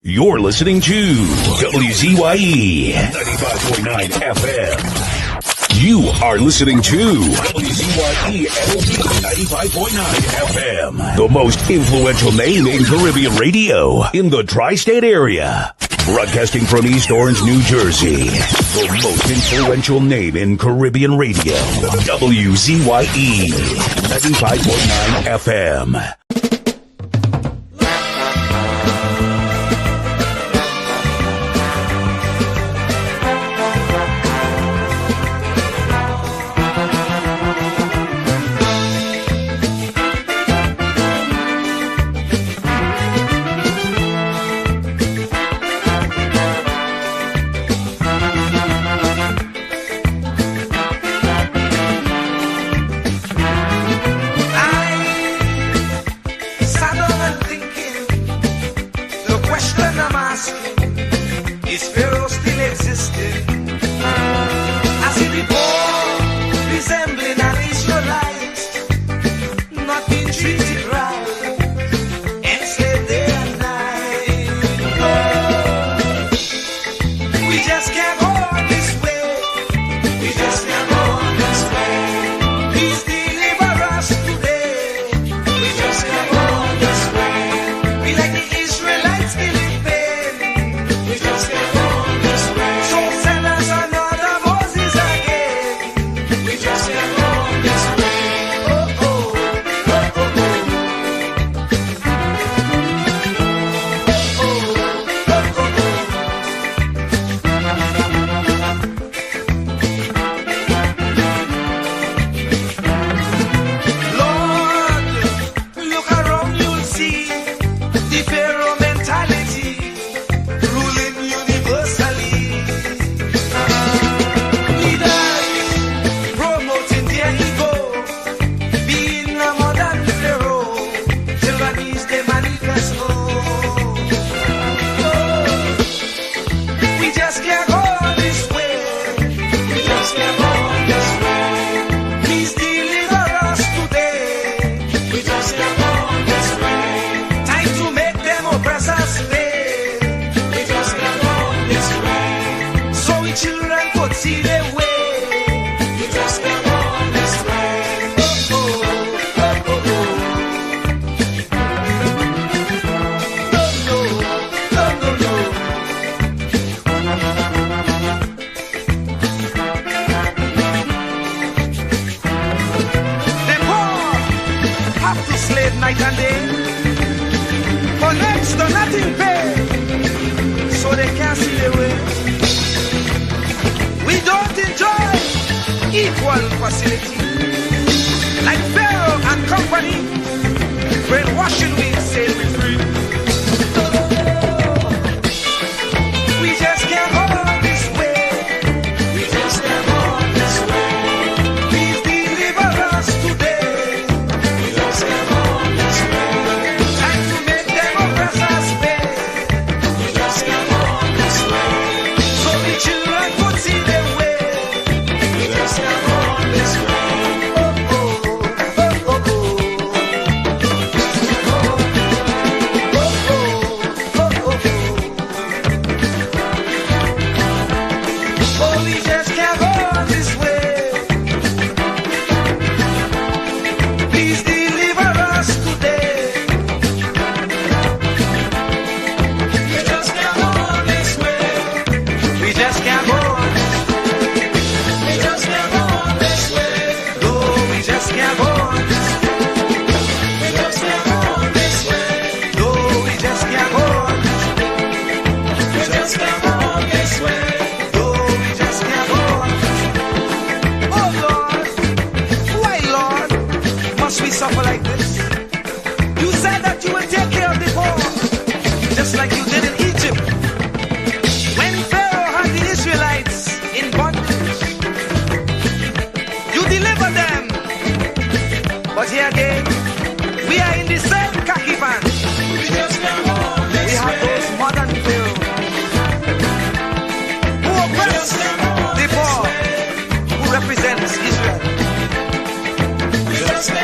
You're listening to WZYE 95.9 FM. You are listening to WZYE 95.9 FM. The most influential name in Caribbean radio in the tri-state area. Broadcasting from East Orange, New Jersey. The most influential name in Caribbean radio. WZYE 95.9 FM.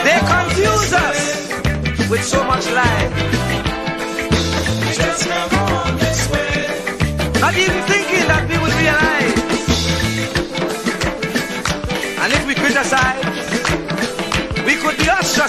They confuse us with so much life. Just come on.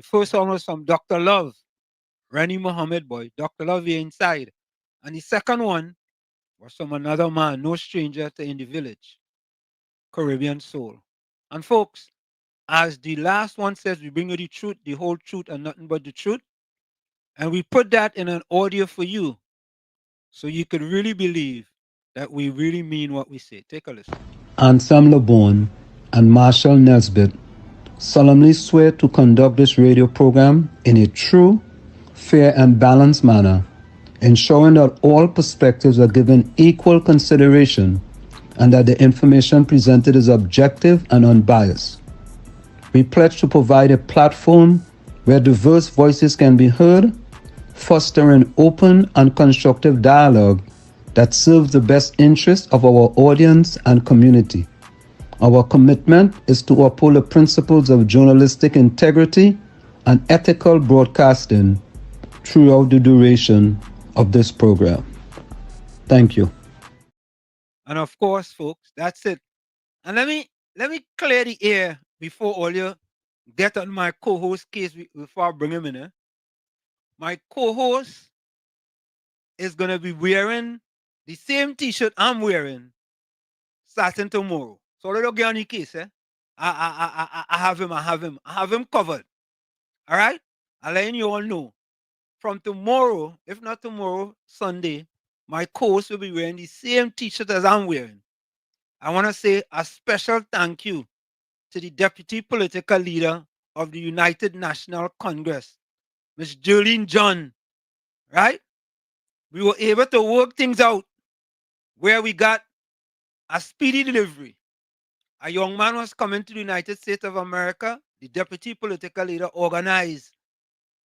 The first song was from Dr. Love, Rennie Muhammad boy. Dr. Love here inside. And the second one was from another man, no stranger to In the Village, Caribbean Soul. And folks, as the last one says, we bring you the truth, the whole truth, and nothing but the truth. And we put that in an audio for you so you could really believe that we really mean what we say. Take a listen. Anselm LeBon and Marshall Nesbitt solemnly swear to conduct this radio program in a true, fair, and balanced manner, ensuring that all perspectives are given equal consideration and that the information presented is objective and unbiased. We pledge to provide a platform where diverse voices can be heard, fostering open and constructive dialogue that serves the best interests of our audience and community. Our commitment is to uphold the principles of journalistic integrity and ethical broadcasting throughout the duration of this program. Thank you. And of course, folks, that's it. And let me clear the air before all you get on my co-host case before I bring him in. My co-host is gonna be wearing the same T-shirt I'm wearing starting tomorrow. So let get on the case, eh? I have him covered. All right? I'm letting you all know. From tomorrow, if not tomorrow, Sunday, my co-host will be wearing the same T-shirt as I'm wearing. I want to say a special thank you to the deputy political leader of the United National Congress, Ms. Jolene John. Right? We were able to work things out where we got a speedy delivery. A young man was coming to the United States of America. The deputy political leader organized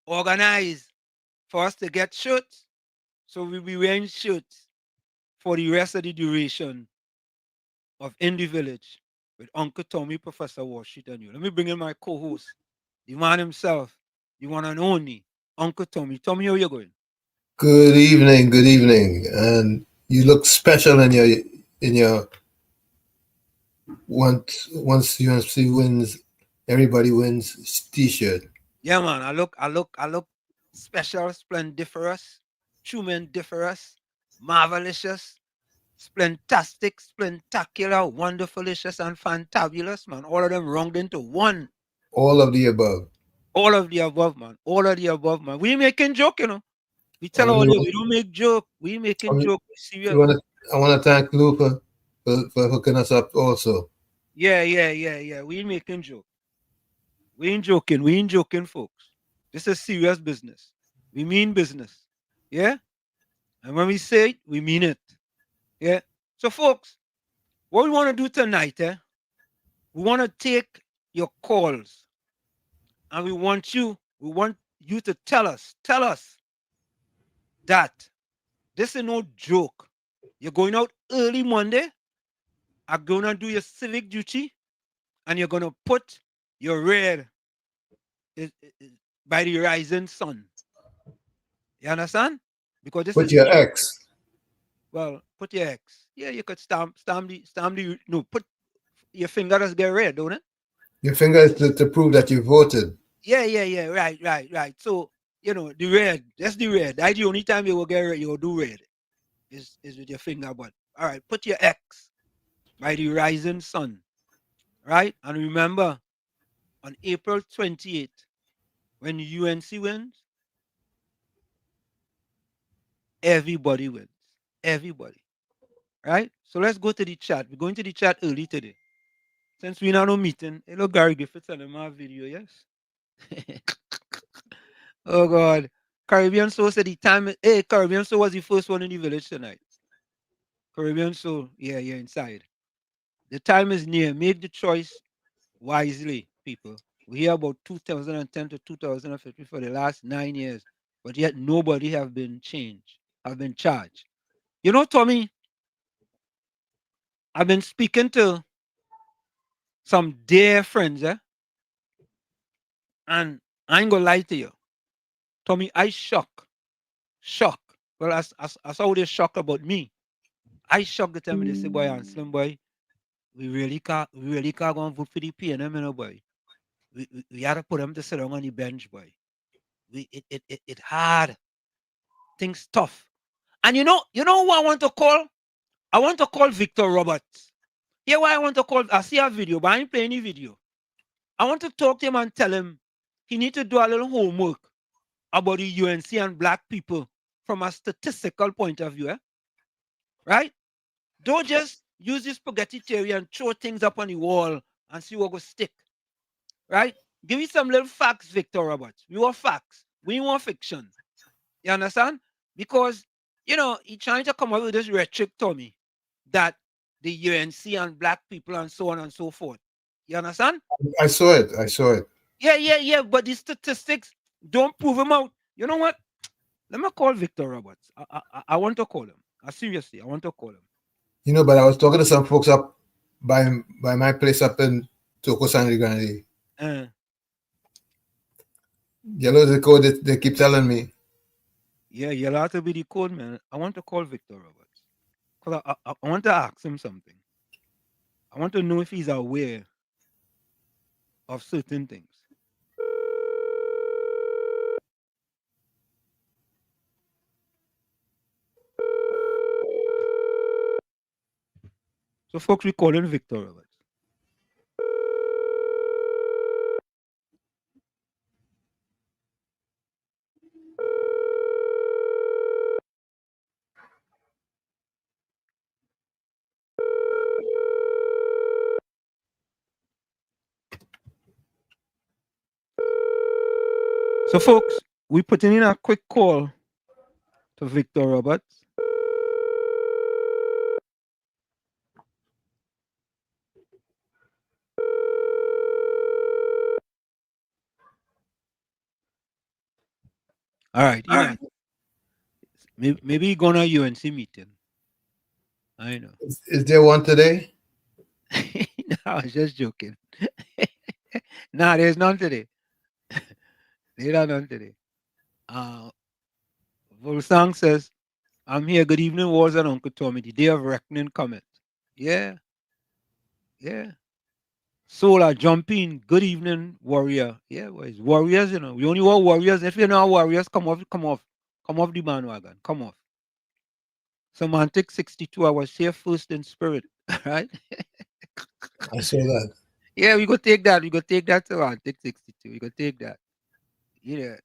for us to get shirts. So we'll be wearing shirts for the rest of the duration of In the Village with Uncle Tommy, Professor Washington and you. Let me bring in my co-host, the man himself, the one and only, Uncle Tommy. Tommy, how you going? Good evening, and you look special in your once UNC wins, everybody wins T-shirt. Yeah, man. I look special, splendiferous, trumandiferous, marvelicious, splentastic, splentacular, wonderfulicious, and fantabulous, man. All of them rounded into one. All of the above. All of the above, man. All of the above, man. We making joke, you know. We tell all you, we don't make joke. We making joke. We serious. I want to thank Lou for hooking us up also. Yeah. We ain't making joke. We ain't joking. We ain't joking, folks. This is serious business. We mean business. Yeah? And when we say it, we mean it. Yeah? So, folks, what we want to do tonight, we want to take your calls. And we want you to tell us that this is no joke. You're going out early Monday, are going to do your civic duty, and you're going to put your red by the rising sun. You understand? Because this put is your X. Well, put your X. Yeah, you could stamp the no, put your finger just get red, don't it? Your finger is to prove that you voted. Yeah. Right. So, the red. That's the red. That's the only time you will get red, you'll do red. Is with your finger, but all right, put your X by the rising sun. Right? And remember, on April 28th, when UNC wins, everybody wins. Everybody. Right? So let's go to the chat. We're going to the chat early today. Since we're not no meeting, hello Gary Griffiths on my video, yes? Oh God. Caribbean Soul said the time hey, Caribbean Soul was the first one in the village tonight. Caribbean Soul, yeah, inside. The time is near. Make the choice wisely, people. We hear about 2010 to 2015 for the last 9 years, but yet nobody have been charged. You know, Tommy, I've been speaking to some dear friends, and I ain't gonna lie to you. Tommy, I shock. Well, as how they shock about me. I shock the time they say, boy, and Slim boy, we really can't go and vote for the PNM, boy. we had to put them to sit down on the bench, boy. It hard. Things tough. And you know who I want to call? I want to call Victor Roberts. Here why I want to call. I see a video, but I ain't playing the video. I want to talk to him and tell him he need to do a little homework about the UNC and black people from a statistical point of view. Right? Don't just use this spaghetti theory and throw things up on the wall and see what will stick. Right? Give me some little facts, Victor Roberts. We want facts. We want fiction. You understand? Because, he's trying to come up with this rhetoric, Tommy, that the UNC and black people and so on and so forth. You understand? I saw it. Yeah. But the statistics don't prove him out. You know what? Let me call Victor Roberts. I want to call him. Seriously, I want to call him. But I was talking to some folks up by my place up in Toko San Grande. Yellow is the code they keep telling me. Yeah, you'll have to be the code, man. I want to call Victor Roberts. Because I want to ask him something. I want to know if he's aware of certain things. So, folks, we call him Victor Roberts. So, folks, we putting in a quick call to Victor Roberts. All right, maybe he gonna UNC meeting. I know. Is there one today? No, I was just joking. Nah, there's none today. There are none today. Volsang says, I'm here. Good evening, Wars and Uncle Tommy. The day of reckoning cometh. Yeah. Solar jumping. Good evening, warrior. Yeah, boys. Warriors, We only want warriors. If you're not warriors, come off the bandwagon. Come off. Semantic 62. I was here first in spirit. Right? I saw that. Yeah, we go take that. We go take that Semantic 62. We go take that. Yeah.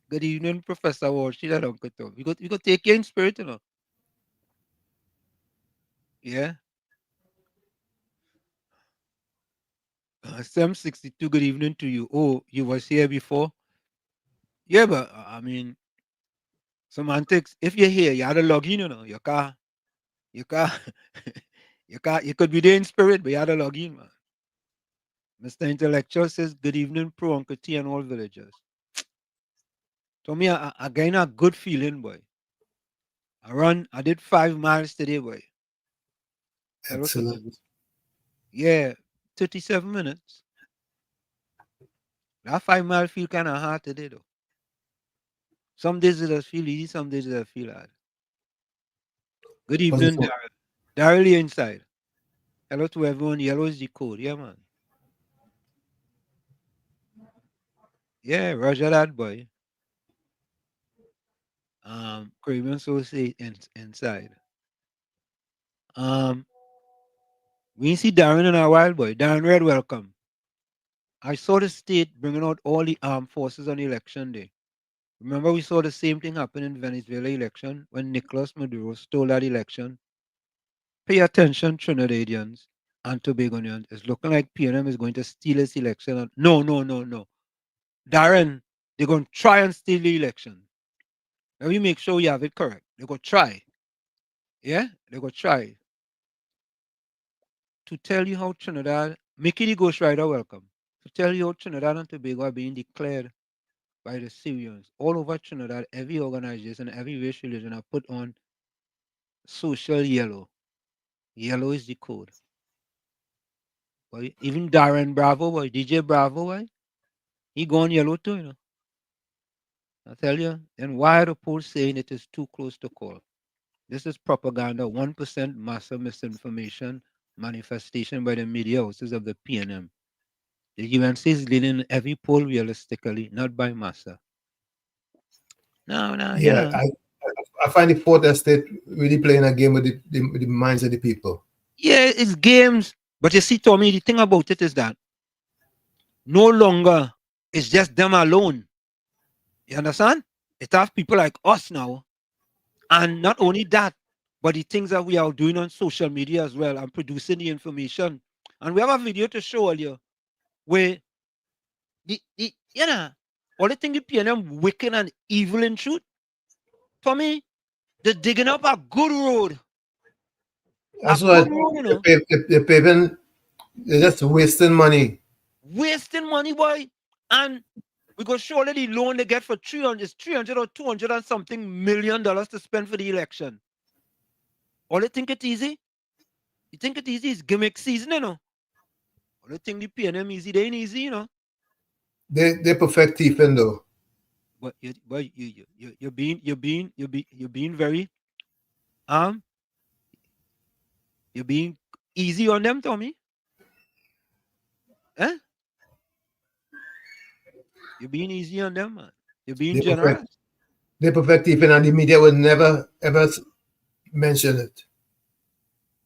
Good evening, Professor Walsh and Uncle Tom. We go take you in spirit, Yeah. Sam 62, good evening to you. Oh, you was here before? Yeah, but I mean, semantics, if you're here, you had to log in, Your car, you could be there in spirit, but you had to log in, man. Mr. Intellectual says, good evening, Pro Uncle T and all villagers. To me, I gain a good feeling, boy. I did 5 miles today, boy. Excellent. Yeah, 37 minutes. That 5 mile feel kind of hard today, though. Some days it does feel easy, some days it does feel hard. Good evening, Daryl. Daryl, you inside. Hello to everyone. Yellow is the code. Yeah, man. Yeah, Roger that, boy. Craven so say inside. We see Darren in a while, boy. Darren Red, welcome. I saw the state bringing out all the armed forces on election day. Remember, we saw the same thing happen in Venezuela election when Nicolas Maduro stole that election. Pay attention, Trinidadians and Tobagonians. It's looking like PNM is going to steal this election. No. Darren, they're going to try and steal the election. Let me make sure you have it correct. They're going to try. Yeah? They're going to try. To tell you how Trinidad, Mickey the Ghostwriter, welcome. To tell you how Trinidad and Tobago are being declared by the Syrians. All over Trinidad, every organization, every race religion are put on social yellow. Yellow is the code. Boy, even Darren Bravo, boy, DJ Bravo, boy, he gone yellow too, I tell you. Then why are the polls saying it is too close to call? This is propaganda, 1% massive misinformation manifestation by the media houses of the PNM. The UNC is leading every poll realistically, not by massa. No, Yeah, I find the fourth estate really playing a game with with the minds of the people. Yeah, it's games. But you see, Tommy, the thing about it is that no longer it's just them alone. You understand? It has people like us now. And not only that, but the things that we are doing on social media as well and producing the information. And we have a video to show you where the all the thing the PNM wicked and evil in truth. For me, they're digging up a good road. A That's good what road, you know. they're paving, they're just wasting money. Wasting money, boy. And we go surely the loan they get for 300 or 200 and something $1 million to spend for the election. All they think it easy? You think it easy is gimmick season, you know? All they think the PNM easy, they ain't easy, you know. They perfect thieving though. But you're being very um you're being easy on them, Tommy. Eh? You're being easy on them, man. You're being They perfect generous. they perfect thieving, and the media would never ever mention it.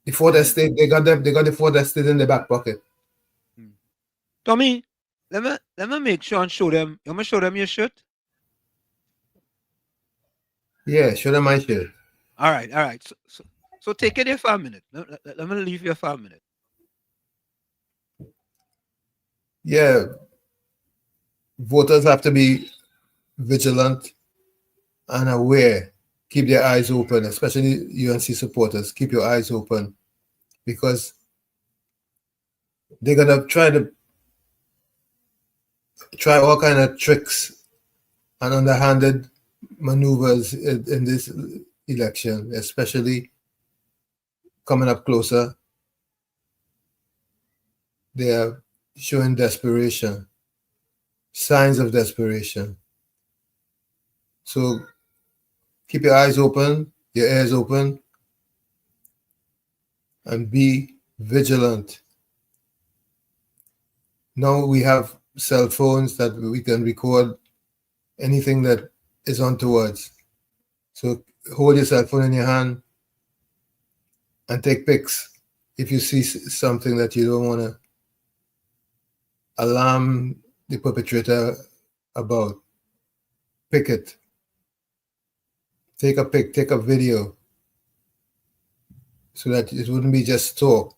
The fourth Yeah. estate, they got the fourth estate in their back pocket. Hmm. Tommy, let me make sure and show them. You want me to show them your shirt? Yeah, show them my shit. All right, all right. So take it here for a minute. Let me leave you for a minute. Yeah, voters have to be vigilant and aware. Keep their eyes open, especially UNC supporters. Keep your eyes open because they're gonna try all kind of tricks and underhanded maneuvers in this election, especially coming up closer. They are showing desperation, signs of desperation. So keep your eyes open, your ears open, and be vigilant. Now we have cell phones that we can record anything that is untowards. So hold your cell phone in your hand and take pics if you see something that you don't want to alarm the perpetrator about. Pick it. Take a pic, take a video so that it wouldn't be just talk.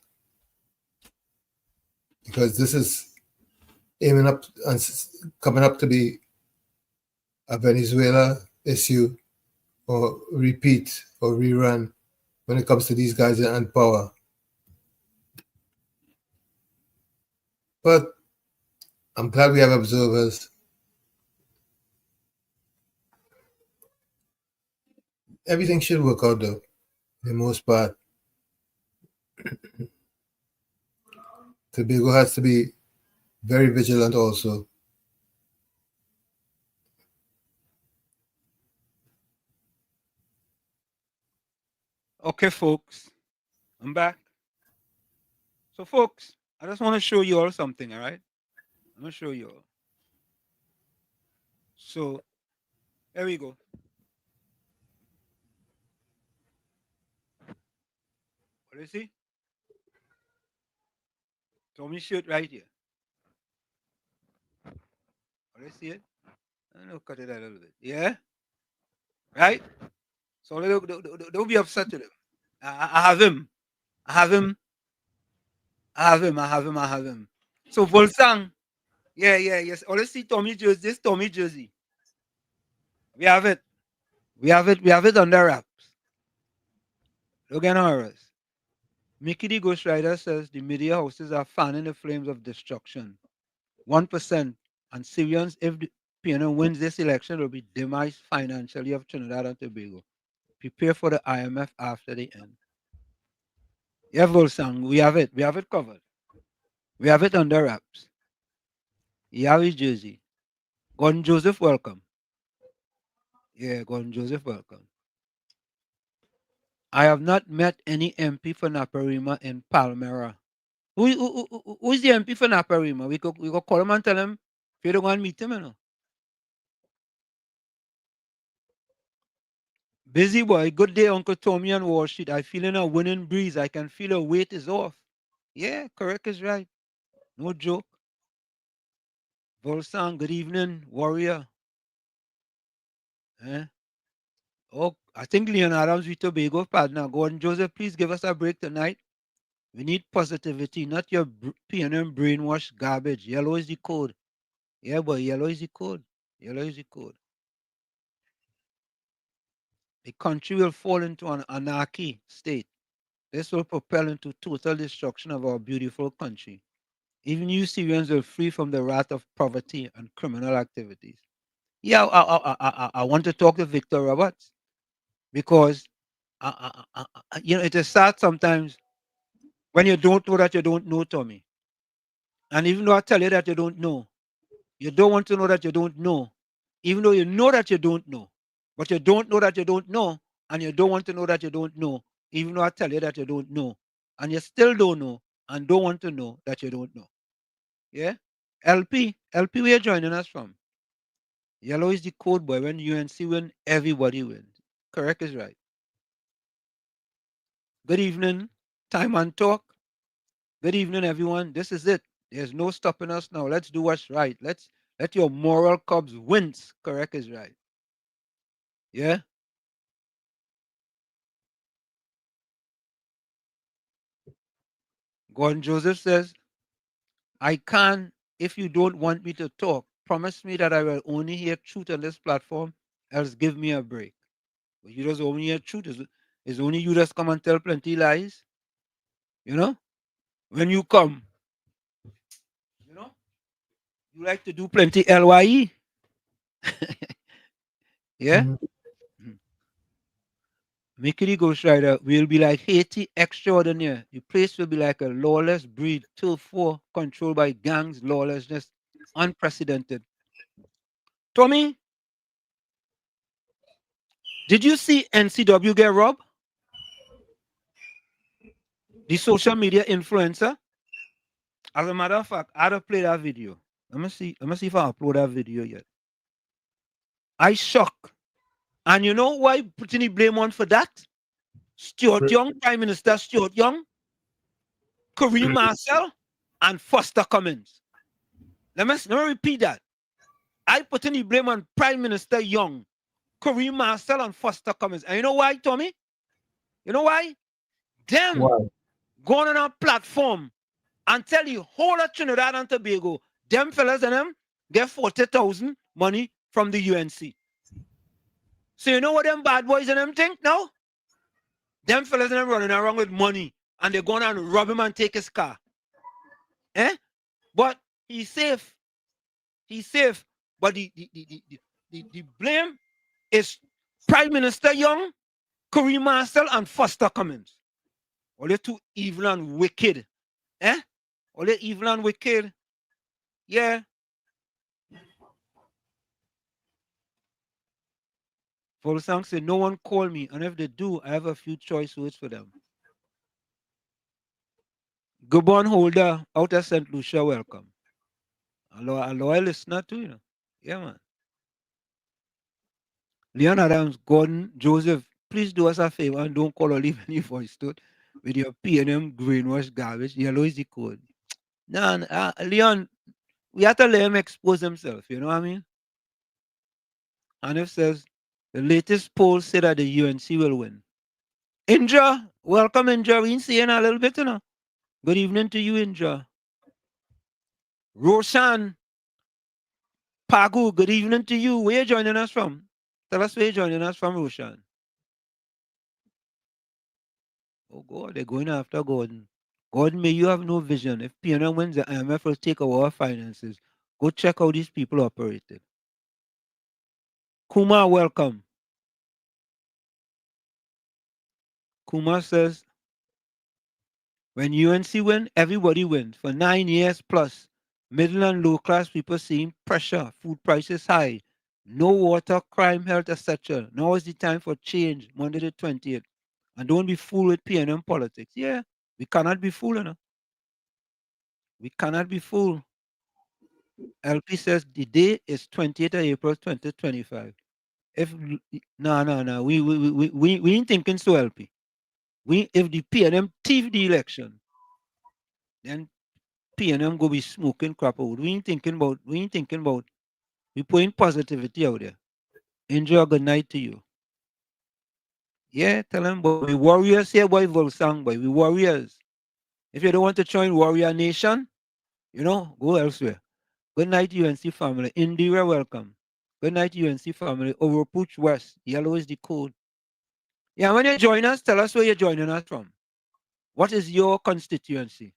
Because this is aiming up and coming up to be a Venezuela issue or repeat or rerun when it comes to these guys in power. But I'm glad we have observers. Everything should work out though, for the most part. Tobago has to be very vigilant also. Okay, folks. I'm back. So, folks, I just want to show you all something, all right? I'm going to show you all. So, there we go. What do you see? Tommy shirt right here. What do you see it? I don't know, cut it a little bit. Yeah? Right? So, don't be upset with him. I have him. I have him. I have him. I have him. I have him. So, Volsang. Yeah, yes. All you see Tommy jersey. This Tommy jersey. We have it. We have it. We have it under wraps. Look at ours. Mickey the Ghost Rider says the media houses are fanning the flames of destruction. 1%. And Syrians, if the PNO wins this election, will be demised financially of Trinidad and Tobago. Prepare for the IMF after the end. Yeah, Volsang, we have it. We have it covered. We have it under wraps. Yawi Jersey. Gordon Joseph, welcome. Yeah, Gordon Joseph, welcome. I have not met any MP for Naparima in Palmyra. Who is the MP for Naparima? We could call him and tell him if you don't want to meet him, you know. Busy boy, good day, Uncle Tommy on Wall Street. I feel in a winning breeze. I can feel a weight is off. Yeah, correct is right. No joke. Volsang, good evening, warrior. Eh? Oh, I think Leon Adams with Tobago partner. Gordon Joseph, please give us a break tonight. We need positivity, not your PNM brainwash garbage. Yellow is the code. Yeah, but yellow is the code. Yellow is the code. The country will fall into an anarchy state. This will propel into total destruction of our beautiful country. Even you Syrians will free from the wrath of poverty and criminal activities. Yeah, I want to talk to Victor Roberts because you know, it is sad sometimes when you don't know that you don't know, Tommy. And even though I tell you that you don't want to know that you don't know, even though you know that you don't know, but you don't know that you don't know, and you don't want to know that you don't know, even though I tell you that you don't know, and you still don't know and don't want to know that you don't know. Yeah? LP, where you joining us from? Yellow is the code boy. When UNC win, everybody wins. Correct is right. Good evening. Time and talk. Good evening, everyone. This is it. There's no stopping us now. Let's do what's right. Let your moral cubs wins. Correct is right. Yeah. Gordon Joseph says, I can if you don't want me to talk. Promise me that I will only hear truth on this platform, else give me a break. But you just only hear truth. It's only you just come and tell plenty lies. You know? When you come, you know, you like to do plenty LYE. Yeah? Mhm. Mickey Ghost Rider will be like Haiti extraordinaire. The place will be like a lawless breed, till four, controlled by gangs, lawlessness, unprecedented. Tommy, did you see NCW get robbed? The social media influencer? As a matter of fact, I had to play that video. Let me see if I upload that video yet. I shocked. And you know why putting the blame on for that? Stuart Young, Prime Minister Stuart Young, Kareem Marcel, and Foster Cummins. Let me repeat that. I put in the blame on Prime Minister Young, Kareem Marcel, and Foster Cummins. And you know why, Tommy? You know why? Them Wow. going on a platform and tell you, whole of Trinidad and Tobago, them fellas and them get 40,000 money from the UNC. So you know what them bad boys and them think now? Them fellas and them running around with money and they're going and rob him and take his car. Eh? But he's safe. He's safe. But the blame is Prime Minister Young, Kareem Marcel, and Foster Cummins. All they too evil and wicked. Eh? All they evil and wicked. Yeah. Volsang said, no one call me, and if they do, I have a few choice words for them. Gubon Holder out of St. Lucia, welcome. A loyal listener too, you know. Yeah, man. Leon Adams, Gordon, Joseph, please do us a favor and don't call or leave any voice note with your PNM brainwash garbage. Yellow is the code. No, Leon, we have to let him expose himself, you know what I mean? And it says, the latest poll said that the UNC will win. Indra, welcome, Indra. We see you in a little bit, you know. Good evening to you, Indra. Roshan Pagu, good evening to you. Where you joining us from? Tell us where you're joining us from, Roshan. Oh, God, they're going after Gordon. Gordon, may you have no vision. If PNM wins, the IMF will take over our finances. Go check how these people operated. Kumar, welcome. Kumar says, when UNC win, everybody wins. For 9 years plus, middle and low class people seeing pressure, food prices high, no water, crime, health, etc. Now is the time for change, Monday the 20th. And don't be fooled with PNM politics. Yeah, we cannot be fooled enough. We cannot be fooled. LP says the day is 28th of April 2025. If no, we ain't thinking so, LP. We if the PNM thief the election, then PNM go be smoking crap out. We ain't thinking about we putting positivity out there. Enjoy a good night to you. Yeah, tell them boy, we warriors here, boy, Volsang, boy. We warriors. If you don't want to join Warrior Nation, go elsewhere. Good night, UNC family. Indira, welcome. Good night, UNC family. Overpooch West. Yellow is the code. Yeah, when you join us, tell us where you're joining us from. What is your constituency?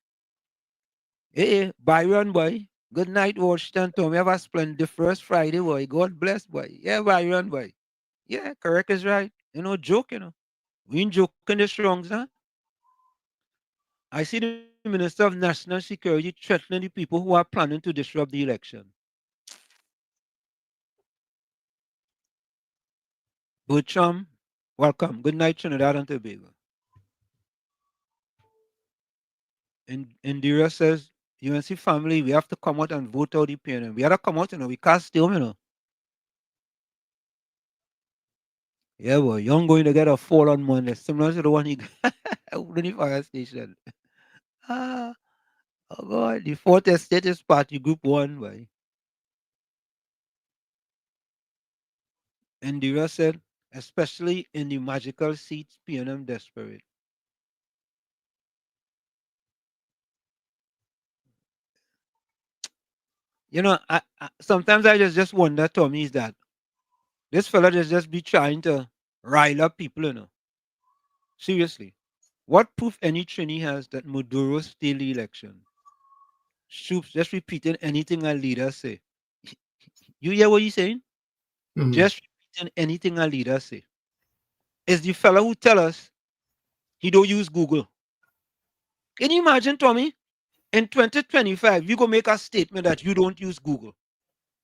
Hey, Byron, boy. Good night, Washington. Tom, have a splendid first Friday, boy. God bless, boy. Yeah, Byron, boy. Yeah, correct is right. Joke. We ain't joking the strongs, huh? I see the Minister of National Security threatening the people who are planning to disrupt the election. Bertram, welcome. Good night, Trinidad and Tobago. And Indira says, UNC family, we have to come out and vote out the PNM. We have to come out, we can't stay home. Yeah, boy, young going to get a fall on Monday, similar to the one he got at the fire station. Ah, oh God, the fourth estate is party group one, boy. Indira said, especially in the magical seats, PNM desperate. Sometimes I just wonder, Tommy, is that this fella just be trying to rile up people. Seriously. What proof any Trini has that Maduro steal the election? Troops just repeating anything a leader say. You hear what he's saying? Mhm. Just repeating anything a leader say. It's the fella who tell us he don't use Google. Can you imagine, Tommy? In 2025, you go make a statement that you don't use Google.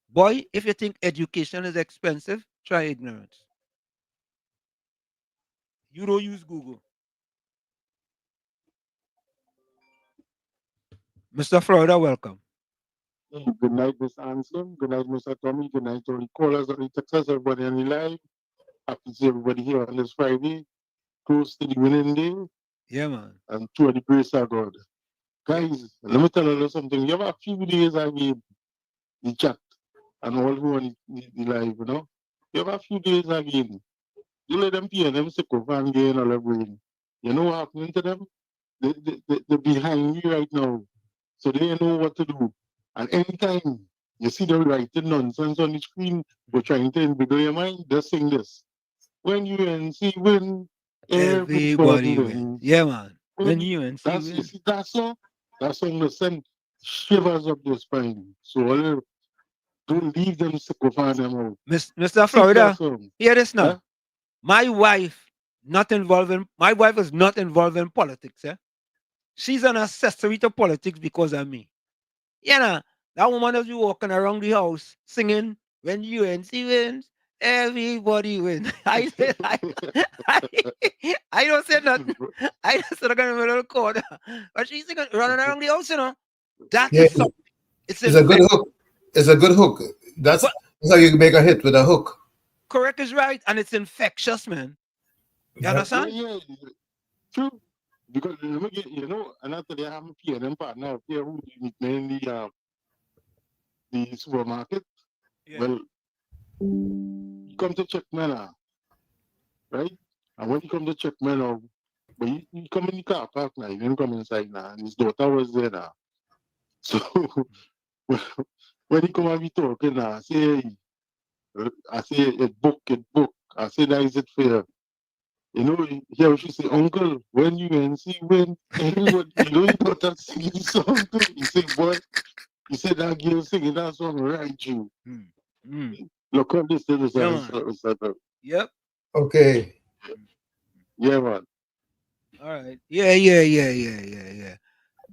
Boy, if you think education is expensive, try ignorance. You don't use Google. Mr. Florida, welcome. Good night, Mr. Anson. Good night, Mr. Tommy. Good night to all the callers of the Texas, everybody on the live. Happy to see everybody here on this Friday. Close to the winning day Yeah, man. and to the grace of God. Guys, let me tell you something. You have a few days I mean the chat and all who on the live, You have a few days I mean. You let them be and them sick of and gain all brain. You know what happening to them? They're behind you right now. So they know what to do. And anytime you see them writing nonsense on the screen, we're trying to invigorate your mind, just sing this. When UNC win, everybody Everybody win. wins. Yeah, man. When When UNC that's you win. see that song will send shivers up your spine. So don't leave them sycophant them out. Mr. Sing that Florida, song. hear this Huh? now. My wife my wife is not involved in politics, eh? She's an accessory to politics because of me. That woman is walking around the house singing when UNC wins, everybody wins. I said I, I don't say nothing. I just said I'm gonna little corner. But she's singing running around the house. That Yeah, is something. It's it's a good infectious. hook. It's a good hook. That's But that's how you make a hit with a hook. correct is right, and it's infectious, man. You Yeah. understand? Yeah, true. Because let me get, another day I'm here, them partner up here who mainly the supermarket. Yeah. Well, you come to check men out, right? And when you come to check men out, but you come in the car park now, you didn't come inside now, and his daughter was there now. So when he come and be talking now, I say it book. I say that is it fair. Here she say, Uncle, when you UNC win, everybody, your daughter singing the song too. He say, boy, he said that girl singing that song right you. Mm. Mm. Look up this is Yeah, man. Yep. Okay. yeah, man. All right. Yeah.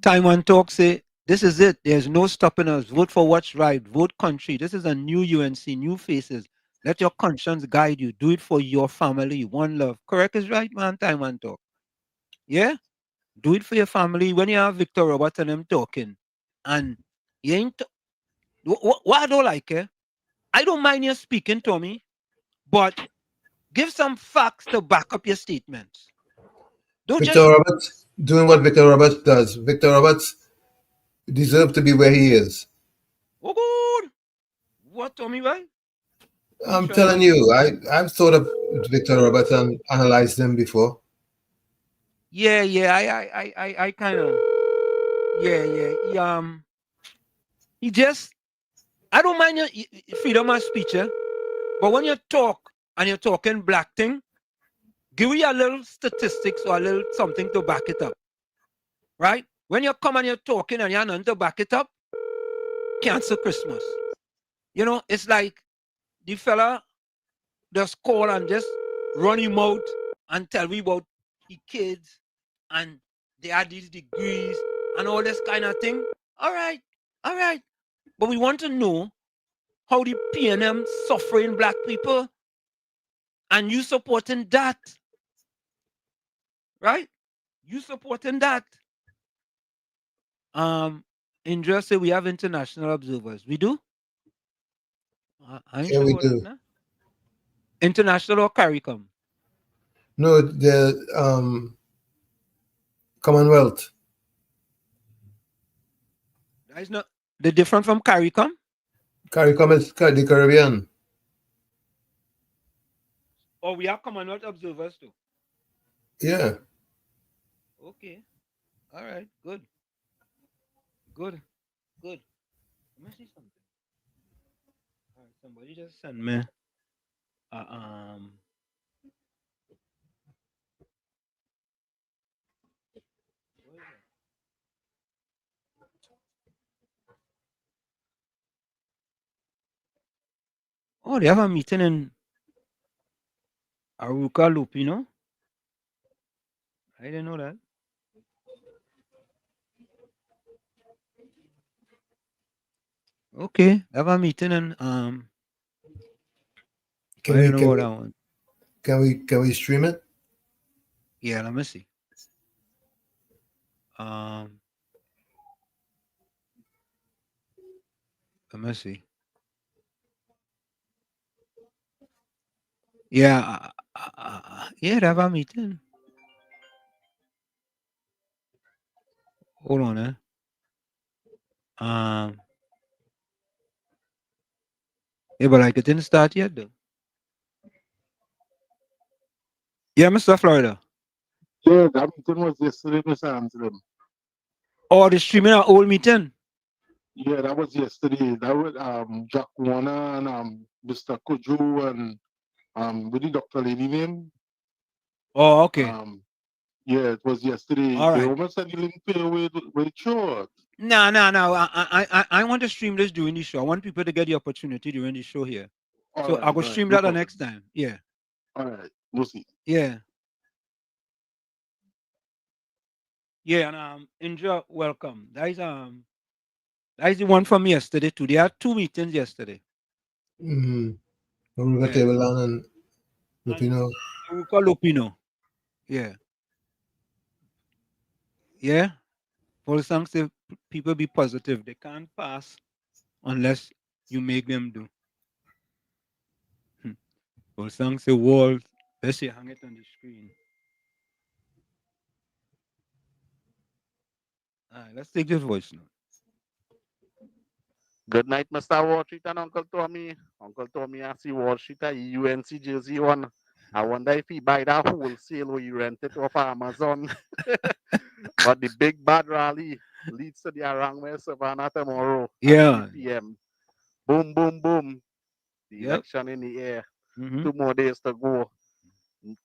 Time and talk say this is it. There's no stopping us. Vote for what's right. Vote country. This is a new UNC, new faces. Let your conscience guide you. Do it for your family. One love. Correct is right, man. Time and talk. Yeah? Do it for your family. When you have Victor Roberts and them talking, and you ain't. What I don't like, I don't mind you speaking to me, but give some facts to back up your statements. Don't Victor just Roberts doing what Victor Roberts does. Victor Roberts deserves to be where he is. oh good. What Tommy why? You I'm trying to telling you, I've thought of Victor Roberts and analyzed them before. yeah, I kind of yeah. He just I don't mind your freedom of speech, but when you talk and you're talking black thing, give me a little statistics or a little something to back it up, right? When you come and you're talking and you're nothing to back it up, cancel Christmas. You know, it's like the fella just call and just run him out and tell me about his kids and they had these degrees and all this kind of thing. All right, all right. But we want to know how the PNM suffering black people and you supporting that, right? You supporting that. Indra say we have international observers. We do? I ain't Yeah, sure we about that, do. no? International or CARICOM? No, the Commonwealth. That is not the different from CARICOM? CARICOM is the Caribbean. Or we have Commonwealth observers too? Yeah. Okay. All right. Good. Good. Good. Let me see something. All right. Somebody just sent me. Uh, um. What is it? Oh, they have a meeting in Aruka Lupino. I didn't know that. Okay. They have a meeting in I Can we didn't know can about we that one. can we stream it? Yeah. Let me see. Um. Let me see. Yeah. Yeah. They have a meeting. Hold on. Um. Yeah, but like it didn't start yet though. Yeah, Mr. Florida. Yeah, that meeting was yesterday, Mr. Amsterdam. Oh, the streaming our old meeting. Yeah, that was yesterday. That was Jack Warner and Mr. Kojo and with the doctor lady name. Oh, okay. Um yeah, it was yesterday. All They right. almost said you didn't pay with short. No, no, no. I want to stream this during the show. I want people to get the opportunity during the show here. So I will All right, stream no that the problem. next time. Yeah. All right, we'll see. Yeah. Yeah. And Indra, welcome. That is the one from yesterday too. There are two meetings yesterday. Mm-hmm. Aruga Yeah. Tableland and And Lupino. Uruka Lupino. Yeah. Yeah. Paul Sang say people be positive. They can't pass unless you make them do. Paul Sang say walls. Let's say hang it on the screen. All right, let's take this voice note. Good night, Mr. Wall Street and Uncle Tommy. Uncle Tommy, I see Wall Street at UNC Jersey one. I wonder if he buy that wholesale or he rent it off Amazon. But the big bad rally leads to the Arangway Savannah tomorrow at 8 Yeah. p.m. Boom, boom, boom. The Yep. election in the air. Mm-hmm. 2 more days to go.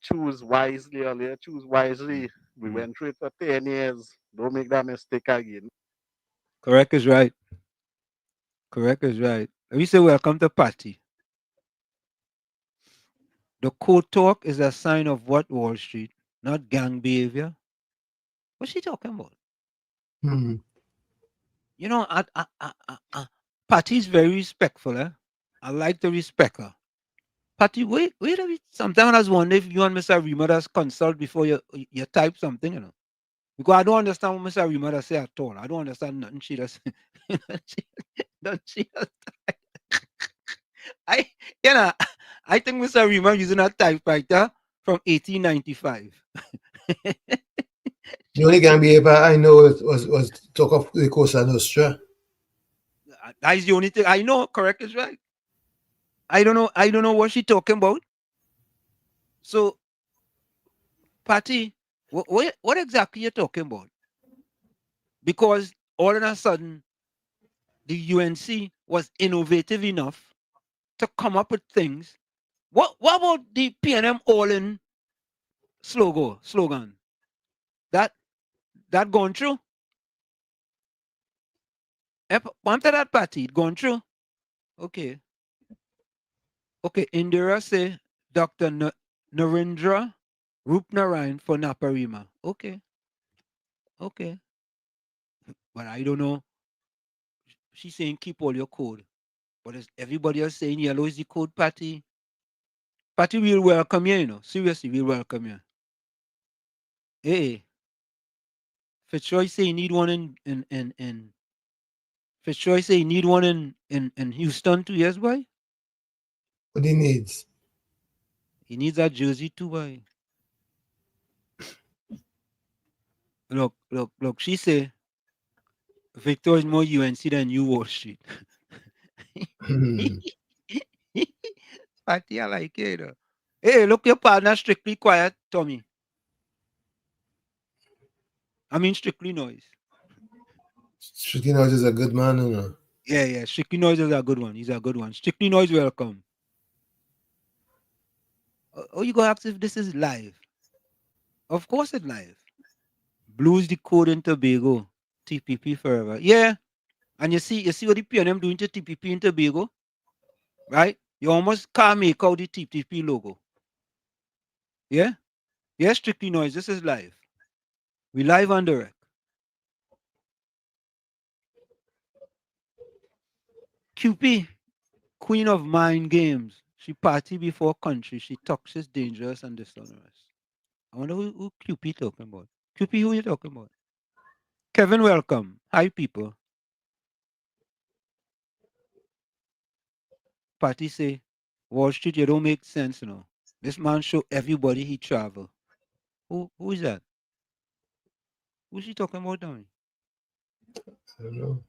Choose wisely earlier. Choose wisely. We Mm. went through it for 10 years. Don't make that mistake again. Correct is right. Correct is right. We say welcome to party. The code talk is a sign of what Wall Street, not gang behavior. What's she talking about? Hmm. You know, Patty is very respectful. I like to respect her. Patty, wait a bit. Sometimes I was wondering if you and Mr. Rima just consult before you type something. Because I don't understand what Miss Arima does say at all. I don't understand nothing she does. Nothing she does. I, you know, I think Miss Arima using a typewriter from 1895. The only Gambia paper I know was talk of the Cosa Nostra. That is the only thing I know. Correct is right. I don't know. I don't know what she talking about. So, Patty, what exactly you talking about? Because all of a sudden, the UNC was innovative enough to come up with things. What about the PNM all in slogan? That gone through? After that party, it gone through? Okay. Okay, Indira say Dr. Narendra Rupnarayan for Naparima. Okay. Okay. But I don't know. She's saying keep all your code. But is everybody else saying yellow is the code, Patty? Patty will welcome you, you know. Seriously, we'll welcome you. Hey, Fitzroy say you need one in Fitzroy say you need one in Houston too, yes, boy? What he needs. He needs that jersey too, boy. Look, she say Victor is more UNC than you Wall Street. Patty, I like it. You know. Hey, look, your partner strictly quiet, Tommy. I mean strictly noise. Strictly Noise is a good man, you know. Yeah, strictly noise is a good one. He's a good one. Strictly noise welcome. Oh, you gonna ask if this is live? Of course it's live. Blues the code in Tobago. TPP forever. Yeah. And you see what the PNM doing to TPP in Tobago? Right? You almost can't make out the TPP logo. Yeah? Yeah, strictly noise. This is live. We live on the rec. QP, queen of mind games. She party before country. She talks is dangerous and dishonest. I wonder who QP talking about. QP, who you talking about? Kevin, welcome. Hi, people. Party say, Wall Street, you don't make sense, you know. This man show everybody he travel. Who is that? Who's she talking about, Tommy? I don't know.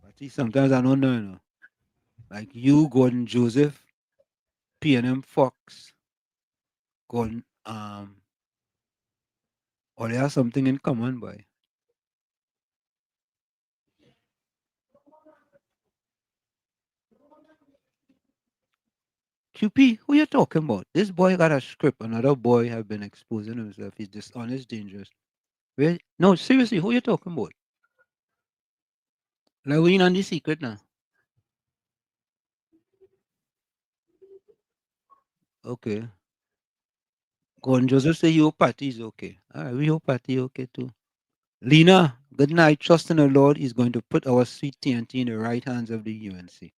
Party, sometimes I don't know, you know. Like you, Gordon Joseph, PNM Fox, Gordon, or they have something in common, boy. QP, who you talking about? This boy got a script. Another boy have been exposing himself. He's dishonest, dangerous. Where? No, seriously, who you talking about? Like we in on the secret now. Okay. Gordon Joseph say your party is okay. All right, we hope party okay too. Lena, good night. Trust in the Lord is going to put our sweet TNT in the right hands of the UNC.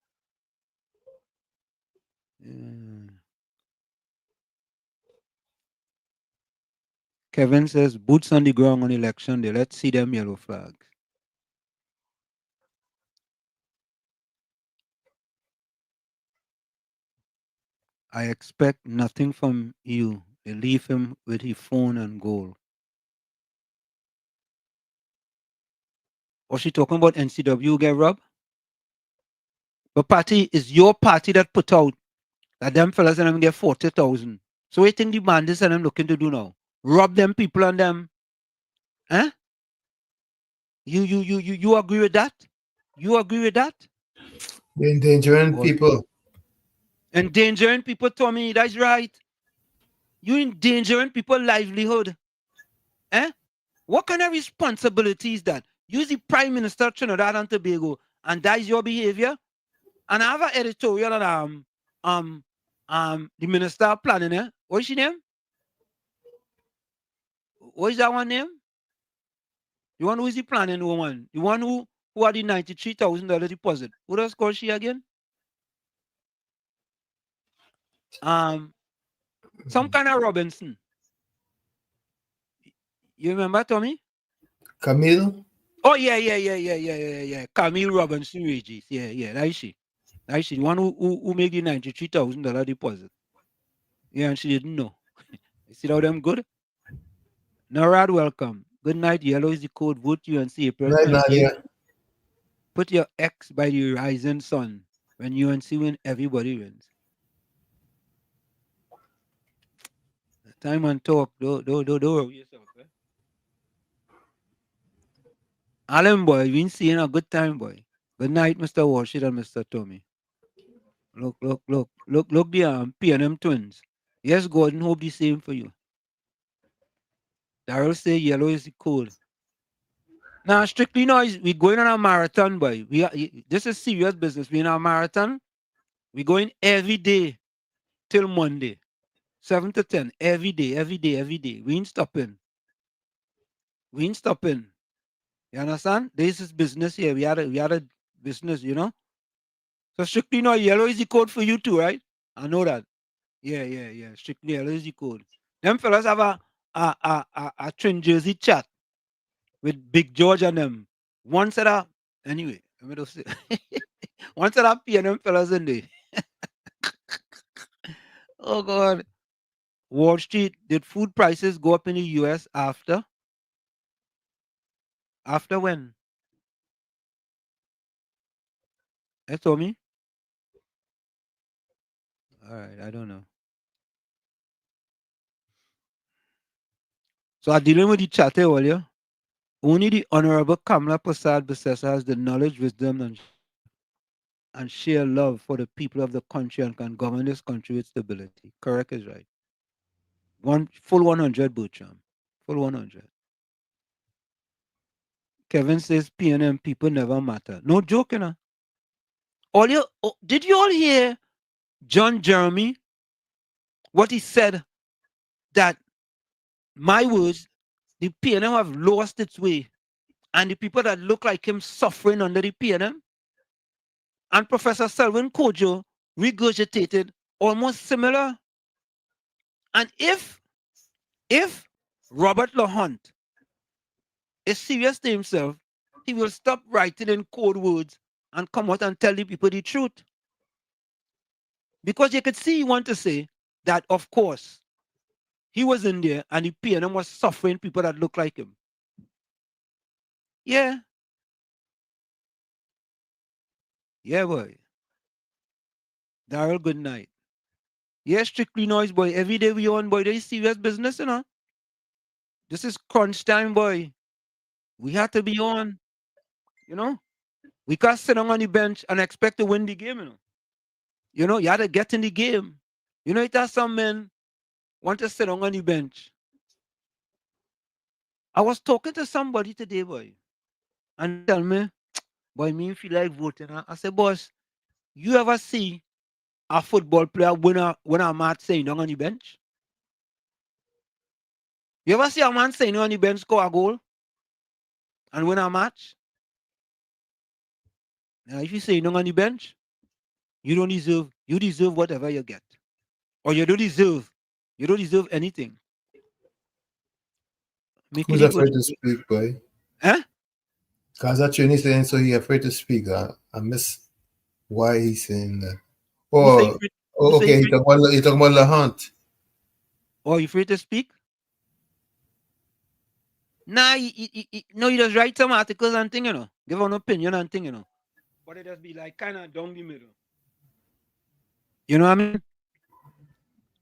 Kevin says, boots on the ground on election day. Let's see them yellow flags. I expect nothing from you. They leave him with his phone and goal. Was she talking about NCW get robbed? But party is your party that put out that them fellas and them get 40,000. So what you think the bandits and them looking to do now? Rob them people and them? Huh? You agree with that? You agree with that? They're endangering God. people. Endangering people, Tommy, that's right. You endangering people's livelihood. Eh? What kind of responsibility is that? You're the Prime Minister of Trinidad and Tobago, and that is your behavior? And I have an editorial on the Minister of Planning, eh? What is she name? What is that one name? The one who is the planning woman. The one who had the $93,000 deposit. What else called she again? Some kind of Robinson. You remember Tommy? Camille? Oh yeah. Camille Robinson Regis. Yeah. That is she. The one who made the $93,000 deposit. Yeah, and she didn't know. You see how them good? Narad, welcome. Good night. Yellow is the code. Vote UNC April Right, 28th. Nadia. Put your X by the rising sun. When UNC win, everybody wins. Time and talk. Don't worry yourself. Eh? Alan boy, we been seeing a good time, boy. Good night, Mr. Warshid and Mr. Tommy. Look the P&M twins. Yes, Gordon, hope the same for you. Daryl say yellow is the code. Now, strictly noise, we going on a marathon, boy. This is serious business. We in a marathon. We going every day till Monday. 7 to 10. Every day. We ain't stopping. You understand? This is business here. We had a business, you know. So strictly no yellow is the code for you too, right? I know that. Yeah. Strictly yellow is the code. Them fellas have a Twin Jersey chat with Big George and them. One set up anyway. Let me just say. One set up and them fellas in there. Oh God. Wall Street, did food prices go up in the US after? After when? That's all me? All right, I don't know. So I'm dealing with the chatter earlier. Only the Honorable Kamala Prasad Bissessa has the knowledge, wisdom, and sheer love for the people of the country and can govern this country with stability. Correct is right. Full 100, Bertram. Full 100. Kevin says PNM people never matter. No joke, you know. Did you all hear John Jeremy? What he said that my words, the PNM have lost its way, and the people that look like him suffering under the PNM. And Professor Selwyn Kojo regurgitated almost similar. And if Robert LaHunt is serious to himself, he will stop writing in code words and come out and tell the people the truth. Because you could see he want to say that, of course, he was in there and the PNM was suffering people that look like him. Yeah. Yeah, boy. Daryl, good night. Yeah, strictly noise, boy. Every day we on, boy. There is serious business, you know. This is crunch time, boy. We have to be on, you know. We can't sit down on the bench and expect to win the game, you know. You know, you have to get in the game. You know, it has some men want to sit down on the bench. I was talking to somebody today, boy, and tell me, boy, me feel like voting. I said, boss, you ever see a football player win a match sitting down on the bench? You ever see a man sitting on the bench score a goal and win a match? Now, if you say down on the bench, you deserve whatever you get. Or you don't deserve anything. Make Who's it good. afraid to speak, boy? Huh? Cause that Chinese saying so he afraid to speak. I miss why he's saying that. Who say Okay. He talking about the hunt. Oh, you afraid to speak? Nah, no, you just write some articles and thing, you know. Give an opinion and thing, you know. But it just be like kind of down the middle. You know what I mean?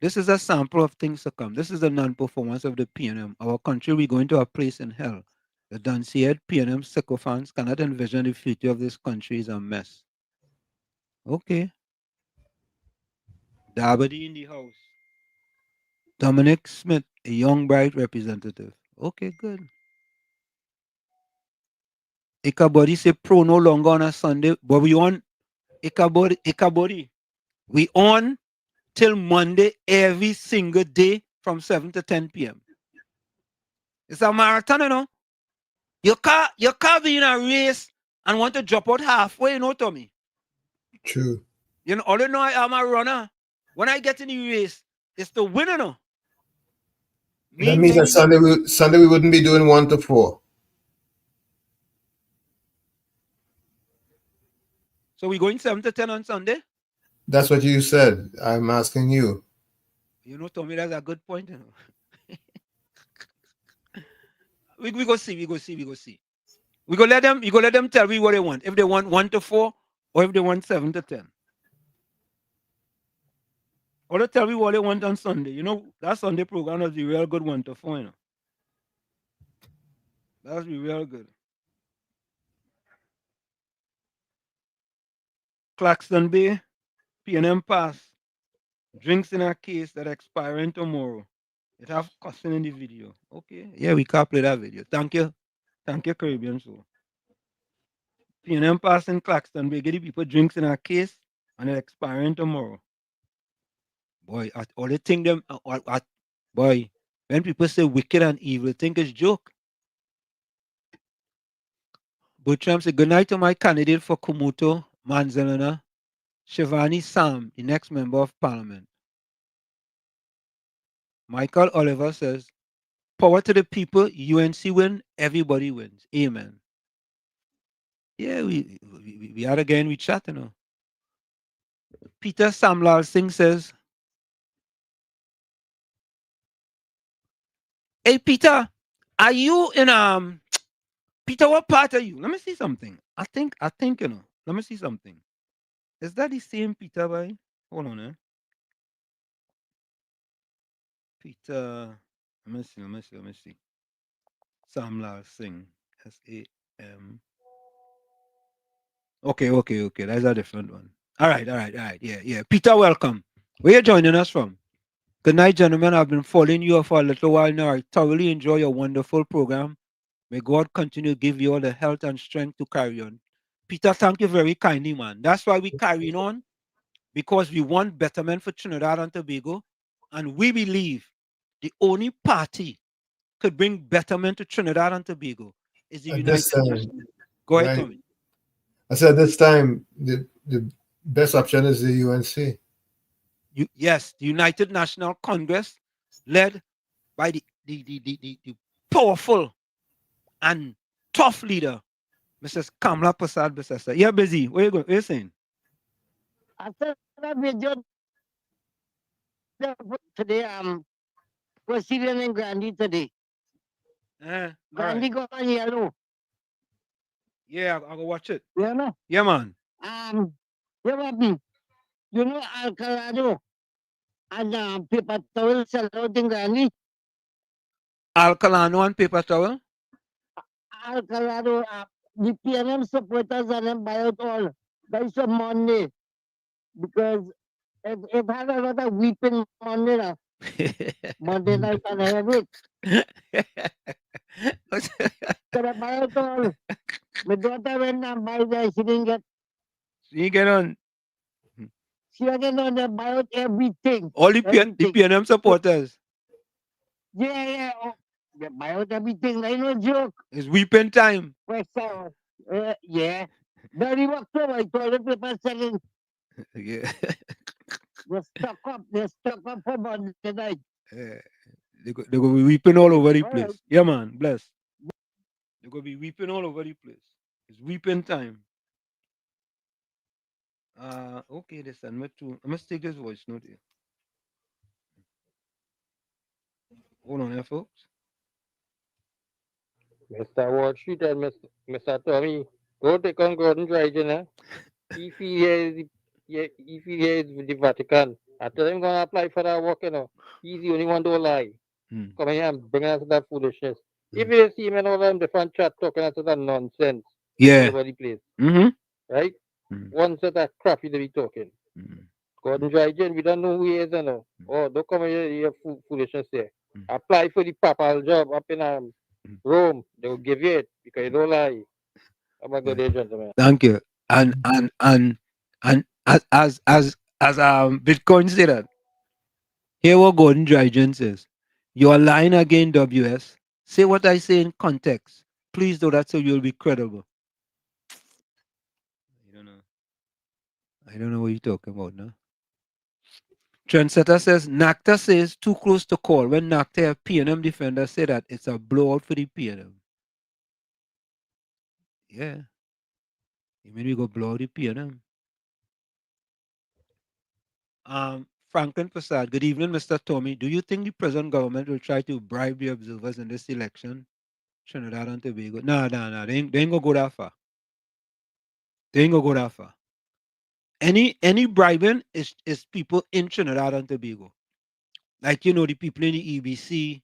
This is a sample of things to come. This is the non-performance of the PNM. Our country, we're going to a place in hell. The Danciad PNM sycophants cannot envision the future of this country is a mess. Okay. Dabadi in the house. Dominic Smith, a young bright representative. Okay, good. Ikabodi say pro no longer on a Sunday, but we on Ikabodi. We on till Monday every single day from 7 to 10 p.m. It's a marathon, you know. You can't be in a race and want to drop out halfway, you know, Tommy. True. You know, all you know I'm a runner. When I get in the race, it's the winner, no. That means that Sunday we wouldn't be doing 1 to 4. So we're going 7 to 10 on Sunday? That's what you said. I'm asking you. You know, Tommy, that's a good point. You know. we go see. We go see. We go let them tell me what they want. If they want 1 to 4 or if they want 7 to 10. Or they tell me what they want on Sunday. You know, that Sunday program is the real good 1 to 4, you know. That's be real good. Claxton Bay, P&M Pass, drinks in a case that expiring tomorrow. It have cussing in the video. Okay. Yeah, we can't play that video. Thank you. Thank you, Caribbean Soul. P&M Pass in Claxton Bay, get the people drinks in a case and it expiring tomorrow. Boy, all the thing them, boy, when people say wicked and evil, think it's joke. Bertram said, good night to my candidate for Kumuto, Manzelana, Shivani Sam, the next member of parliament. Michael Oliver says, power to the people, UNC win, everybody wins. Amen. Yeah, we are again, we chat, you know. Peter Samlal Singh says, hey, Peter, are you in, Peter, what part are you? Let me see something. I think, you know, let me see something. Is that the same Peter, boy? Hold on, eh? Peter, let me see. Samlal Singh, S-A-M. Okay. That's a different one. All right. Yeah. Peter, welcome. Where you joining us from? Good night, gentlemen. I've been following you for a little while now. I thoroughly enjoy your wonderful program. May God continue to give you all the health and strength to carry on. Peter, thank you very kindly, man. That's why we carrying on, because we want betterment for Trinidad and Tobago, and we believe the only party could bring betterment to Trinidad and Tobago is the At this United time, Nations. Go ahead, right? Tommy. I said this time the best option is the UNC. Yes, the United National Congress, led by the powerful and tough leader, Mrs. Kamala Prasad Bissessa. Yeah, busy. Where you going? What you saying? I said that video today, Brazilian and Gandhi today. All right. Gandhi got on yellow. Yeah, I'll go watch it. You know? Yeah, man. You know what? You know Alcalado and paper towel sell out in Gandhi. Alcalano and paper towel. Alcalado, the PNM supporters and them buy out all by some Monday because it had a lot of weeping Monday now. Monday night and heavy. So I buy out all. My daughter went and buy there, she didn't get. You get on. She again on there buy out everything. All the PNM supporters. Yeah. Oh, they buy out everything. I no joke. It's weeping time. Yeah. Very worked over. I toilet paper selling. Yeah. They're stuck up for Monday night. They go be weeping all over the All place. right. Yeah, man. Bless. They go be weeping all over the place. It's weeping time. Okay, they send me to. I must take this voice note here. Hold on here, folks. Mr. Wall Street and Mr. Tommy, go take on Gordon Dryden, eh? If he is the Vatican, I tell him gonna apply for that work, you know. He's the only one to lie. Come here and bring us that foolishness. If you see him and all them different chat talking us that nonsense all Yeah. over the place, Mm-hmm. right? One set of crap they be talking. Gordon Dryden, we don't know who he is, you know. Oh, don't come here foolishness there. Apply for the papal job up in Rome. They will give you it because you don't lie. Have a good day, gentlemen. Thank you. And as Bitcoin said that. Here what Gordon Dryden says. You are lying again, WS. Say what I say in context. Please do that so you'll be credible. I don't know what you're talking about, no? Trendsetter says NACTA says too close to call. When NACTA PNM defender say that it's a blowout for the PNM. Yeah. You mean we go blow out the PNM? Franklin Prasad, good evening, Mr. Tommy. Do you think the present government will try to bribe the observers in this election? Trinidad and Tobago. No. They ain't gonna go that far. They ain't gonna go that far. Any bribing is people in Trinidad and Tobago. Like the people in the EBC,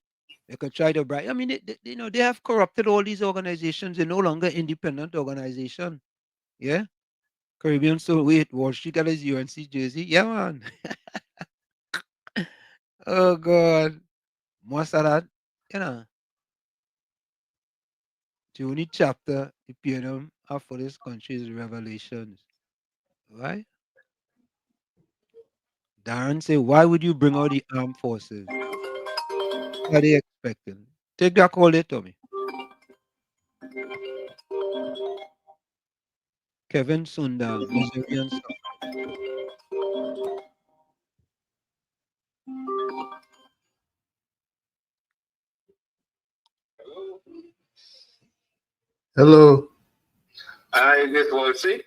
they could try to bribe. I mean, they have corrupted all these organizations. They're no longer independent organization. Yeah, Caribbean so wait, Wall Street got his UNC jersey. Yeah, man. Oh God, most of that, you know, the only chapter the PNM have for this country is Revelations. Right? Darren say, why would you bring out the armed forces? What are they expecting? Take that call there, Tommy. Kevin Sunda, Missourian son. Hello. Hi, this Wolsey.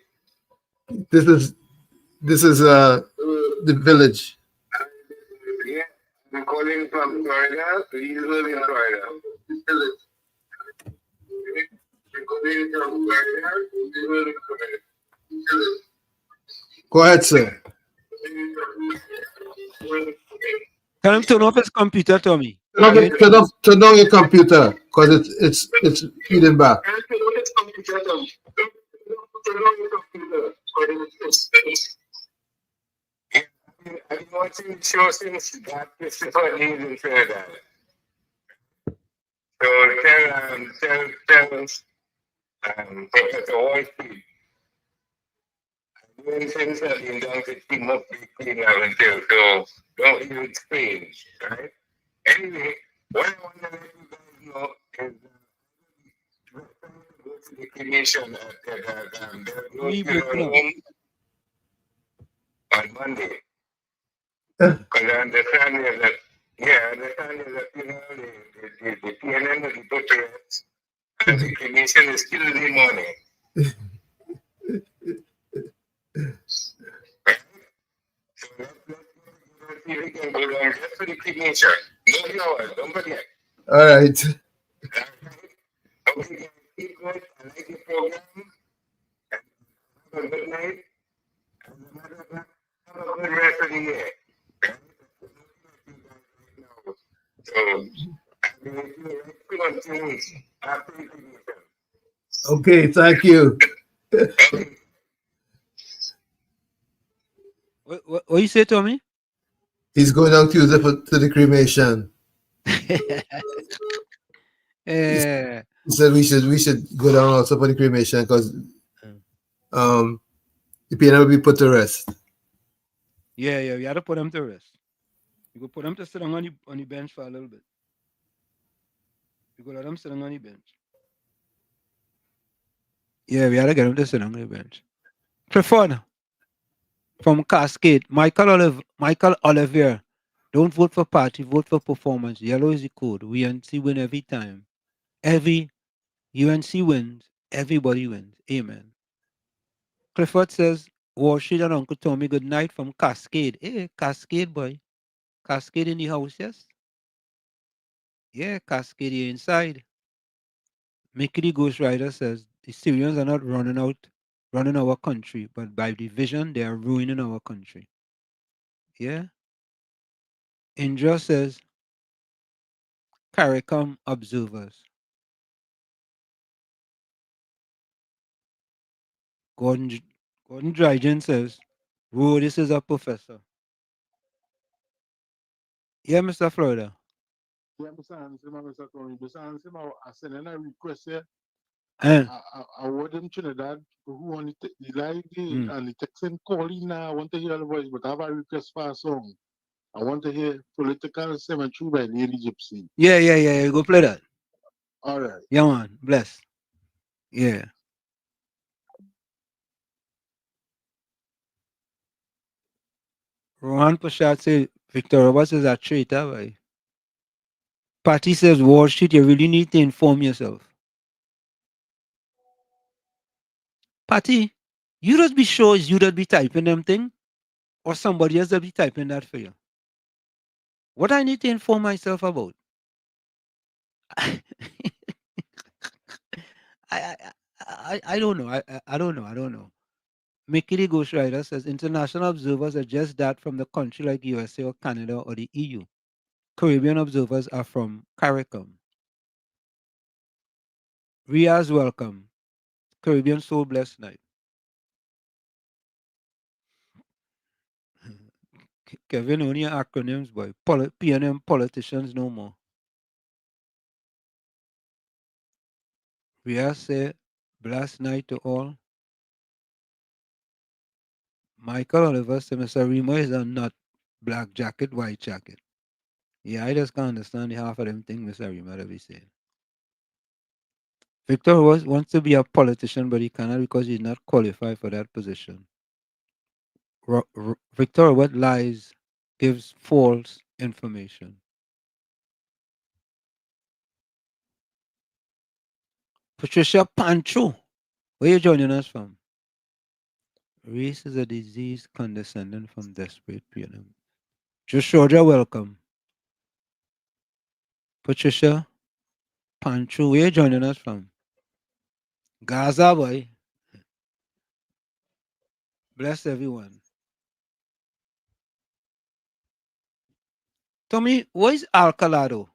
This is the village. Yeah, I'm calling from Florida. You live in Florida. Village. I'm calling from Florida. You live in Florida. Village. Go ahead, sir. Tell him turn off his computer, Tommy. Turn down your computer because it's feeding back. I've been watching the show since that Christopher Lee's in Trinidad. So tell Professor Wolsey, doing things that been done to keep up the clean up until so don't even scream, right? Anyway, what I want to let you guys know is we're trying to go to the cremation on Monday. Because I understand that, I understand that, the PNN will be put to rest, and the cremation is still in the morning. Right? So let's see if we can go down just for the cremation. No hours, don't forget. All right. Okay, guys, keep good. I like the program. Have a good night. And no matter what, have a good rest of the year. So, I'll be with you right 2 weeks after the cremation. Okay, thank you. What you say, Tommy? He's going down Tuesday to the cremation. Yeah. He said we should go down also for the cremation because the PNM will be put to rest. Yeah, we had to put them to rest. You go put them to sit on the bench for a little bit. You go let them sit on the bench. Yeah, we had to get them to sit on the bench. Preferred from Cascade, Michael Olivier. Don't vote for party, vote for performance. Yellow is the code. UNC win every time. Every UNC wins, everybody wins. Amen. Clifford says, Warshid and Uncle Tommy, good night from Cascade. Hey, Cascade boy. Cascade in the house, yes? Yeah, Cascade here inside. Mickey the Ghost Rider says, the Syrians are not running our country, but by division, they are ruining our country. Yeah? Indra says, CARICOM observers. Gordon Dryden says, Whoa, this is a professor. Yeah, Mr. Florida. Yeah, Mr. Tony, I sent in a request here. Eh. I want them Trinidad who want the live and the Texan calling now. I want to hear the voice, but I have a request for a song. I want to hear Political Cemetery by Lady Gypsy. Yeah. Go play that. All right. Yeah, man. Bless. Yeah. Rohan Prashad says Victor Roberts is a traitor. Boy. Patty says Wall Street, you really need to inform yourself. Patty, you just be sure it's you that be typing them thing, or somebody else that be typing that for you. What I need to inform myself about? I don't know. I don't know. I don't know. Mickey Ghostwriter says international observers are just that from the country like USA or Canada or the EU. Caribbean observers are from CARICOM. Riaz, welcome. Caribbean Soul Blessed Night. Kevin, only acronyms, boy. PNM politicians no more. Riaz say, blessed night to all. Michael Oliver said, Mr. Remo is a nut. Black jacket, white jacket. Yeah, I just can't understand the half of them things Mr. Remo that be saying. Victor wants to be a politician, but he cannot because he's not qualified for that position. Victor, what lies, gives false information. Patricia Pancho, where you joining us from? Race is a disease condescending from desperate people. Joshua, welcome. Patricia Pancho, where you joining us from? Gaza, boy. Bless everyone. Tommy, what is Alcalado?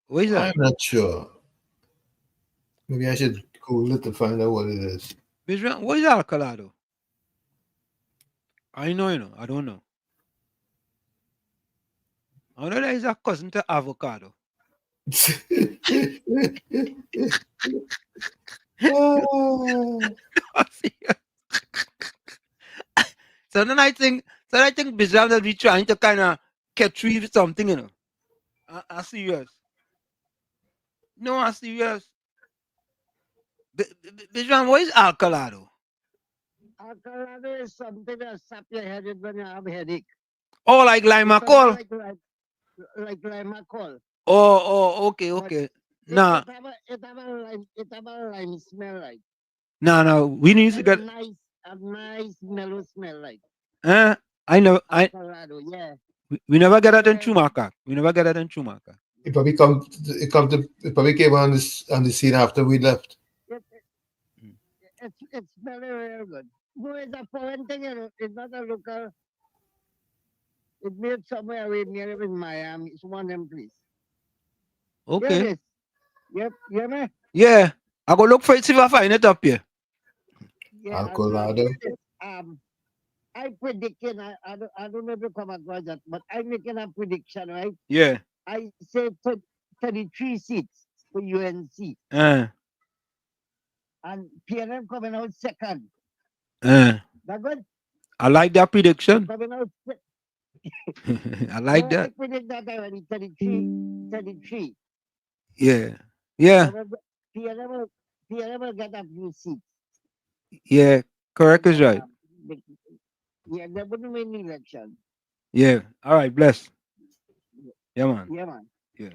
What is that? I'm not sure. Maybe I should Google it to find out what it is. What is Alcalado? I know, you know. I don't know. I know that is a cousin to avocado. So then I think Bizarre will be trying to kind of retrieve something, you know. I serious. No, I serious. Bizarre, what is Alcalado? Alcalado is something that sap your head when you have a headache. Oh, like Limacol? Like Limacol. Oh, okay. Nah. It have a lime smell like. No. We need to get a nice mellow smell like. I know. Alcalado, yeah. We never get that in Chumaka. It probably came on the scene after we left. It's very good. No, it's a foreign thing, you know. It's not a local. It's made somewhere away near in Miami. It's one of them place. Okay. Yep. You me? Yeah. I go look for it, see if I find it up here. Yeah, Alcolado. I predicting, I don't know if you come across that, but I'm making a prediction, right? Yeah. I say 33 seats for UNC. And PNM coming out second. That good? I like that prediction. Coming out I like that. I predict that already, 33. Yeah. PNM will get a few seats. Yeah, correct is right. Yeah, they wouldn't win the election. Yeah. All right, bless. Yeah, man. Yeah.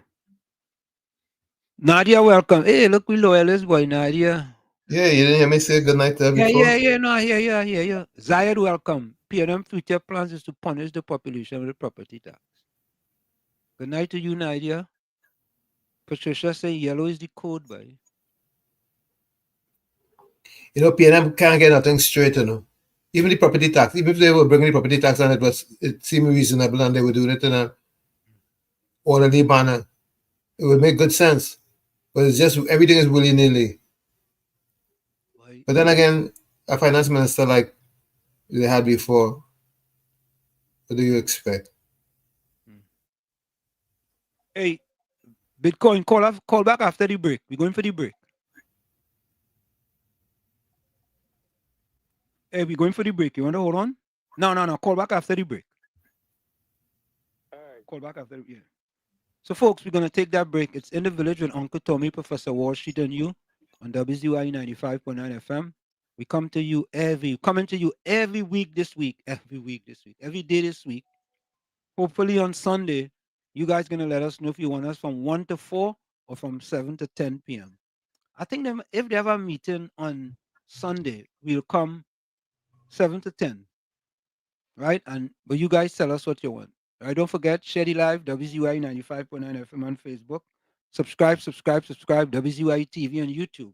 Nadia, welcome. Hey, look, we loyalist boy, Nadia. Yeah, you didn't hear me say good night to her before? Yeah. No, I hear you. Zayed, welcome. PNM future plans is to punish the population with property tax. Good night to you, Nadia. Patricia say yellow is the code, boy. You know, PNM can't get nothing straight, you know. Even the property tax, even if they were bringing the property tax and it seemed reasonable and they were doing it in an orderly manner, it would make good sense. But it's just everything is willy-nilly. But then again, a finance minister like they had before, what do you expect? Hey, Bitcoin, call back after the break. We're going for the break. Hey, we're going for the break. You want to hold on? No. Call back after the break. All right. Call back after the break. Yeah. So, folks, we're going to take that break. It's In the Village with Uncle Tommy, Professor Wall Street, and you on WZYE 95.9 FM. We coming to you every week this week, every day this week. Hopefully on Sunday, you guys gonna let us know if you want us from 1 to 4 or from 7 to 10 p.m. I think if they have a meeting on Sunday, we'll come 7 to 10. Right? But you guys tell us what you want. Right? Don't forget, share the live, WZYE 95.9 FM on Facebook. Subscribe, WZYE TV on YouTube.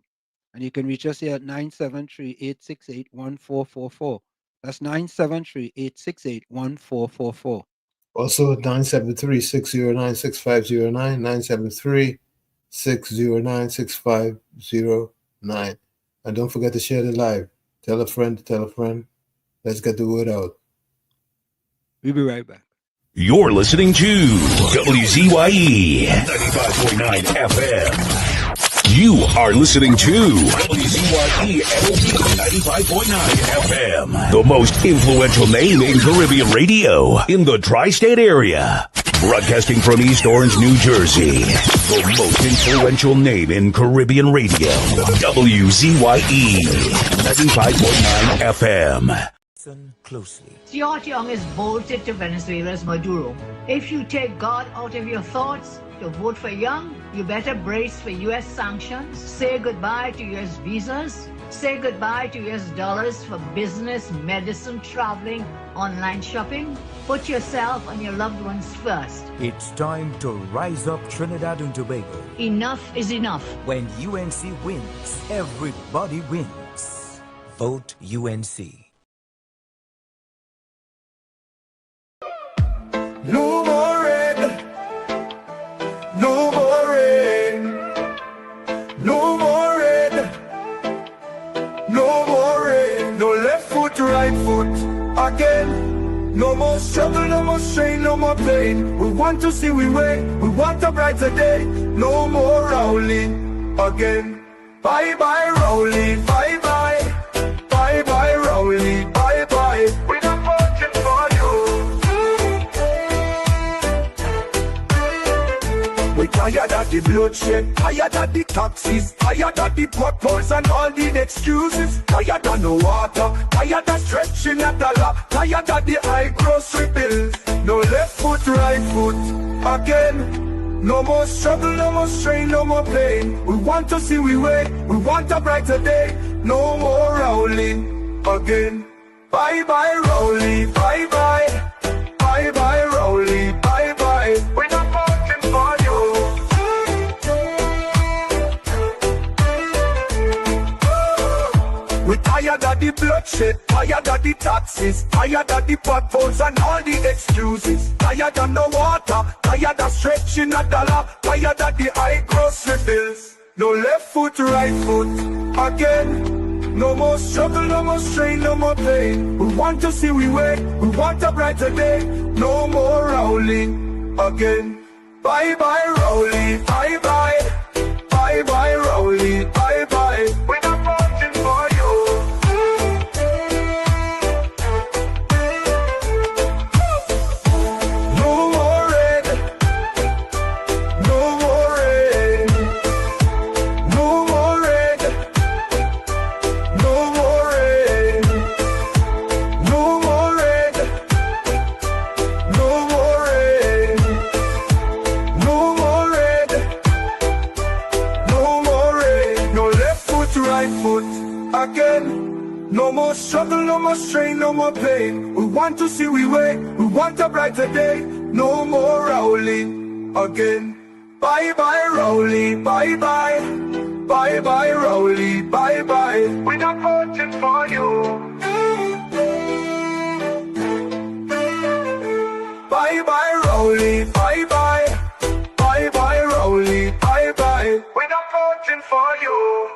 And you can reach us here at 973-868-1444. That's 973-868-1444. Also 973-609-6509, 973-609-6509. And don't forget to share the live. Tell a friend to tell a friend. Let's get the word out. We'll be right back. You're listening to WZYE 95.9 FM. You are listening to WZYE 95.9 FM, the most influential name in Caribbean radio in the tri-state area. Broadcasting from East Orange, New Jersey, the most influential name in Caribbean radio, WZYE 95.9 FM. Listen closely. Stuart Young is bolted to Venezuela's Maduro. If you take God out of your thoughts to vote for Young, you better brace for U.S. sanctions, say goodbye to U.S. visas, say goodbye to U.S. dollars for business, medicine, traveling, online shopping. Put yourself and your loved ones first. It's time to rise up Trinidad and Tobago. Enough is enough. When UNC wins, everybody wins. Vote UNC. No more rain, no more rain, no more rain, no more rain, no left foot, right foot, again. No more struggle, no more strain, no more pain. We want to see we way, we want a brighter day. No more Rowley again. Bye bye Rowley, bye bye, bye bye Rowley, bye bye. We're not voting for you. We tired of the bloodshed, tired of the taxes, tired of the potholes and all the excuses. Tired of no water, tired of stretching at the lap, tired of the high grocery bills. No left foot, right foot, again. No more struggle, no more strain, no more pain. We want to see we way, we want a brighter day. No more Rowley again. Bye bye Rowley, bye bye, bye bye Rowley, bye bye. We're not voting for you. We tired of the bloodshed, tired of the taxes, tired of the potholes and all the excuses. Tired of no water, tired of stretching a dollar, tired of the high grocery bills. No left foot, right foot, again. No more struggle, no more strain, no more pain. We want to see we way, we want a brighter day. No more Rowley again. Bye bye Rowley, bye bye, bye bye Rowley, bye bye. We're not voting for you. No more rain, no more rain, no more rain, no more rain, no more rain, no more rain, no more rain, no more rain. No left foot, right foot, again. No more struggle, no more strain, no more pain. We want to see we way, we want a brighter day. No more Rowley again. Bye bye Rowley, bye bye, bye bye Rowley, bye bye. We're not voting for you. Bye bye Rowley, bye bye, bye bye Rowley, bye bye. We're not voting for you.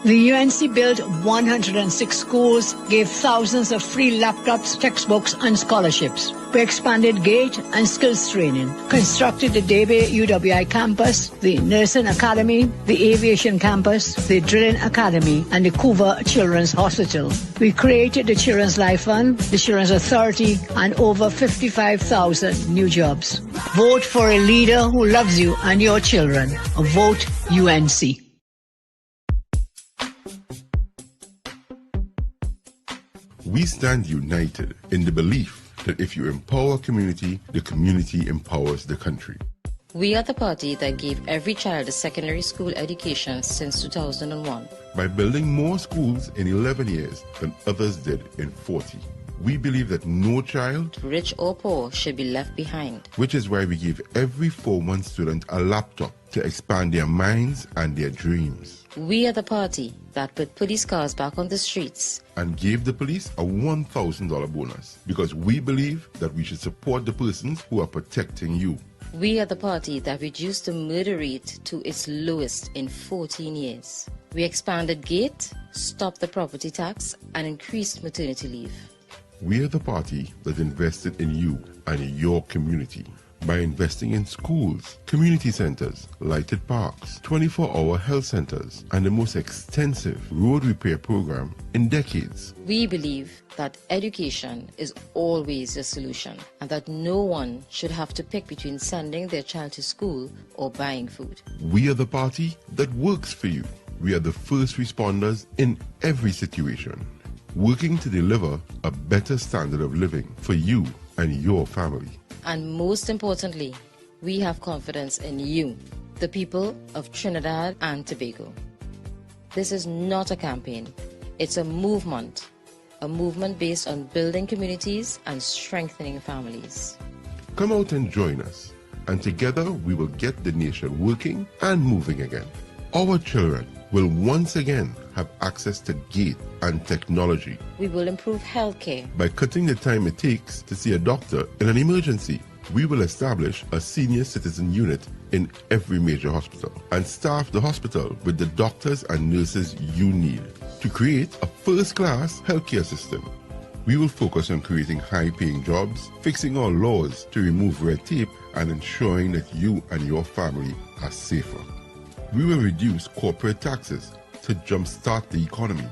The UNC built 106 schools, gave thousands of free laptops, textbooks, and scholarships. We expanded GATE and skills training, constructed the Debe UWI campus, the Nursing Academy, the Aviation campus, the Drilling Academy, and the Couva Children's Hospital. We created the Children's Life Fund, the Children's Authority, and over 55,000 new jobs. Vote for a leader who loves you and your children. Vote UNC. We stand united in the belief that if you empower a community, the community empowers the country. We are the party that gave every child a secondary school education since 2001. By building more schools in 11 years than others did in 40. We believe that no child, rich or poor, should be left behind. Which is why we give every 4-month student a laptop to expand their minds and their dreams. We are the party that put police cars back on the streets and gave the police a $1,000 bonus because we believe that we should support the persons who are protecting you. We are the party that reduced the murder rate to its lowest in 14 years. We expanded GATE, stopped the property tax, and increased maternity leave. We are the party that invested in you and your community by investing in schools, community centers, lighted parks, 24-hour health centers, and the most extensive road repair program in decades. We believe that education is always a solution and that no one should have to pick between sending their child to school or buying food. We are the party that works for you. We are the first responders in every situation, working to deliver a better standard of living for you and your family. And most importantly, we have confidence in you, the people of Trinidad and Tobago. This is not a campaign, it's a movement based on building communities and strengthening families. Come out and join us, and together we will get the nation working and moving again. Our children will once again have access to GATE and technology. We will improve healthcare by cutting the time it takes to see a doctor in an emergency. We will establish a senior citizen unit in every major hospital and staff the hospital with the doctors and nurses you need to create a first-class healthcare system. We will focus on creating high-paying jobs, fixing our laws to remove red tape, and ensuring that you and your family are safer. We will reduce corporate taxes to jumpstart the economy,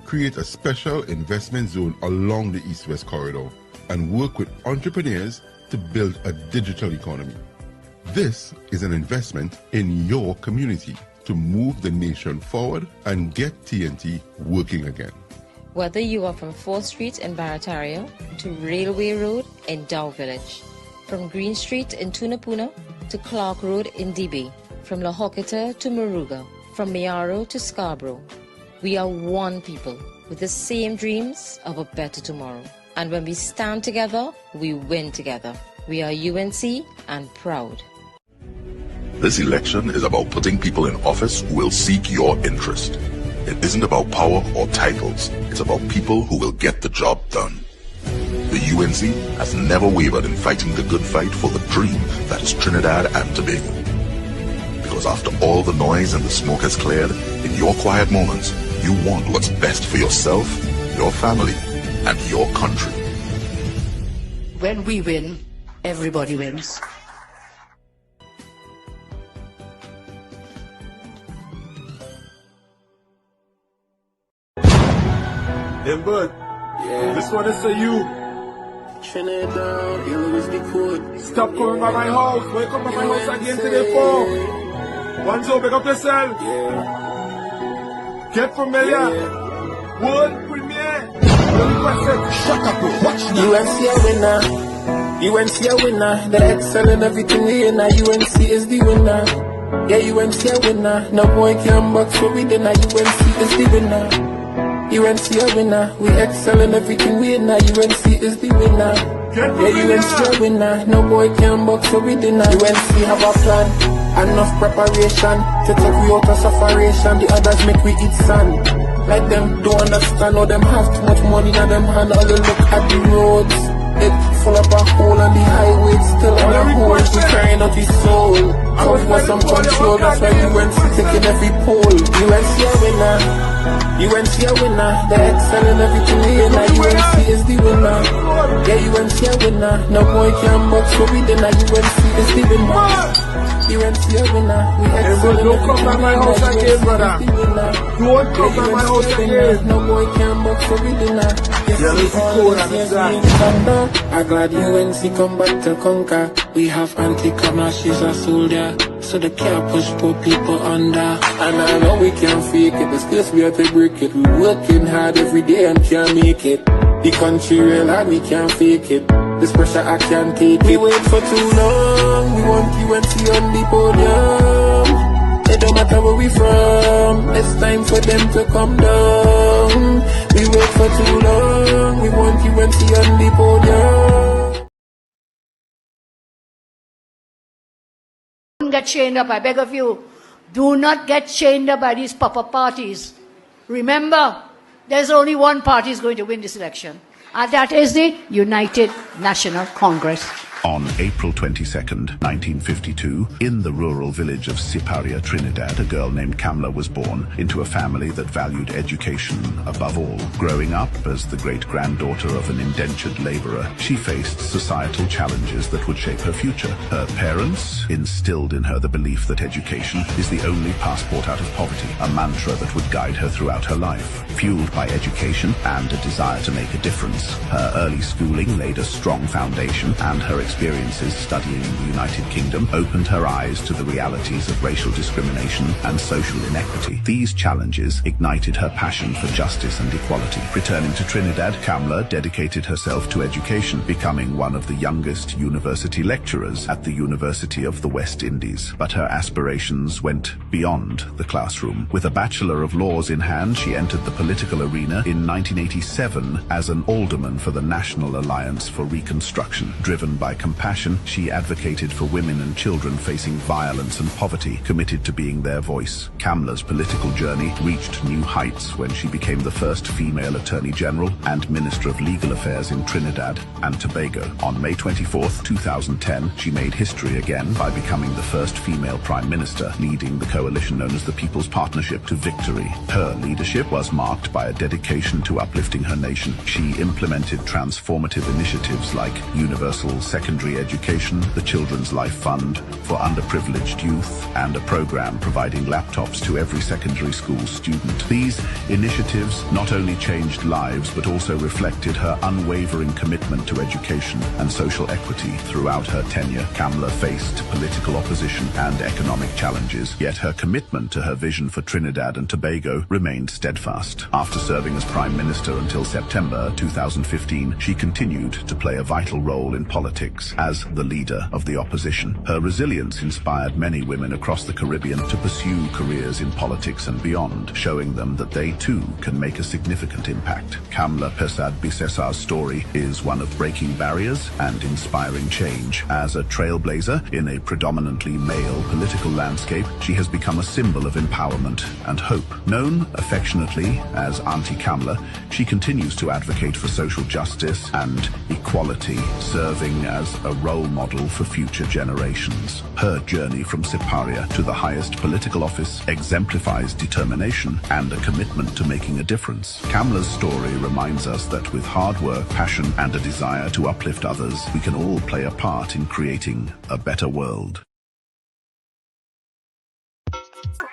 create a special investment zone along the East-West corridor, and work with entrepreneurs to build a digital economy. This is an investment in your community to move the nation forward and get TNT working again. Whether you are from 4th Street in Barataria to Railway Road in Dow Village, from Green Street in Tunapuna to Clark Road in Debe, from La Hoqueta to Moruga, from Mayaro to Scarborough, we are one people with the same dreams of a better tomorrow. And when we stand together, we win together. We are UNC and proud. This election is about putting people in office who will seek your interest. It isn't about power or titles. It's about people who will get the job done. The UNC has never wavered in fighting the good fight for the dream that is Trinidad and Tobago. Because after all the noise and the smoke has cleared, in your quiet moments, you want what's best for yourself, your family, and your country. When we win, everybody wins. Hey, bud. Yeah. This one is for you. Trinidad, you always be cool. Stop coming by my house. Why come by my house again today for? One Joe, pick up yourself. Yeah. Get familiar. Yeah. World premiere. Shut up, bro. Watch now. UNC a winner. UNC a winner. They excel in everything we in. UNC is the winner. Yeah, UNC a winner. No boy can box what we did. UNC is the winner. UNC a winner. We excel in everything we in. UNC is the winner. Yeah, UNC a winner. No boy can box what we did. UNC have a plan. Enough preparation to take we out of sufferation. The others make we eat sand. Like them don't understand how them have too much money in them hand. All they look at the roads, it full up a hole on the highway, still on the holes. We crying out his soul. Cause for some control, that's why UNC taking every poll. UNC a winner. UNC a winner. They excel in everything we in. UNC is the winner. Yeah, UNC a winner. No boy can box what we did. UNC is the winner. UNC a winner. We excel in don't come by my house again, brother. Don't come by my house again. No boy can box what we did. Yeah, let's go on. I'm glad UNC come back to conquer. We have anti-commerce, she's a soldier. So they can't push poor people under. And I know we can't fake it. The space we have to break it. We working hard every day and can't make it. The country real and we can't fake it. This pressure I can't take it. We wait for too long. We want UNC on the podium. It don't matter where we from. It's time for them to come down. We wait for too long. We want UNC on the podium. Don't get chained up. I beg of you. Do not get chained up by these pop-up parties. Remember, there's only one party is going to win this election, and that is the United National Congress. On April 22nd, 1952, in the rural village of Siparia, Trinidad, a girl named Kamla was born into a family that valued education above all. Growing up as the great-granddaughter of an indentured laborer, she faced societal challenges that would shape her future. Her parents instilled in her the belief that education is the only passport out of poverty, a mantra that would guide her throughout her life. Fueled by education and a desire to make a difference, her early schooling laid a strong foundation, and her experiences studying in the United Kingdom opened her eyes to the realities of racial discrimination and social inequity. These challenges ignited her passion for justice and equality. Returning to Trinidad, Kamla dedicated herself to education, becoming one of the youngest university lecturers at the University of the West Indies. But her aspirations went beyond the classroom. With a Bachelor of Laws in hand, she entered the political arena in 1987 as an alderman for the National Alliance for Reconstruction. Driven by compassion, she advocated for women and children facing violence and poverty, committed to being their voice. Kamla's political journey reached new heights when she became the first female Attorney General and Minister of Legal Affairs in Trinidad and Tobago. On May 24, 2010, she made history again by becoming the first female Prime Minister, leading the coalition known as the People's Partnership to victory. Her leadership was marked by a dedication to uplifting her nation. She implemented transformative initiatives like universal secondary education, the Children's Life Fund for underprivileged youth, and a program providing laptops to every secondary school student. These initiatives not only changed lives but also reflected her unwavering commitment to education and social equity. Throughout her tenure, Kamla faced political opposition and economic challenges, yet her commitment to her vision for Trinidad and Tobago remained steadfast. After serving as Prime Minister until September 2015, she continued to play a vital role in politics as the leader of the opposition. Her resilience inspired many women across the Caribbean to pursue careers in politics and beyond, showing them that they too can make a significant impact. Kamla Persad Bisesar's story is one of breaking barriers and inspiring change. As a trailblazer in a predominantly male political landscape, she has become a symbol of empowerment and hope. Known affectionately as Auntie Kamla, she continues to advocate for social justice and equality, serving as a role model for future generations. Her journey from Siparia to the highest political office exemplifies determination and a commitment to making a difference. Kamla's story reminds us that with hard work, passion, and a desire to uplift others, we can all play a part in creating a better world.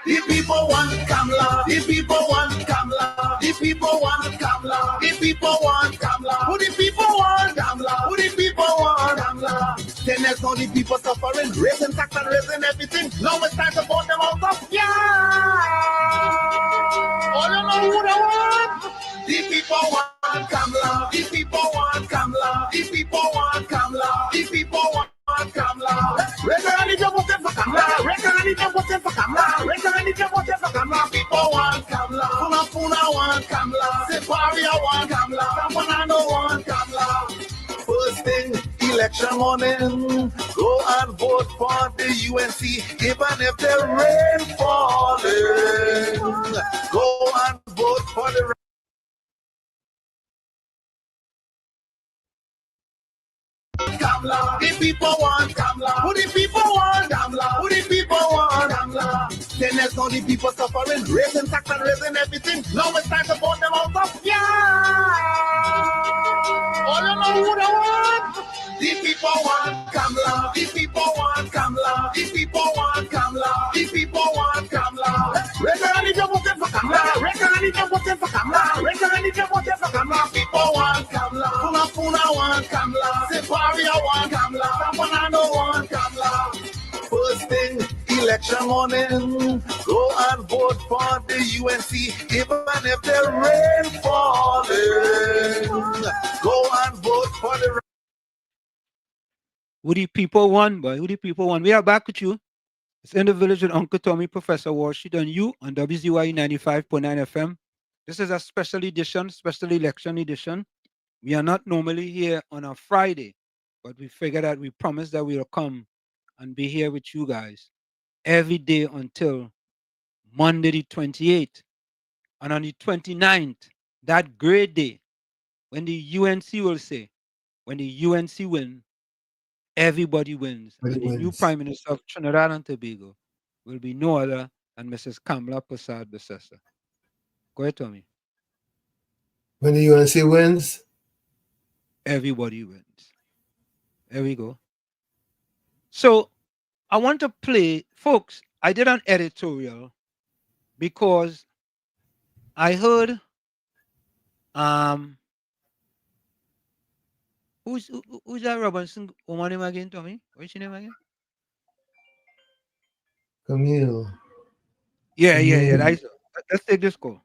The people want Kamla. The people want Kamla. The people want Kamla. The people want Kamla. Who the people want Kamla? Who the people want Kamla? Then there's no the people suffering, raising tax and raising everything. Now it's time to vote them out of all you know who they want? The people want Kamla. The people want Kamla. The people want Kamla. The people want Kamla. Regularly they voting for Kamla. Regularly they voting for Kamla. Regularly they voting for Kamla. People want Kamla. Puna want Kamla. Siparia want Kamla. Campanano want Kamla. First thing, election morning, go and vote for the UNC, even if the rain falling. Go and vote for the Kamla. The people want Kamla. Who the people want Kamla? Who the people want Kamla? Then there's no the people suffering, raising tax and raising everything. Now it's time to vote them out of all you know who they want? The people want Kamla. The people want Kamla. The people want Kamla. The people want Kamla. Regularly they voting for Kamla. Regularly they voting for Kamla. Regularly they voting for Kamla. People want Kamla. Puna want Kamla. Siparia want Kamla. Campanano want Kamla. First thing, election morning, go and vote for the UNC, even if the rain falling. Who the people want, boy? Who the people want? We are back with you. It's in the village with Uncle Tommy, Professor Walsh, and you on WZYE 95.9 FM. This is a special edition, special election edition. We are not normally here on a Friday, but we figured that we promised that we'll come and be here with you guys every day until Monday the 28th. And on the 29th, that great day, when the UNC will say, when the UNC win, everybody wins. And the new Prime Minister of Trinidad and Tobago will be no other than Mrs. Kamla Prasad Besessa. Go ahead, Tommy. When the UNC wins, everybody wins. There we go. So I want to play, folks. I did an editorial because I heard who's that Robinson woman name again, Tommy? What's your name again? Camille. Yeah. Let's take this call.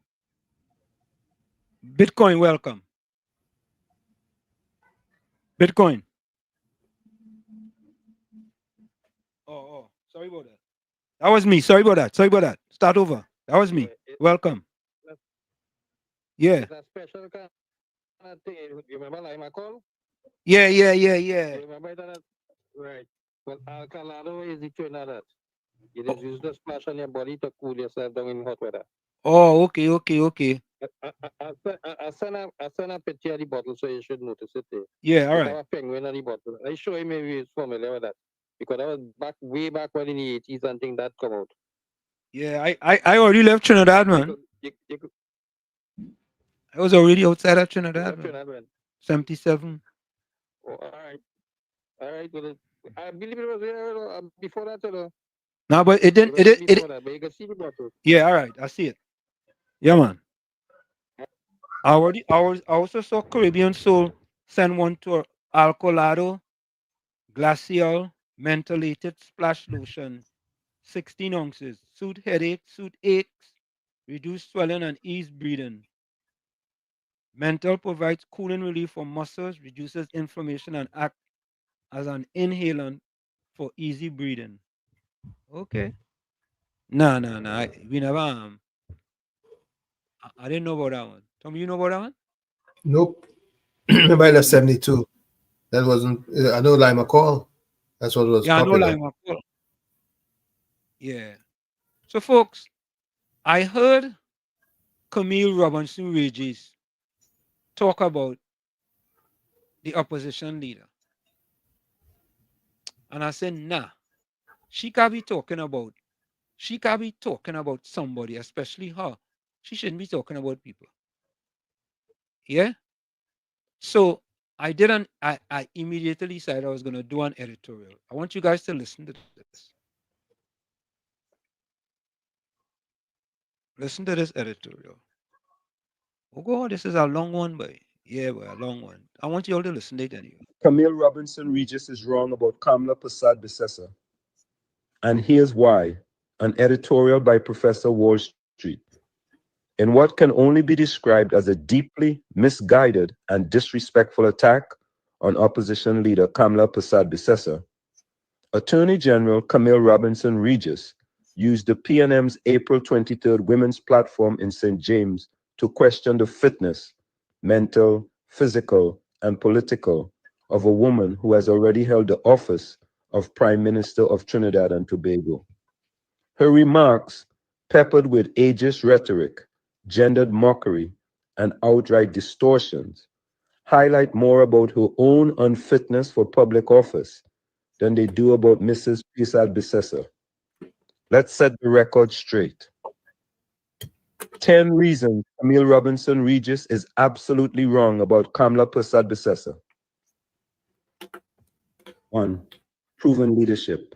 Bitcoin, welcome. Bitcoin. Oh, sorry about that. That was me. Sorry about that. Start over. That was me. Welcome. Yeah. It's a special kind of thing. You remember like my call? Yeah. You remember that? Right. Well, Alcalado is the trainer that. You just use the splash on your body to cool yourself down in hot weather. Oh, okay. I send a picture of the bottle so you should notice it there. Yeah, all It's right. a penguin on the bottle. I show him maybe he's familiar with that. Because that was way back when in the 80s and thing that come out. Yeah, I already left Trinidad, man. I was already outside of Trinidad. Trinidad. 77. Oh, all right. Well, I believe it was there before that. No, but it didn't. Before that, but you can see the bottle. Yeah, all right. I see it. Yeah, man. I also saw Caribbean Soul send one to Alcolado, Glacial, Mentholated Splash Lotion, 16 ounces. Soothe headache, soothe aches, reduce swelling and ease breathing. Menthol provides cooling relief for muscles, reduces inflammation, and acts as an inhalant for easy breathing. Okay. No. We never. I didn't know about that one. Tom, you know about that one? Nope. Remember, I left 72. That wasn't. I know Lima Call. That's what was popular. I know Lima Call. Yeah. So, folks, I heard Camille Robinson Regis talk about the opposition leader. And I said, nah, she can't be talking about somebody, especially her. She shouldn't be talking about people. Yeah? So I immediately decided I was going to do an editorial. I want you guys to listen to this. Listen to this editorial. Oh God, this is a long one, boy. Yeah, boy, a long one. I want you all to listen to it anyway. Camille Robinson Regis is wrong about Kamla Prasad Besessa. And here's why. An editorial by Professor Wall Street. In what can only be described as a deeply misguided and disrespectful attack on opposition leader Kamla Prasad Besessa, Attorney General Camille Robinson Regis used the PNM's April 23rd Women's Platform in St. James to question the fitness, mental, physical, and political of a woman who has already held the office of Prime Minister of Trinidad and Tobago. Her remarks, peppered with ageist rhetoric, gendered mockery, and outright distortions, highlight more about her own unfitness for public office than they do about Mrs. Prasad Besessa. Let's set the record straight. 10 reasons Camille Robinson Regis is absolutely wrong about Kamla Prasad Besessa. 1. Proven leadership.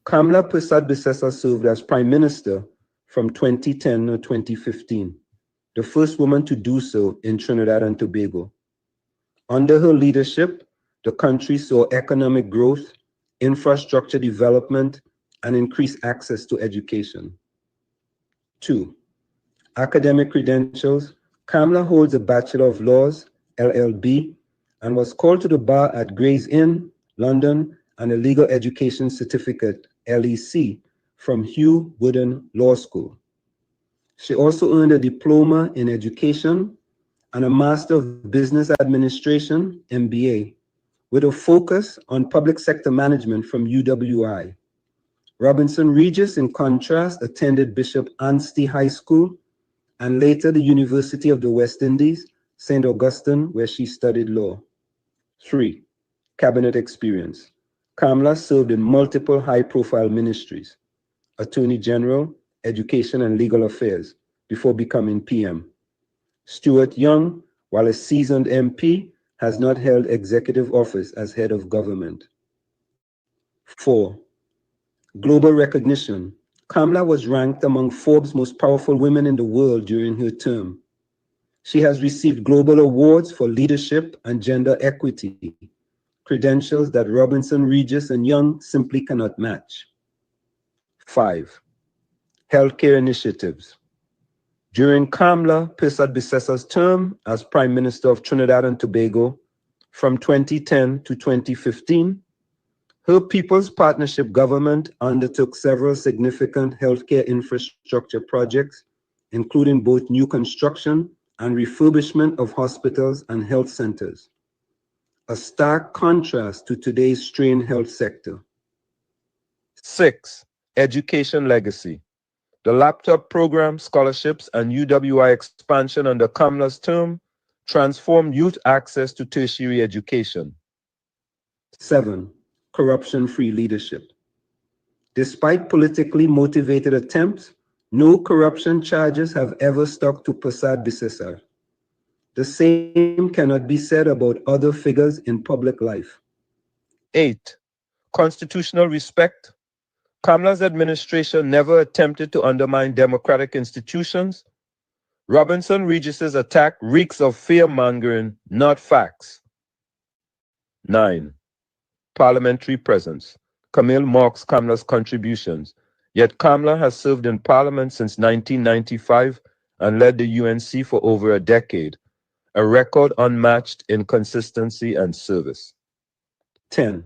Kamla Prasad Besessa served as Prime Minister from 2010 to 2015, the first woman to do so in Trinidad and Tobago. Under her leadership, the country saw economic growth, infrastructure development, and increased access to education. 2. Academic credentials. Kamla holds a Bachelor of Laws, LLB, and was called to the bar at Gray's Inn, London, and a legal education certificate, LEC, from Hugh Wooden Law School. She also earned a diploma in education and a Master of Business Administration, MBA, with a focus on public sector management from UWI. Robinson Regis, in contrast, attended Bishop Anstey High School and later the University of the West Indies, St. Augustine, where she studied law. 3. Cabinet experience. Kamla served in multiple high-profile ministries, Attorney General, Education and Legal Affairs, before becoming PM. Stuart Young, while a seasoned MP, has not held executive office as head of government. 4. Global recognition. Kamla was ranked among Forbes' most powerful women in the world during her term. She has received global awards for leadership and gender equity, credentials that Robinson, Regis, and Young simply cannot match. 5. Healthcare initiatives. During Kamla Persad-Bissessa's term as Prime Minister of Trinidad and Tobago from 2010 to 2015, her People's Partnership government undertook several significant healthcare infrastructure projects, including both new construction and refurbishment of hospitals and health centers, a stark contrast to today's strained health sector. 6. Education legacy. The laptop program, scholarships, and UWI expansion under Kamla's term transformed youth access to tertiary education. 7. Corruption-free leadership. Despite politically motivated attempts, no corruption charges have ever stuck to Persad-Bissessa. The same cannot be said about other figures in public life. 8. Constitutional respect. Kamla's administration never attempted to undermine democratic institutions. Robinson Regis's attack reeks of fear-mongering, not facts. 9. Parliamentary presence. Camille marks Kamla's contributions, yet Kamla has served in Parliament since 1995 and led the UNC for over a decade, a record unmatched in consistency and service. 10.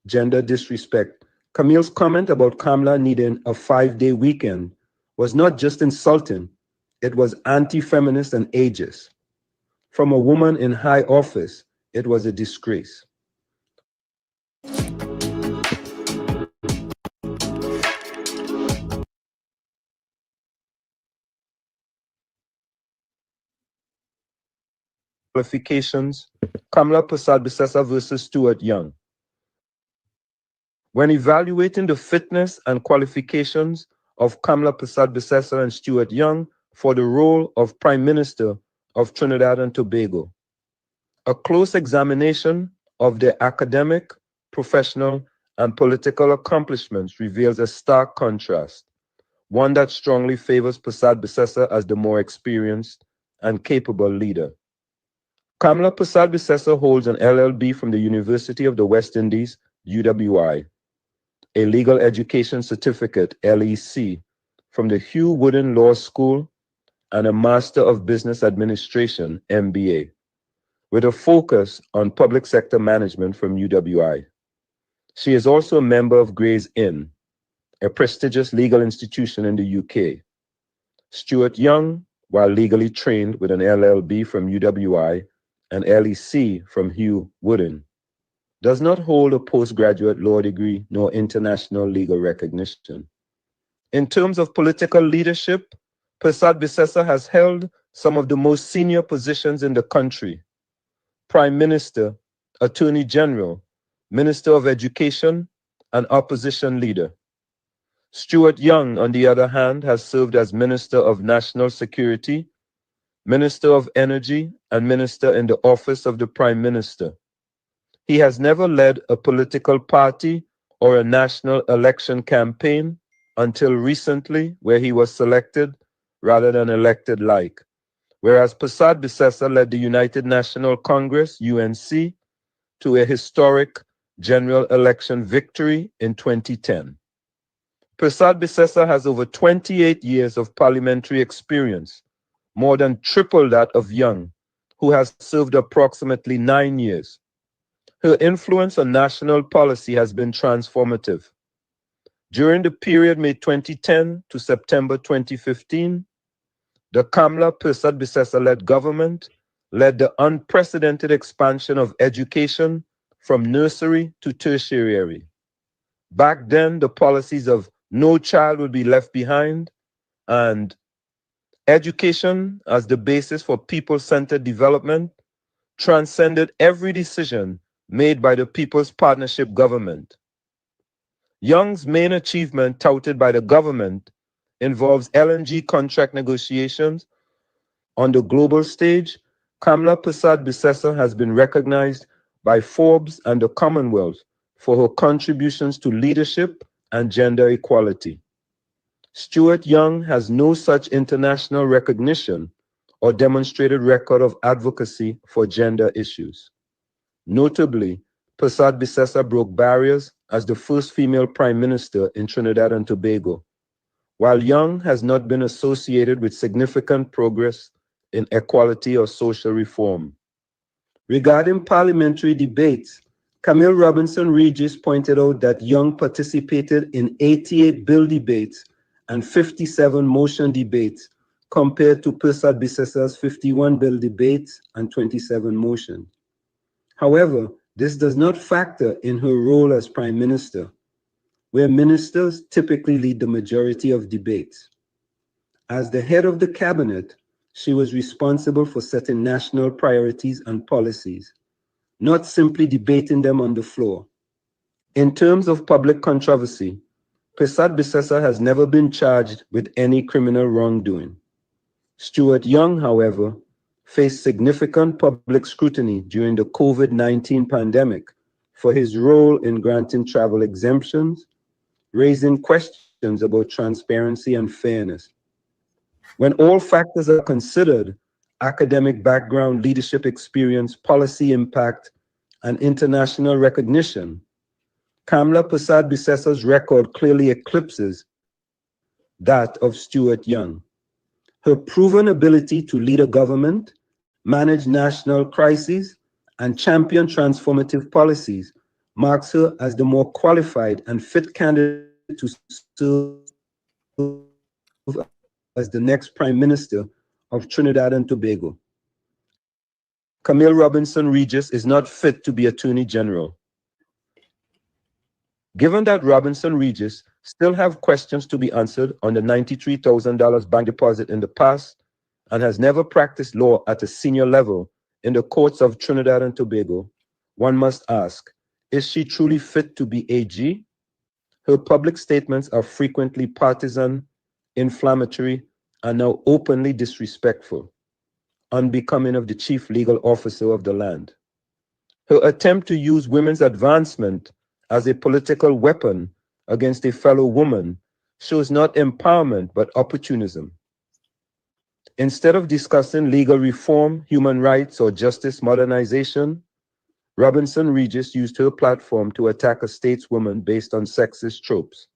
Gender disrespect. Camille's comment about Kamla needing a 5-day weekend was not just insulting, it was anti-feminist and ageist. From a woman in high office, it was a disgrace. Qualifications, Kamla Persad-Bissessa versus Stuart Young. When evaluating the fitness and qualifications of Kamla Persad-Bissessa and Stuart Young for the role of Prime Minister of Trinidad and Tobago, a close examination of their academic, professional, and political accomplishments reveals a stark contrast, one that strongly favors Persad-Bissessa as the more experienced and capable leader. Kamla Persad-Bissessa holds an LLB from the University of the West Indies, UWI, a legal education certificate, LEC, from the Hugh Wooden Law School, and a Master of Business Administration, MBA, with a focus on public sector management from UWI. She is also a member of Gray's Inn, a prestigious legal institution in the UK. Stuart Young, while legally trained with an LLB from UWI and LEC from Hugh Wooden, does not hold a postgraduate law degree nor international legal recognition. In terms of political leadership, Persad-Bissessa has held some of the most senior positions in the country: Prime Minister, Attorney General, Minister of Education, and Opposition Leader. Stuart Young, on the other hand, has served as Minister of National Security, Minister of Energy, and Minister in the Office of the Prime Minister. He has never led a political party or a national election campaign until recently, where he was selected rather than elected like, whereas Persad-Bissessa led the United National Congress, UNC, to a historic general election victory in 2010. Persad-Bissessa has over 28 years of parliamentary experience, more than triple that of Young, who has served approximately 9 years. Her influence on national policy has been transformative. During the period May 2010 to September 2015, the Kamla Persad-Bissessar-led government led the unprecedented expansion of education from nursery to tertiary. Back then, the policies of no child will be left behind and education as the basis for people-centered development transcended every decision made by the People's Partnership government. Young's main achievement touted by the government involves LNG contract negotiations. On the global stage, Kamla Persad-Bissessar has been recognized by Forbes and the Commonwealth for her contributions to leadership and gender equality. Stuart Young has no such international recognition or demonstrated record of advocacy for gender issues. Notably, Persad-Bissessar broke barriers as the first female prime minister in Trinidad and Tobago, while Young has not been associated with significant progress in equality or social reform. Regarding parliamentary debates, Camille Robinson Regis pointed out that Young participated in 88 bill debates and 57 motion debates compared to Persad-Bissessar's 51 bill debates and 27 motions. However, this does not factor in her role as Prime Minister, where ministers typically lead the majority of debates. As the head of the cabinet, she was responsible for setting national priorities and policies, not simply debating them on the floor. In terms of public controversy, Persad-Bissessar has never been charged with any criminal wrongdoing. Stuart Young, however, faced significant public scrutiny during the COVID-19 pandemic for his role in granting travel exemptions, raising questions about transparency and fairness. When all factors are considered, academic background, leadership experience, policy impact, and international recognition, Kamla Persad-Bissessar's record clearly eclipses that of Stuart Young. Her proven ability to lead a government, manage national crises, and champion transformative policies marks her as the more qualified and fit candidate to serve as the next Prime Minister of Trinidad and Tobago. Camille Robinson Regis is not fit to be Attorney General. Given that Robinson Regis still have questions to be answered on the $93,000 bank deposit in the past and has never practiced law at a senior level in the courts of Trinidad and Tobago, one must ask, is she truly fit to be AG? Her public statements are frequently partisan, inflammatory, and now openly disrespectful, unbecoming of the chief legal officer of the land. Her attempt to use women's advancement as a political weapon against a fellow woman shows not empowerment but opportunism. Instead of discussing legal reform, human rights, or justice modernization, Robinson Regis used her platform to attack a stateswoman based on sexist tropes.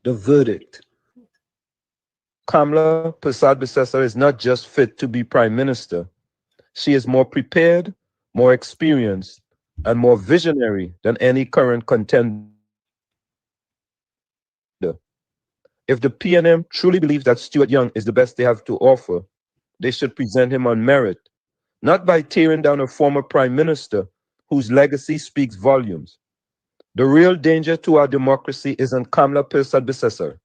The verdict: Kamla Persad-Bissessar is not just fit to be Prime Minister, she is more prepared, more experienced, and more visionary than any current contender. If the PNM truly believes that Stuart Young is the best they have to offer, they should present him on merit, not by tearing down a former Prime Minister whose legacy speaks volumes. The real danger to our democracy isn't Kamla Persad-Bissessar.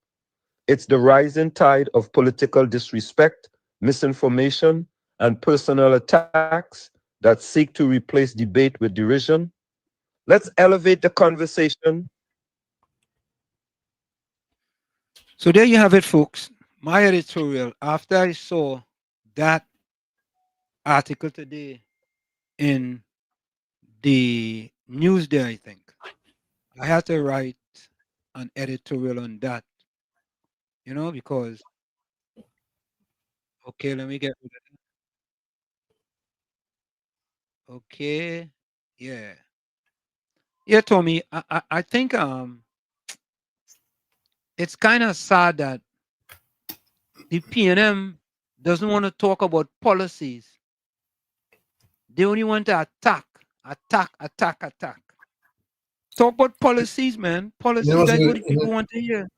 It's the rising tide of political disrespect, misinformation, and personal attacks that seek to replace debate with derision. Let's elevate the conversation. So there you have it, folks. My editorial. After I saw that article today in the Newsday, I think, I had to write an editorial on that, because, okay, let me get rid of that. Okay, yeah. Yeah, Tommy, I think it's kind of sad that the PNM doesn't want to talk about policies. They only want to attack Attack, attack, attack. Talk about policies, man. You Policies, know what's that's what really, the people want to hear.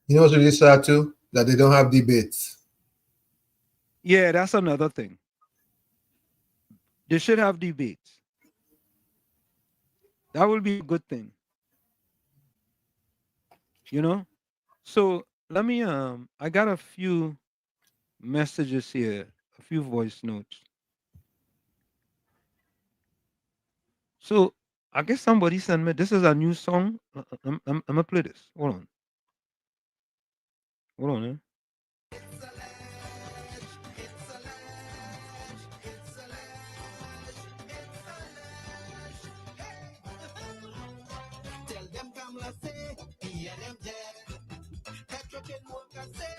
you know what's really sad too? That they don't have debates. Yeah, that's another thing. They should have debates. That will be a good thing. You know? So let me I got a few messages here, a few voice notes. So I guess somebody sent me this is a new song. I'm gonna play this. Hold on. Hold on, eh? Tell them Kamala say, he and them dead. Petrogen workers say,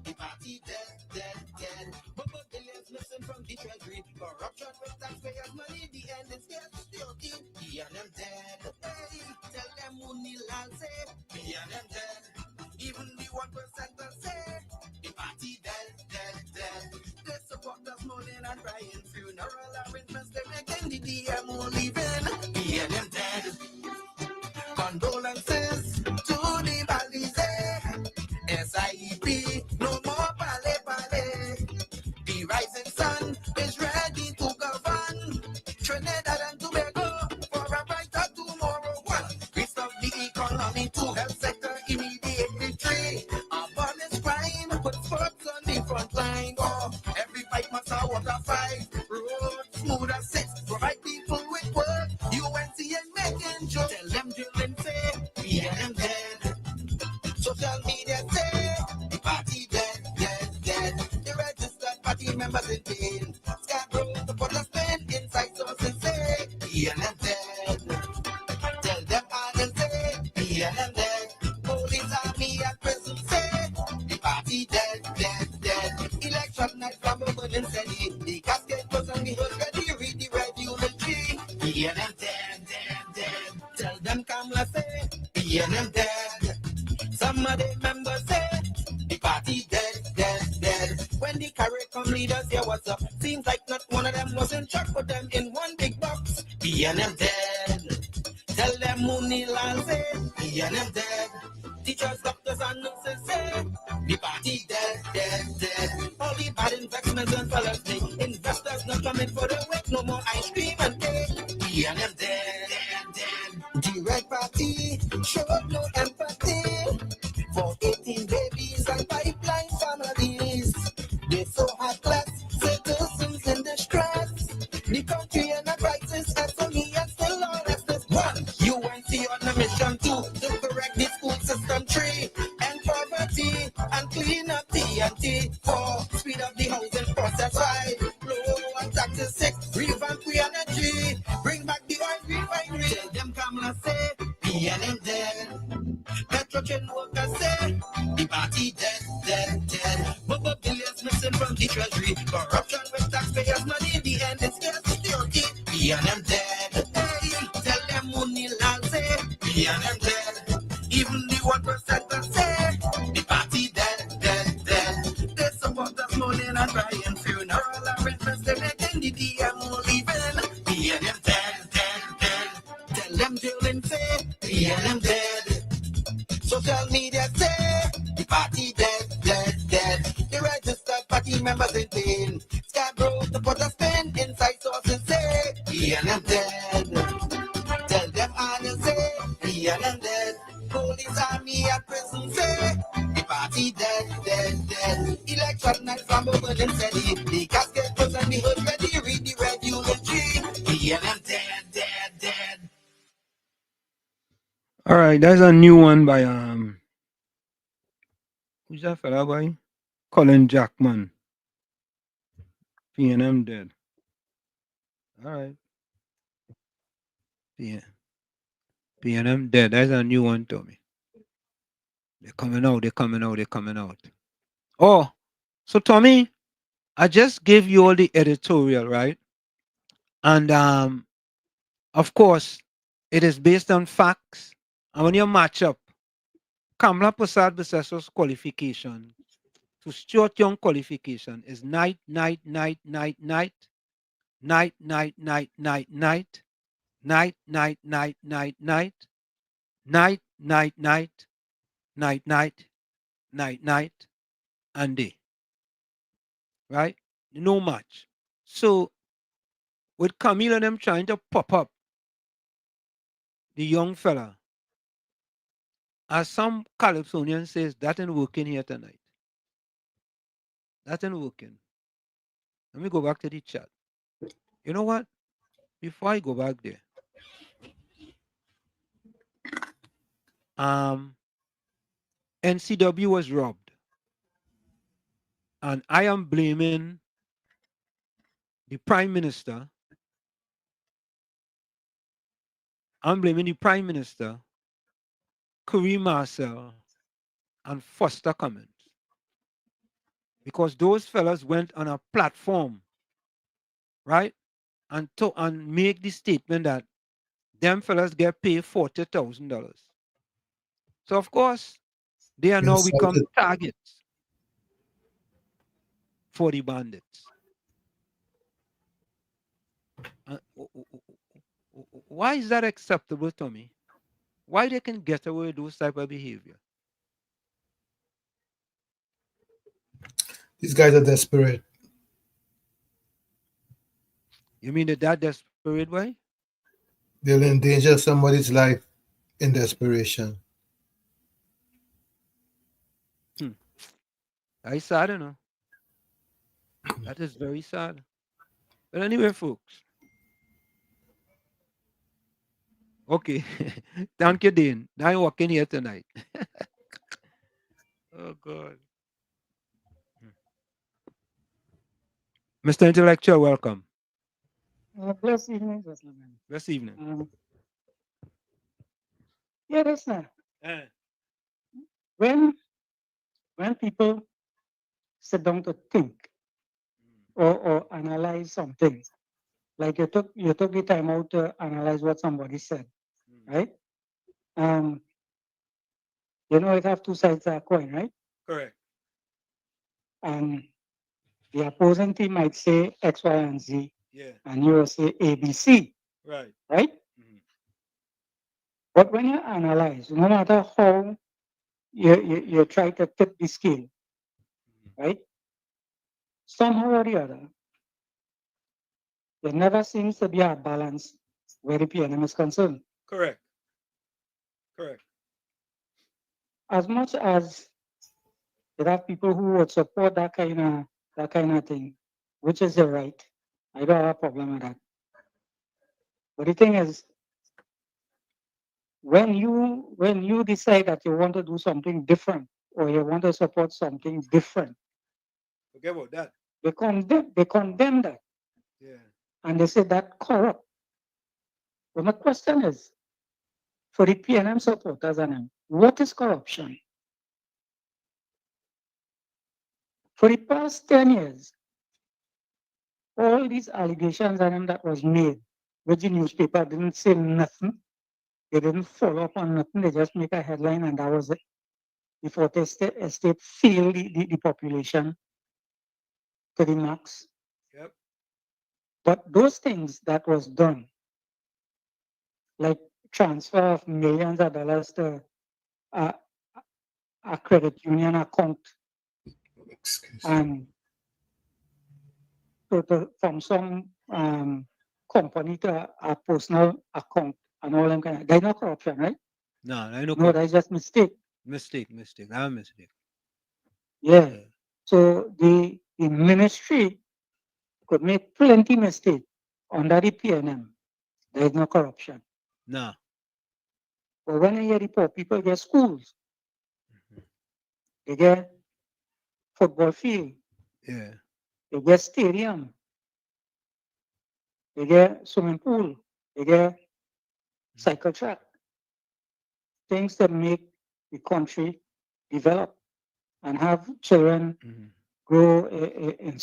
the party dead, dead, dead. But billions missing from the treasury. Corruption with taxpayers' money, the end is scarce, guilty. He and them dead. Hey, tell them Munilal say, he and them dead. Even the 1% say, the party dead, dead, dead. They support us mourning and crying. Funeral arrangements, they making the DMO leaving. He and them dead. Condolences to the Balize, SIEP, no more pale pale. The rising sun is ready to govern Trinidad and Tobago for a brighter tomorrow. One, restore the economy, two, health sector immediate victory. Abolish crime, put sports on the front line. Oh, every fight must have water fight. Road smooth as six, provide people with work. UNC and making sure. Tell them children say, we and them dead. Social media say, the party dead, dead, dead. The registered party members in pain. Scarborough, the put a spend inside sources say, we and them dead. Tell them others say, we and them dead. Police, army, and prison say, the party dead, dead, dead. Election night, flambo burning steady. The casket was on the hood ready, read the regulatory. We and them dead, dead, dead. Tell them Kamala say, we and them dead. Some of the members say, the party dead, dead, dead. When the CARICOM leaders hear what's up, seems like not one of them was in charge, put them in one big box. Be and them dead. Tell them Munilal say, be and them dead. Teachers, doctors, and nurses say, the party dead, dead, dead. All the bad investments and fellas make investors not coming for the work, no more ice cream and cake. Be and them dead, dead, dead. The red party showed no empathy for 18 babies and pipeline families. They so high class citizens in distress. The country in a crisis, SME and still on this. One, UNC on a mission. Two, to correct the school system. Three, end poverty and clean up TNT. Four, speed up the housing process. Five, lower taxes. Six, revamp the energy. Bring back the oil refinery. Tell them Kamala say, be and them dead. Petrogen workers say, the party dead, dead, dead. But billions missing from the treasury. Corruption with taxpayers' money. In the end, it's scarce security. Be and them dead. Hey, tell them Munilal say, be and them dead. Even the 1% say, the party dead, dead, dead. They support us mourning and crying. Funeral arrangements, they making the DMO leaving. Be and them dead, dead, dead. Tell them children say, be and them dead. Social media say, the party dead, dead, dead. The registered party members in pain. Scarborough, the put a spin inside sources say, he and them dead. Tell them honest say, he and them dead. Police, army, and prison say, the party dead, dead, dead. Election night from burning steady. The casket was on the hood ready, read the regulatory. He and them dead, dead, dead. All right, that's a new one by who's that fella boy? Colin Jackman. PNM dead. All right. Yeah. PNM dead. That's a new one to me. They're coming out, they're coming out, they're coming out. Oh, so Tommy, I just gave you all the editorial, right? And of course, it is based on facts. And when you match up Kamla Prasad Bisesso's qualification to Stuart Young qualification is night, night, night, night, night, night, night, night, night, night, night, night, night, night, night, night, night, night, night, night, night, night, and day. Right? No match. So with Camille and them trying to pop up the young fella, as some Calypsonian says, that ain't working here tonight. That ain't working. Let me go back to the chat. You know what? Before I go back there, NCW was robbed. And I am blaming the Prime Minister. I'm blaming the Prime Minister, Kareem Marcel, and Foster Cummins. Because those fellas went on a platform, right? And make the statement that them fellas get paid $40,000. So of course, they are now become Insulted. targets for the bandits. Why is that acceptable to me? Why they can get away with those type of behavior? These guys are desperate. You mean that desperate way? They'll endanger somebody's life in desperation. That's sad, you know. That is very sad. But anyway, folks. Okay. Thank you, Dean. Now I'm walking here tonight. Oh, God. Mr. Intellectual, welcome. Bless evening, gentlemen. Bless evening. Yeah, that's not. Eh. When people sit down to think or analyze something, like you took the time out to analyze what somebody said, right? It have two sides of a coin, right? Correct. And the opposing team might say X, Y, and Z, Yeah. and you will say A, B, C, Right. right? But when you analyze, no matter how you try to tip the scale, right? Somehow or the other, there never seems to be a balance where the PNM is concerned. Correct. Correct. As much as there are people who would support that kind of thing, which is their right. I don't have a problem with that. But the thing is, when you decide that you want to do something different or you want to support something different, Forget about that. they condemn that. Yeah. And they say that corrupt. But my question is, for the PNM supporters and them, what is corruption? For the past 10 years, all these allegations and them that was made, which the newspaper didn't say nothing, they didn't follow up on nothing, they just make a headline and that was it. The Fort Estate failed the population to the max. Yep. But those things that was done, like transfer of millions of dollars to a credit union account, and from some company to a personal account and all them kind of, there's no corruption, right? No, I know. No, that's just mistake. Mistake. I'm a mistake. Yeah. So the ministry could make plenty mistake under the PNM. There is no corruption. No. But when I hear the poor people get schools, they get football field, Yeah. they get stadium, they get swimming pool, they get cycle track, things that make the country develop and have children grow in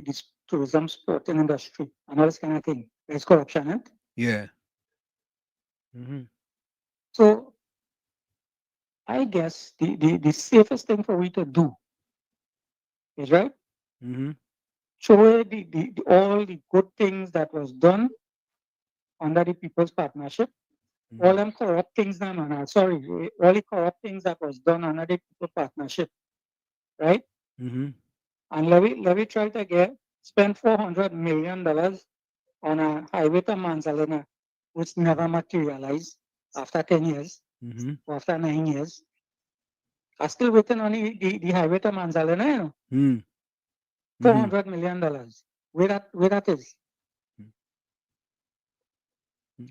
this tourism sporting industry and all this kind of thing. There's corruption, eh? Yeah. So I guess the safest thing for we to do is, right, show all the good things that was done under the People's Partnership. All them corrupt things now, all the corrupt things that was done under the People's Partnership, right? Mm-hmm. And let me try to spend $400 million on a highway to Manzalena, which never materialized after 10 years Mm-hmm. or after 9 years. I'm still waiting on the highway to Manzalena, you know. Mm. $400 million. Where that is?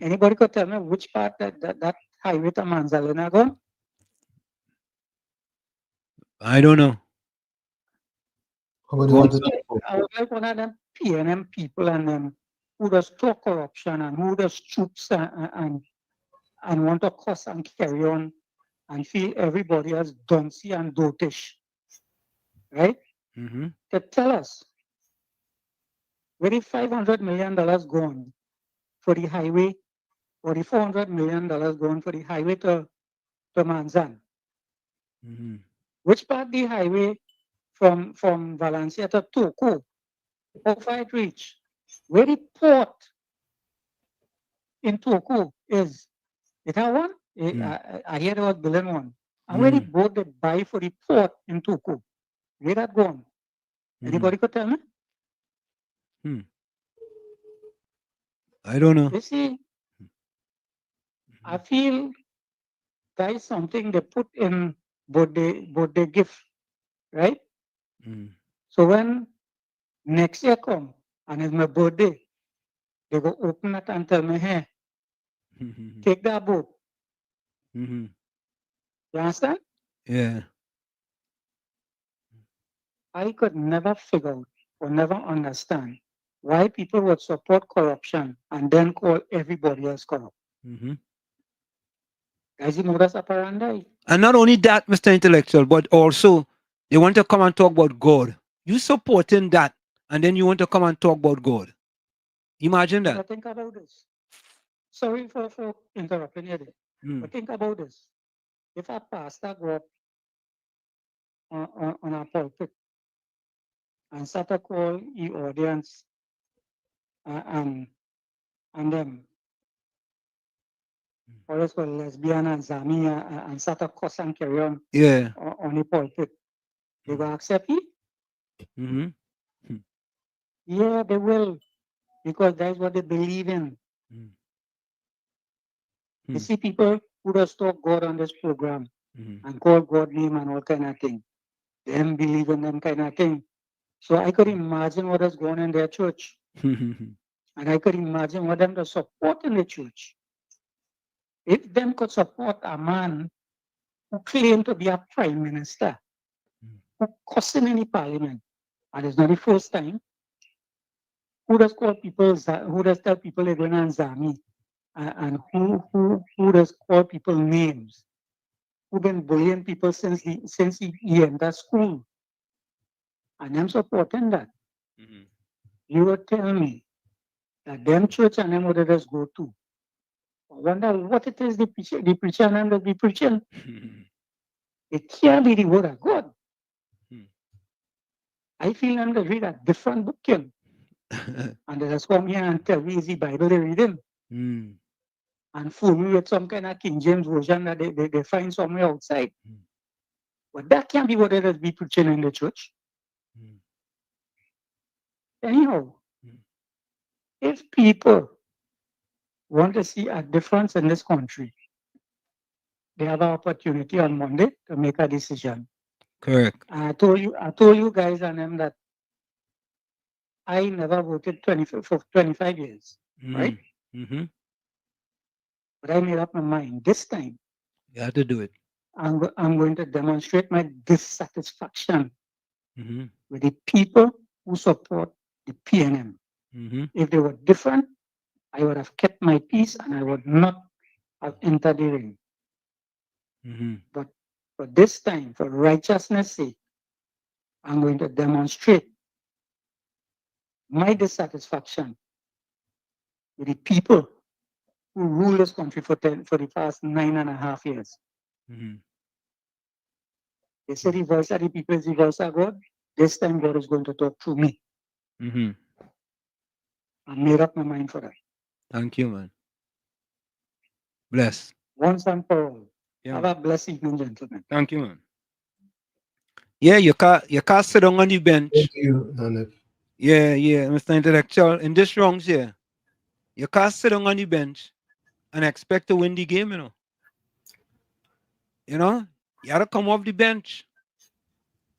Anybody could tell me which part that highway to Manzalena go? I don't know. How about the one to I would like one of them PNM people and them who does talk corruption and who does troops and want to cuss and carry on and feel everybody as duncy and dotish, right? Mm-hmm. To tell us where the $500 million gone for the highway or the $400 million gone for the highway to Manzan. Mm-hmm. Which part the highway from Valencia to Toco? How far it reach? Where the port in Toco is? Is that one? I hear there was building one. And where the boat they buy for the port in Toco? Where that gone? Anybody could tell me? I don't know. You see, I feel that is something they put in birthday gift, right? So when next year come and it's my birthday, they go open it and tell me, hey, take that boat. Mm-hmm. You understand? Yeah. I could never figure out or never understand why people would support corruption and then call everybody else corrupt. Mm-hmm. That's the modus operandi. And not only that, Mr. Intellectual, but also they want to come and talk about God. You supporting that, and then you want to come and talk about God. Imagine But that. think about this. Sorry for interrupting you there. But think about this. If a pastor go up on a pulpit and start to call the audience and them, or else call lesbian and Zami and start to cuss and carry on Yeah. on the pulpit, they will accept it? Mm-hmm. Yeah, they will, because that's what they believe in. You see people who just talk God on this program and call God name and all kind of thing. Them believe in them kind of thing. So I could imagine what is going on in their church. And I could imagine what them to support in the church. If them could support a man who claimed to be a prime minister, who cussing in the parliament, and it's not the first time, who does call people, who does tell people they're going on Zami, and who does call people names, who been bullying people since he entered school, and I'm supporting that. You would tell me that them church and them would just go to. I wonder what it is the preacher and them that be preaching. It can't be the word of God. I feel them to read a different book, and they just come here and tell me is the Bible they're reading. And fool me with some kind of King James version that they find somewhere outside. But that can't be what they just be preaching in the church. Anyhow, if people want to see a difference in this country, they have an opportunity on Monday to make a decision. Correct. I told you guys and them that I never voted for 25 years, right? Mm-hmm. But I made up my mind this time. You have to do it. I'm going to demonstrate my dissatisfaction Mm-hmm. with the people who support the PNM. Mm-hmm. If they were different, I would have kept my peace and I would not have entered the ring. Mm-hmm. But for this time, for righteousness' sake, I'm going to demonstrate my dissatisfaction with the people who rule this country for the past 9.5 years. Mm-hmm. They say the voice of the people is the voice of God. This time God is going to talk through me. Mm-hmm. I made up my mind for that. Thank you, man. Bless. Once and for all. Yeah, Have man. a blessed evening, gentlemen. Thank you, man. Yeah, you can't sit down on the bench. Thank you, Nanette. Yeah, Mr. Intellectual. In this rounds here, you can't sit down on the bench and expect to win the game, you know. You know, you gotta come off the bench.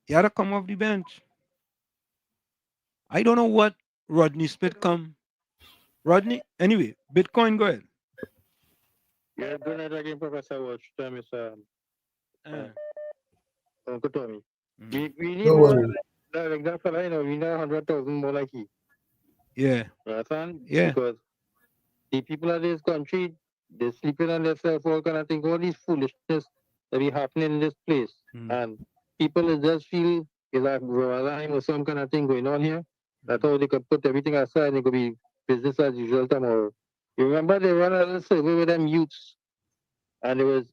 You gotta come off the bench. I don't know what Rodney Smith come. Rodney, anyway, Bitcoin, go ahead. Yeah, good night again, Professor Watch. Mr. Uncle Tommy. We need Don't more worry. like that fella, you know, we need 100,000 more like he. Yeah. You understand? Yeah. Because the people of this country, they're sleeping on their cell phone kind of thing, all these foolishness that be happening in this place. And people just feel it's like rhyme or some kind of thing going on here. That's how they could put everything aside and it could be business as usual tomorrow. You remember they run a little survey with them youths and they was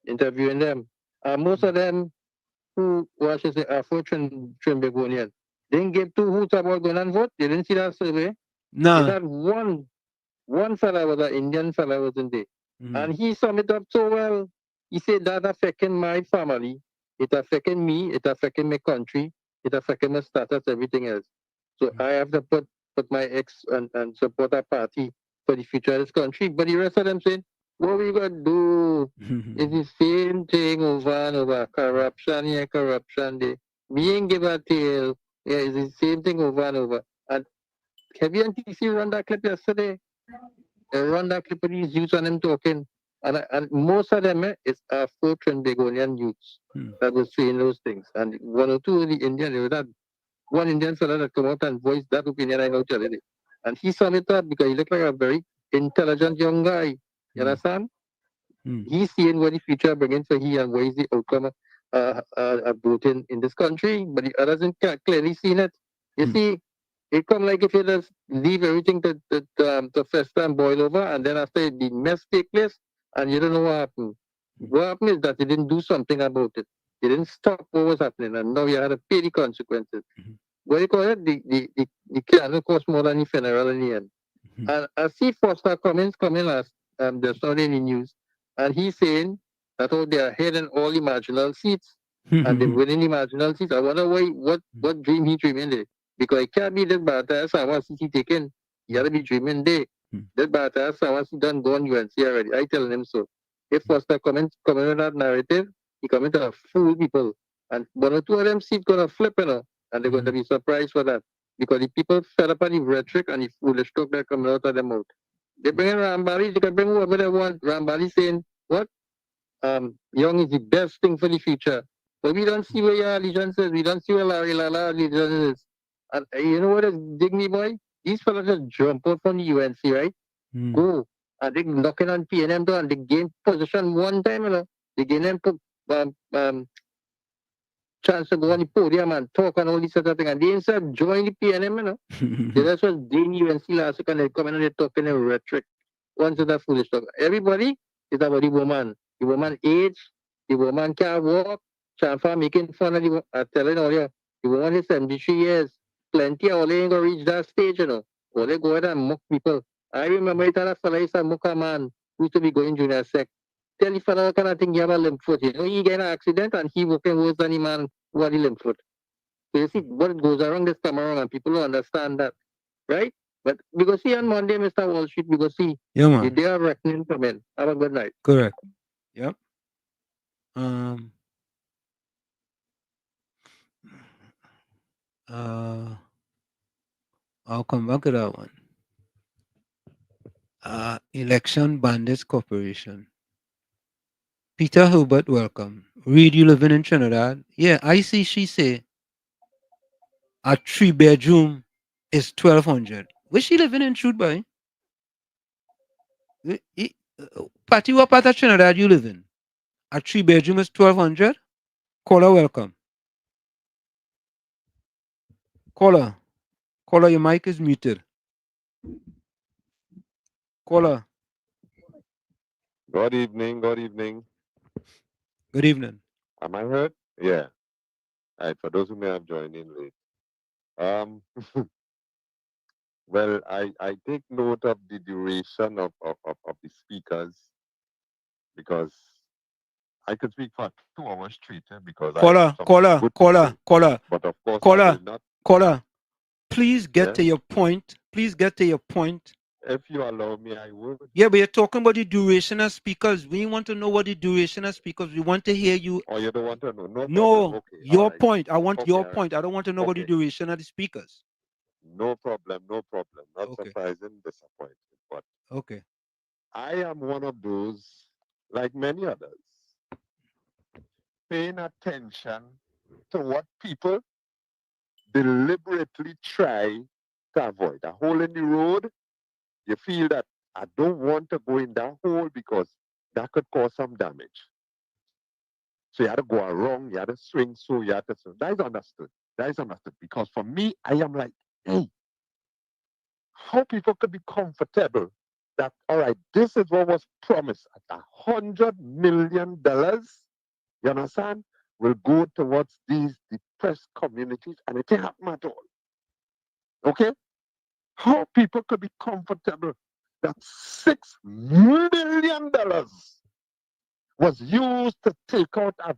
interviewing them. Most of them who was say Trinbagonian didn't give two hoots about going and vote. They didn't see that survey. Nah. They had one fella was an Indian fella wasn't there. And he summed it up so well. He said that affecting my family, it affecting me, it affecting my country, it affecting my status, everything else. So I have to put my ex and support a party for the future of this country. But the rest of them saying, what we gonna do? It's the same thing over and over. Corruption here, corruption there. Me ain't give a tail. Yeah, it's the same thing over and over. And have you NTC run that clip yesterday? They run that clip of these youths and them talking. And most of them is Afro Trinbagonian youths that was saying those things. And one or two of the Indian, there was that one Indian fellow that come out and voiced that opinion I know today. And he summed it up because he looked like a very intelligent young guy. You understand? He's seeing what the future bringing for he and what is the outcome of voting in this country. But the others ain't clearly seen it. You see, it come like if you just leave everything to fester and boil over, and then after the mess take place, and you don't know what happened. What happened is that they didn't do something about it. They didn't stop what was happening, and now you had to pay the consequences. What do you call it? The can cost more than the funeral in the end. And I see Foster Cummings coming last just not in the news, and he's saying that they are heading all the marginal seats, and they're winning the marginal seats. I wonder what dream he dreaming there. Because it can't be that Bata Sawa City taken. You gotta be dreaming there. That Bata Sawa City done gone UNC already. I tell them so. If Foster coming with that narrative, he coming to fool people. And one or two of them seats gonna flip, and they're going to be surprised for that. Because the people fed up on the rhetoric and the foolish talk that coming out of them out. They bring in Rambali, they can bring whoever they want. Rambali saying, what? Young is the best thing for the future. But we don't see where your allegiance is. We don't see where Larry Lala allegiance is. And you know what is dig me, boy? These fellas just jump out from the UNC, right? Go. And they knocking on PNM door and they gain position one time, They gain them chance to go on the podium and talk and all this sort of thing. And they instead of join the PNM, They just was doing UNC last week and they come in and they're talking in rhetoric. Once of that foolish talk. Everybody is about the woman. The woman age, the woman can't walk. Chanfa making fun of the woman. I'm telling all you, the woman is 73 years. Plenty of all ain't gonna reach that stage. All they go ahead and mock people. I remember it had a fella is a mock a man who used to be going junior sec. Tell the fella kind of thing you have a limp foot. He get an accident and he walking worse than the man who had the limp foot. So you see what goes around this time around and people don't understand that. Right? But we go see on Monday, Mr. Wall Street, we go see Yeah, the man. day of reckoning come in. Have a good night. Correct. Yep. I'll come back to that one. Election Bandits Corporation. Peter Herbert, welcome. Reed, you living in Trinidad? Yeah, I see she say a 3-bedroom is 1,200. Where she living in Truth by? Patty, what part of Trinidad you live in? A 3-bedroom is 1,200? Caller, welcome. Caller, your mic is muted. Caller. Good evening, good evening. Good evening. Am I heard? Yeah. All right, for those who may have joined in late. Um, well, I take note of the duration of the speakers because I could speak for 2 hours straight because I have some good people. But of course, I will not. Caller, please get Yes? to your point. Please get to your point. If you allow me, I would. Yeah, but you're talking about the duration of speakers. We want to know what the duration of speakers. We want to hear you. Or you don't want to know? No problem. No, Okay. your All right. point. I want Okay. your All right. point. I don't want to know about the Okay. duration of the speakers. No problem. No problem. Not Okay. surprising, disappointed. But Okay. I am one of those, like many others, paying attention to what people deliberately try to avoid. A hole in the road, you feel that I don't want to go in that hole because that could cause some damage. So you had to go around, you had to swing, so you had to swing. That is understood. That is understood. Because for me, I am like, hey, how people could be comfortable that, all right, this is what was promised at $100 million, you understand, will go towards these depressed communities and it can't happen at all. Okay? How people could be comfortable that $6 million was used to take out a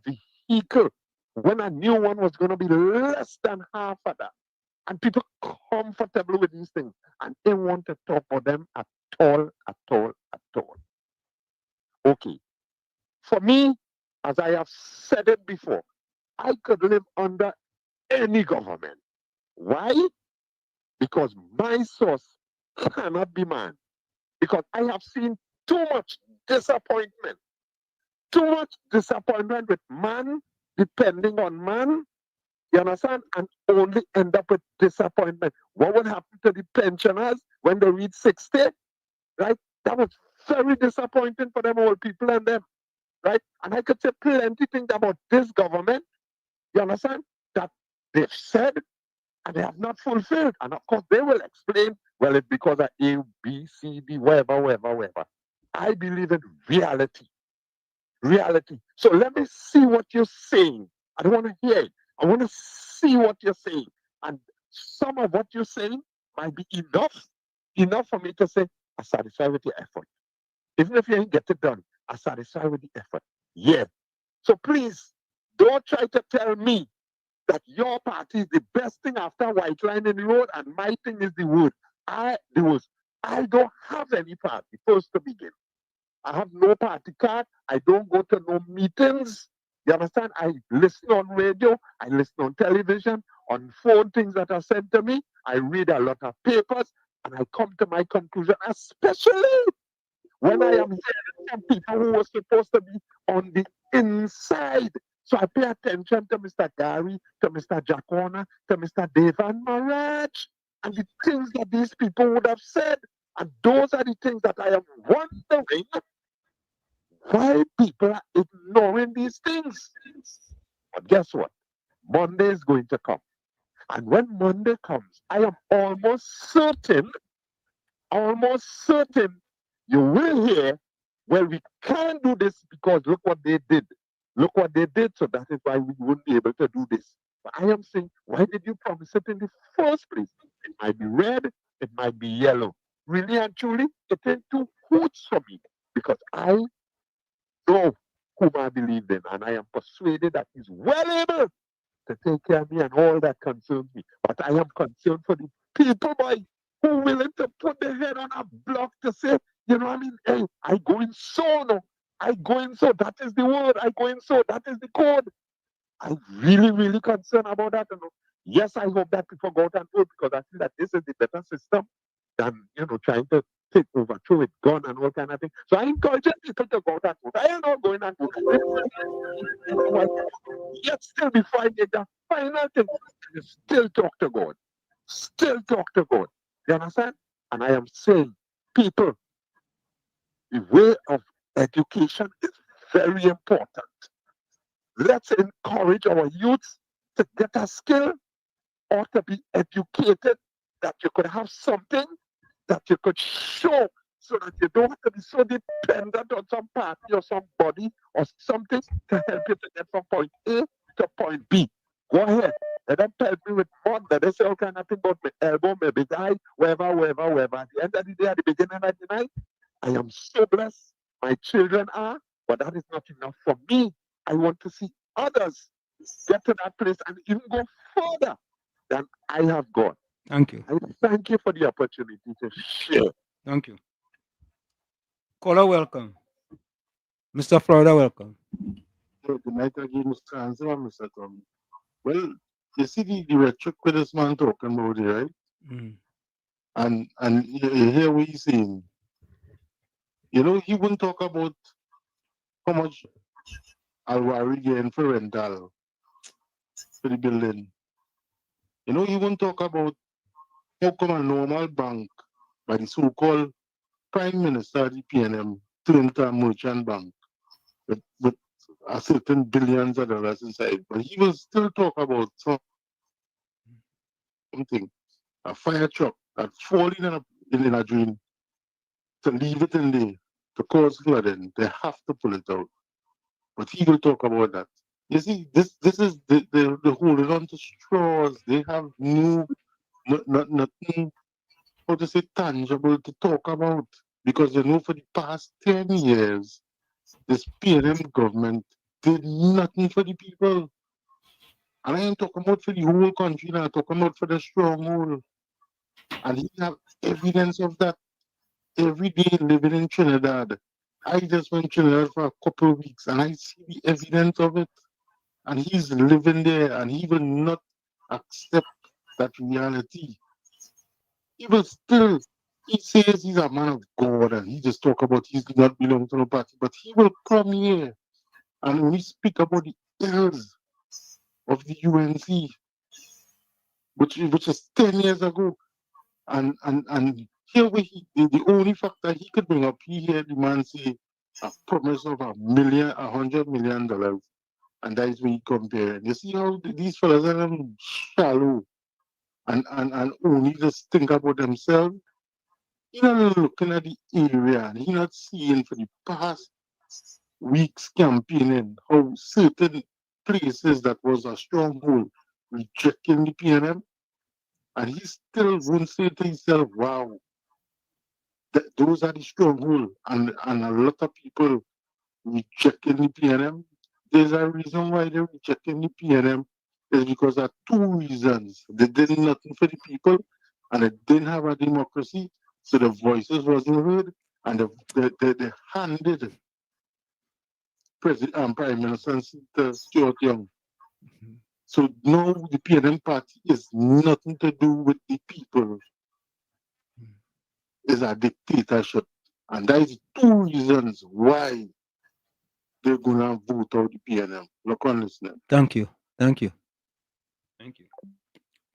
vehicle when a new one was going to be less than half of that. And people comfortable with these things. And they want to talk about them at all, at all, at all. Okay. For me, as I have said it before, I could live under any government. Why? Because my source cannot be man. Because I have seen too much disappointment. Too much disappointment with man, depending on man, you understand? And only end up with disappointment. What would happen to the pensioners when they reach 60? Right? That was very disappointing for them old people and them. Right? And I could say plenty things about this government, you understand, that they've said and they have not fulfilled. And of course, they will explain, well, it's because of A, B, C, D, whatever, whatever, whatever. I believe in reality. Reality. So let me see what you're saying. I don't want to hear it. I want to see what you're saying. And some of what you're saying might be enough for me to say, I'm satisfied with your effort. Even if you ain't get it done, I'm satisfied with the effort. Yeah. So please, don't try to tell me that your party is the best thing after white line in the road and my thing is the wood. I don't have any party, first to begin. I have no party card. I don't go to no meetings. You understand? I listen on radio. I listen on television, on phone things that are sent to me. I read a lot of papers and I come to my conclusion, especially when I am hearing from people who are supposed to be on the inside. So I pay attention to Mr. Gary, to Mr. Jack Warner, to Mr. Devan Maraj, and the things that these people would have said. And those are the things that I am wondering why people are ignoring these things. But guess what? Monday is going to come. And when Monday comes, I am almost certain you will hear, well, we can't do this because look what they did. Look what they did, so that is why we wouldn't be able to do this. But I am saying, why did you promise it in the first place? It might be red, it might be yellow. Really and truly, it ain't two hoots for me because I know whom I believe in, and I am persuaded that he's well able to take care of me and all that concerns me. But I am concerned for the people, boy, who are willing to put their head on a block to say, you know what I mean? Hey, I go in so, no. I go in so, that is the word. I go in so, that is the code. I'm really, really concerned about that. And yes, I hope that people go out and vote because I feel that this is the better system than, trying to take overthrow with gun and all kind of things. So I encourage people to go out and vote. I am not going and vote. Yet still before I make the final thing, you still talk to God. Still talk to God. You understand? And I am saying, people, the way of education is very important. Let's encourage our youth to get a skill or to be educated, that you could have something that you could show so that you don't have to be so dependent on some party or somebody or something to help you to get from point A to point B. Go ahead. And then pelted me with mud. They say all kind of thing about my elbow, my big eye, wherever. At the end of the day, at the beginning of the night, I am so blessed. My children are, but that is not enough for me. I want to see others get to that place and even go further than I have gone. Thank you. I thank you for the opportunity to share. Thank you. Caller, welcome. Mr. Florida, welcome. Good night again, Mr. Answer, Mr. Tommy. Well, you see the rhetoric with this man talking about it, right? Mm. And you hear what he's saying. You know, he wouldn't talk about how much Alwari getting for rental for the building. You know, he wouldn't talk about how come a normal bank by the so-called Prime Minister of the PNM turned to a merchant bank with a certain billions of dollars inside. But he will still talk about something, a fire truck that's falling in a drain, to leave it in there to cause flooding. They have to pull it out. But he will talk about that. You see, this is the holding on to straws. They have nothing, how to say, tangible to talk about. Because you know, for the past 10 years, this PNM government did nothing for the people. And I ain't talking about for the whole country now, I'm talking about for the stronghold. And he have evidence of that every day living in Trinidad. I just went to Trinidad for a couple of weeks and I see the evidence of it. And he's living there and he will not accept that reality. He will still, he says he's a man of God and he just talk about he's not belong to no party, but he will come here and when he speak about the ills of the UNC, which is 10 years ago, and here the only factor he could bring up, he heard the man say a promise of $100 million, and that is when he comparing. You see how these fellas are shallow and only just think about themselves. He's not looking at the area and he's not seeing for the past weeks campaigning how certain places that was a stronghold rejecting the PNM, and he still won't say to himself, wow, those are the stronghold, and a lot of people rejecting the PNM. There's a reason why they're rejecting the PNM is because of two reasons. They did nothing for the people and they didn't have a democracy, so the voices wasn't heard, and they handed Prime Minister Stuart Young. So now the PNM party is nothing to do with the people. It's a dictatorship. And that is two reasons why they're going to vote out the PNM. Look on listening. Thank you. Thank you. Thank you.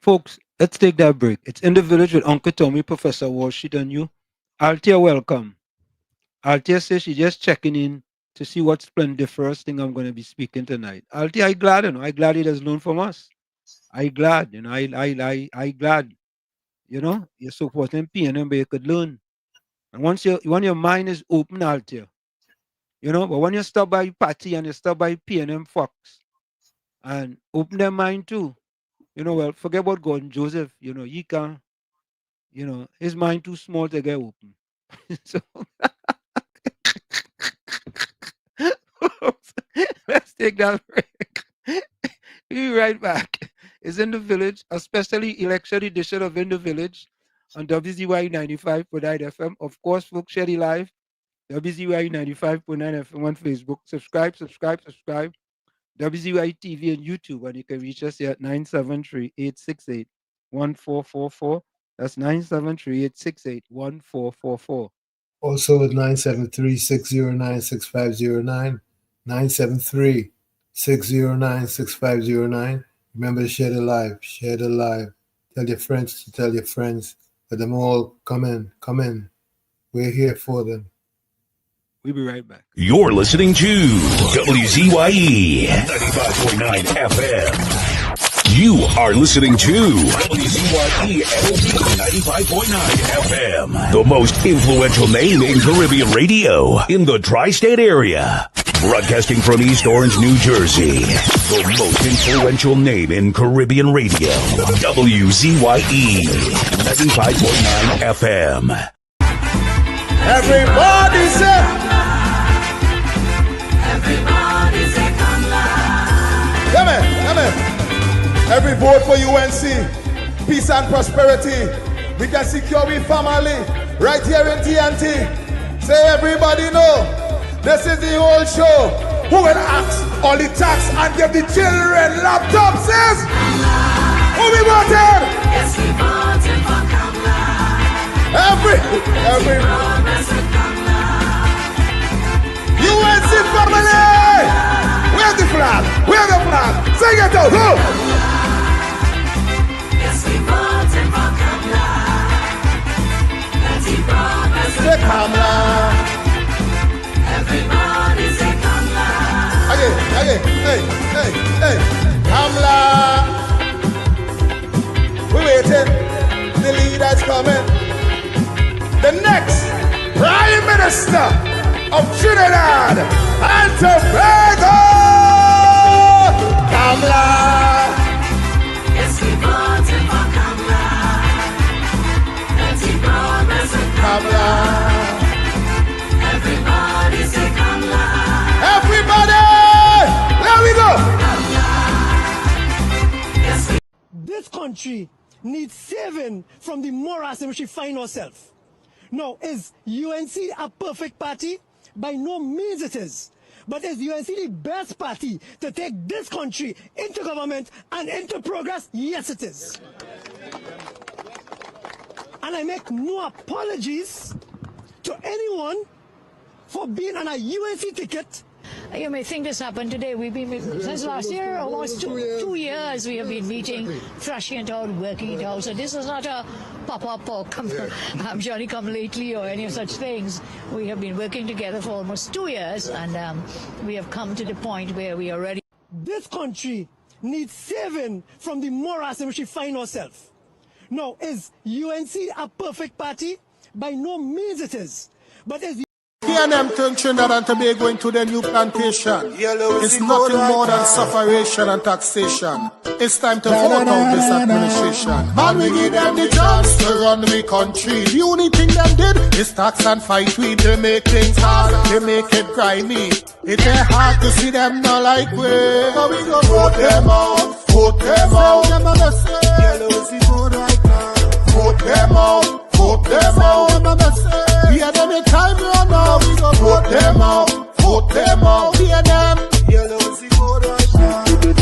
Folks, let's take that break. It's In the Village with Uncle Tommy, Professor Walshit, and you. Althea, welcome. Althea says she's just checking in to see what's planned the first thing I'm going to be speaking tonight. Althea, I'm glad, I glad it has learned from us. I glad, I glad, you're supporting PNM, but you could learn. And when your mind is open, Althea, but when you stop by party and you stop by PNM Fox and open their mind too, well, forget about Gordon Joseph, he can, his mind too small to get open. So let's take that break. We'll be right back. It's In the Village, a specially election edition of In the Village on WZYE 95.9 FM. Of course, folks, share the live. WZYE 95.9 FM on Facebook. Subscribe. WZYE TV and YouTube, and you can reach us here at 973-868-1444. That's 973-868-1444. Also at 973-609-6509, 973-609-6509. Remember to share the live. Tell your friends to tell your friends. Let them all come in. We're here for them. We'll be right back. You're listening to WZYE 95.9 FM. You are listening to WZYE 95.9 FM, the most influential name in Caribbean radio in the tri-state area. Broadcasting from East Orange, New Jersey. The most influential name in Caribbean radio. WZYE 95.9 FM. Everybody say. Everybody say Kamla. Come on. Every vote for UNC. Peace and prosperity. We can secure we family right here in TNT. Say everybody know. This is the whole show. Who will ask all the tax and give the children laptops? Says who we voted? Yes, we voted for Kamla. Every UNC family. Where's the flag? Where's the flag? Sing it out. Who? Yes, we voted for Kamla. Letty promise Say Kamla. Everybody say Kamla. Again. Hey. Kamla. We're waiting. The leader's coming. The next Prime Minister of Trinidad and Tobago. Kamla. Yes, we voted for Kamla. Letty promise Kamla. Everybody say Kamla. Everybody! There we go! This country needs saving from the morass in which we find ourselves. Now, is UNC a perfect party? By no means it is. But is UNC the best party to take this country into government and into progress? Yes, it is. And I make no apologies to anyone for being on a UNC ticket. You may think this happened today. We've been since last year, almost two years. We have been meeting, thrashing it out, working it out. So this is not a pop-up or I'm Johnny come lately or any of such things. We have been working together for almost 2 years, and we have come to the point where we are ready. This country needs saving from the morass in which we find ourselves. Now, is UNC a perfect party? By no means it is. But is PNM turn Trinidad and Tobago into the new plantation. It's nothing more than sufferation and taxation. It's time to vote out this administration. Man, we give them the chance to run the country. The only thing them did is tax and fight we. They make things hard, they make it grimy. It's hard to see them not like we. So we go vote them out, vote them out. Vote them out, vote them out. Hear them in time run now. We go vote them out, vote them out. Hear them.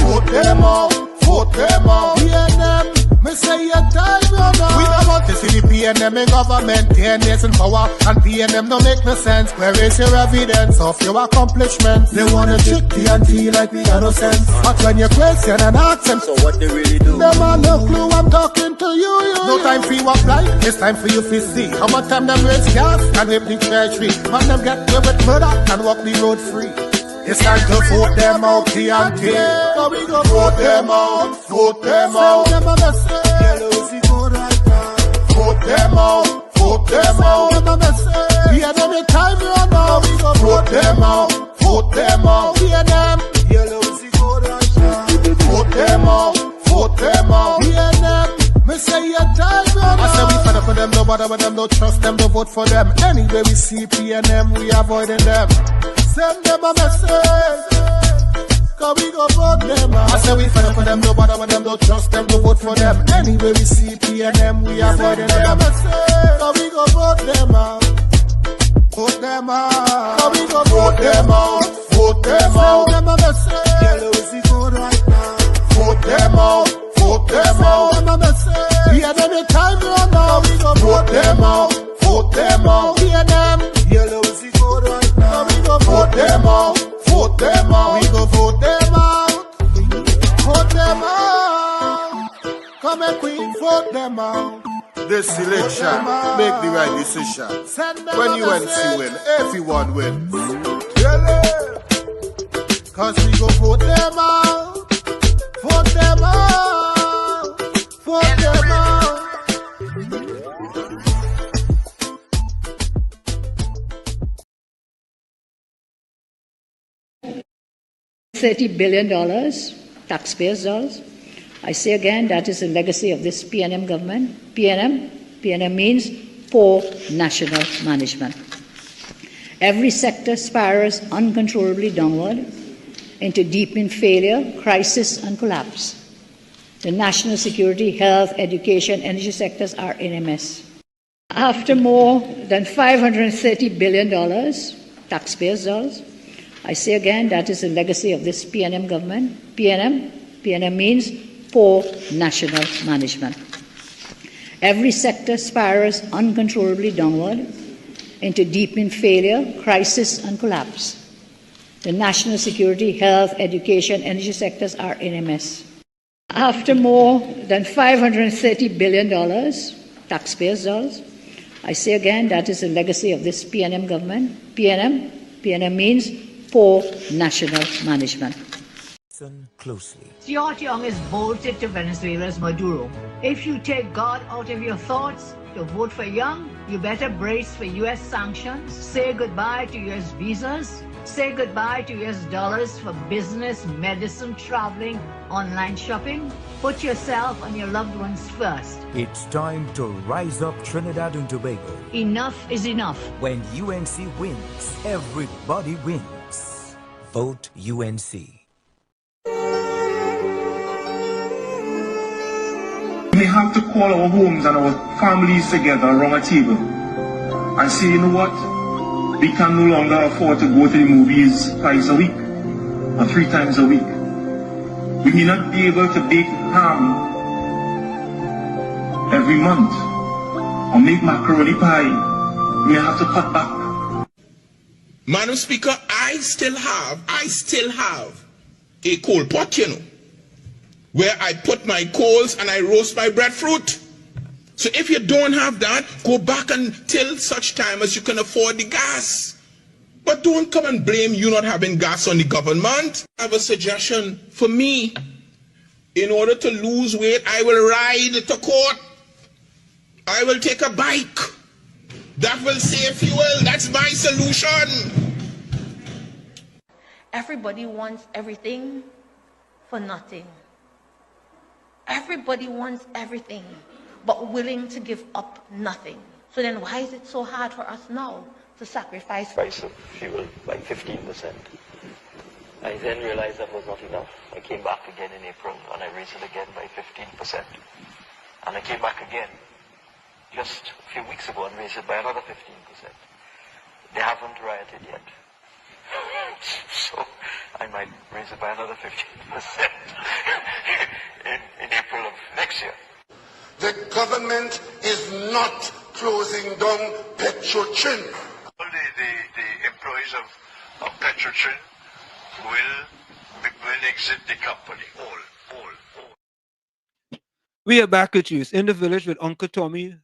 Vote them out, vote them out. Hear them. Me say your time run now. We don't want to see the PNM in government 10 years in power, and PNM don't make no sense. Where is your evidence of your accomplishments? They wanna trick TNT like we got no sense. But when you question and ask them, so what they really do? Them have no clue. I'm talking to you. No time for you apply. It's time for you to see how much time them raise gas and whip the treasury. Man them get away with murder and walk the road free. It's time to vote them out, TNT. So we go vote them out, vote them out. Vote them out, vote them out. Hear them in time run now. We go vote them out, vote them out. Hear them. Vote them out, vote them out. Hear them. Me say your time run out. I say we fed up with them, no bother with them, no trust them, no vote for them. Anyway we see PNM, we avoiding them. Send them a message, cause we go vote them out. I say we fed up with them, no bother with them, no trust them, no vote for them. Anyway we see PNM, we avoiding them. Cause we go vote them out. Vote them out. Cause we go vote them out. Vote them out. Send them a message. Vote them out. Vote them out. Send them a message. Hear them in time run now. We go vote them out. Vote them out. Hear them. Vote them out, vote them out. We go vote them out, vote them out. Come and queen, vote them out. This election, make the right decision. When you win, everyone wins. Cause we go vote them out, vote them out, vote them out. $530 billion, taxpayers' dollars. I say again, that is the legacy of this PNM government. PNM means poor national management. Every sector spirals uncontrollably downward into deepening failure, crisis, and collapse. The national security, health, education, energy sectors are in a mess. After more than $530 billion, taxpayers' dollars, I say again, that is the legacy of this PNM government. PNM means poor national management. Every sector spirals uncontrollably downward into deepening failure, crisis, and collapse. The national security, health, education, energy sectors are in a mess. After more than $530 billion, taxpayers' dollars, I say again, that is the legacy of this PNM government. PNM means poor national management. Listen closely. Stuart Young is bolted to Venezuela's Maduro. If you take God out of your thoughts to vote for Young, you better brace for U.S. sanctions, say goodbye to U.S. visas, say goodbye to U.S. dollars for business, medicine, traveling, online shopping. Put yourself and your loved ones first. It's time to rise up Trinidad and Tobago. Enough is enough. When UNC wins, everybody wins. Vote UNC. We have to call our homes and our families together around a table and say, you know what? We can no longer afford to go to the movies twice a week or 3 times a week. We may not be able to bake ham every month or make macaroni pie. We may have to cut back. Madam Speaker, I still have a coal pot, you know, where I put my coals and I roast my breadfruit. So if you don't have that, go back until such time as you can afford the gas. But don't come and blame you not having gas on the government. I have a suggestion for me. In order to lose weight, I will ride to court. I will take a bike. That will save fuel. That's my solution. Everybody wants everything for nothing. Everybody wants everything, but willing to give up nothing. So then why is it so hard for us now to sacrifice price of fuel by 15%? I then realized that was not enough. I came back again in April and I raised it again by 15%. And I came back again just a few weeks ago and raised it by another 15%. They haven't rioted yet. So I might raise it by another 15% in April of next year. The government is not closing down Petrotrin. The employees of Petrotrin will exit the company. All. We are back with you. It's In the Village with Uncle Tommy,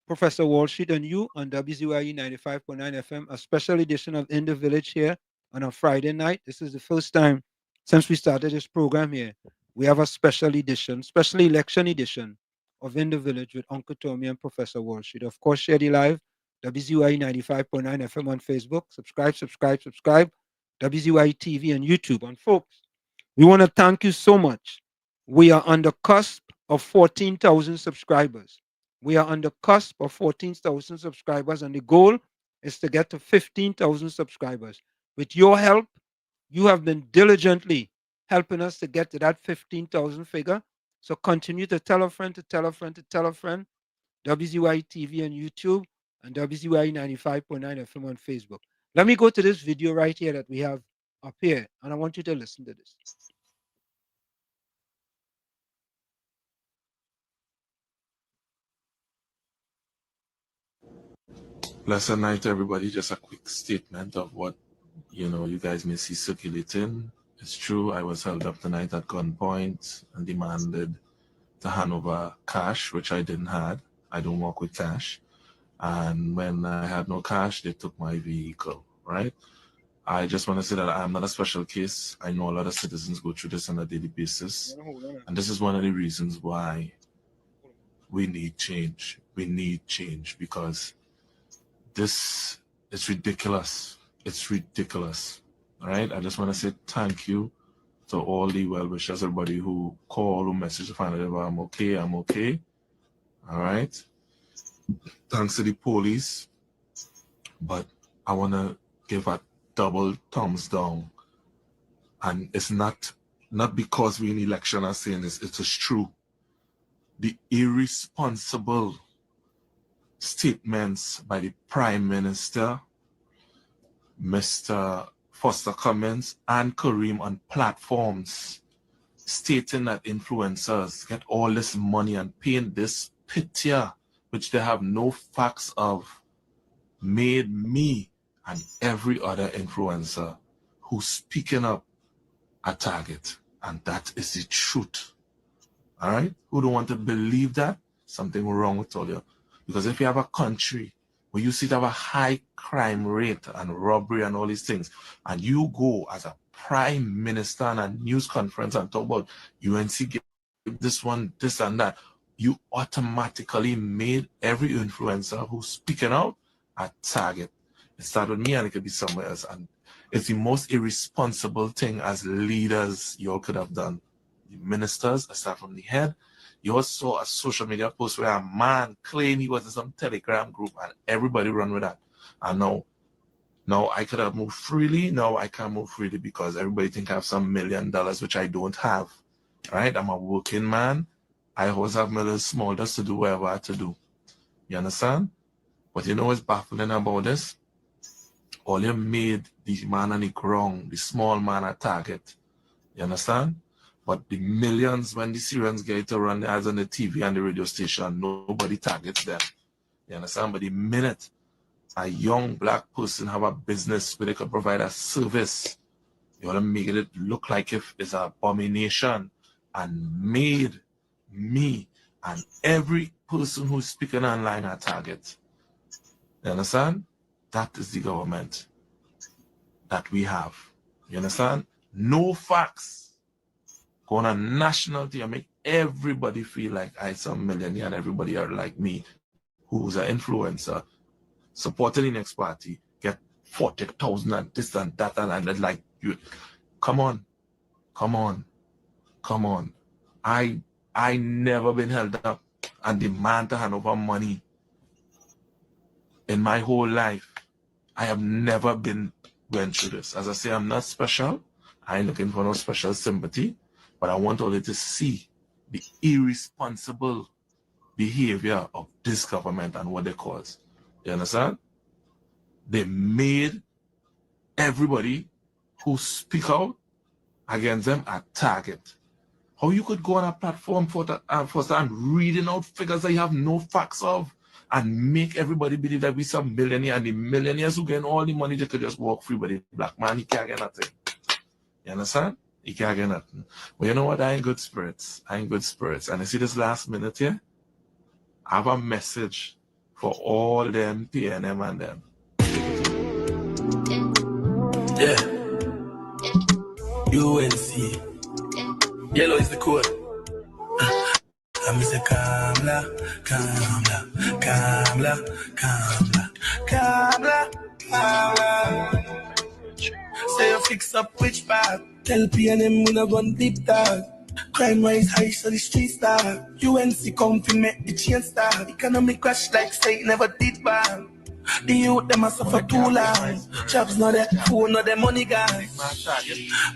Professor Wall Street, and you on WZYE 95.9 FM, a special edition of In the Village here on a Friday night. This is the first time since we started this program here. We have a special edition, special election edition of In the Village with Uncle Tommy and Professor Wall Street. Of course, share the live, WZYE 95.9 FM on Facebook. Subscribe. WZYE TV and YouTube. And folks, we want to thank you so much. We are on the cusp of 14,000 subscribers. We are on the cusp of 14,000 subscribers, and the goal is to get to 15,000 subscribers. With your help, you have been diligently helping us to get to that 15,000 figure. So continue to tell a friend, WZYE TV and YouTube, and WZYE 95.9 FM on Facebook. Let me go to this video right here that we have up here, and I want you to listen to this. Blessed night, everybody. Just a quick statement of what, you guys may see circulating. It's true, I was held up tonight at gunpoint and demanded to hand over cash, which I didn't have. I don't work with cash. And when I had no cash, they took my vehicle, right? I just want to say that I'm not a special case. I know a lot of citizens go through this on a daily basis. And this is one of the reasons why we need change. We need change because it's ridiculous. It's ridiculous. All right. I just want to say thank you to all the well wishers, everybody who call, who message to find out if I'm okay. All right. Thanks to the police, but I want to give a double thumbs down. And it's not because we're in election are saying this, it is true. The irresponsible statements by the Prime Minister, Mr. Foster Cummins, and Kareem on platforms stating that influencers get all this money and paint this picture, which they have no facts of, made me and every other influencer who's speaking up a target. And that is the truth. All right? Who don't want to believe that? Something wrong with all you. Because if you have a country where you see to have a high crime rate and robbery and all these things, and you go as a prime minister on a news conference and talk about UNC give this one, this and that, you automatically made every influencer who's speaking out a target. It started with me and it could be somewhere else. And it's the most irresponsible thing as leaders you all could have done. The ministers, aside from the head, you also saw a social media post where a man claimed he was in some Telegram group and everybody run with that. And now I could have moved freely. Now I can't move freely because everybody think I have some $1 million, which I don't have. Right? I'm a working man. I always have my little small just to do whatever I have to do. You understand? But you know what's baffling about this? All you made the man on the ground, the small man a target. You understand? But the millions, when the Syrians get to run the ads on the TV and the radio station, nobody targets them. You understand? But the minute a young black person have a business where they could provide a service, you want to make it look like if it's an abomination, and made me and every person who's speaking online a target. You understand? That is the government that we have. You understand? No facts. Go on a national TV and make everybody feel like I some millionaire and everybody are like me, who's an influencer, supporting the next party, get 40,000 and this and that and like you. Come on. I never been held up and demand to hand over money in my whole life. I have never went through this. As I say, I'm not special. I ain't looking for no special sympathy. But I want all of you to see the irresponsible behavior of this government and what they cause. You understand? They made everybody who speak out against them a target. How you could go on a platform for and reading out figures that you have no facts of and make everybody believe that we some millionaire, and the millionaires who get all the money, they could just walk free, but the black man, he can't get nothing. You understand? He can't get nothing. But you know what? I ain't good spirits. And you see this last minute here? I have a message for all them PNM and them. Yeah. UNC. Yellow is the code. I'm Mr. Kamla. Say you fix up which part. Tell PNM we no gun deep dog. Crime rise high so the street star. UNC come fi make the chain start. Economy crash like say it never did bad. The youth them a suffer too long. Jobs not there, food not there, money guys.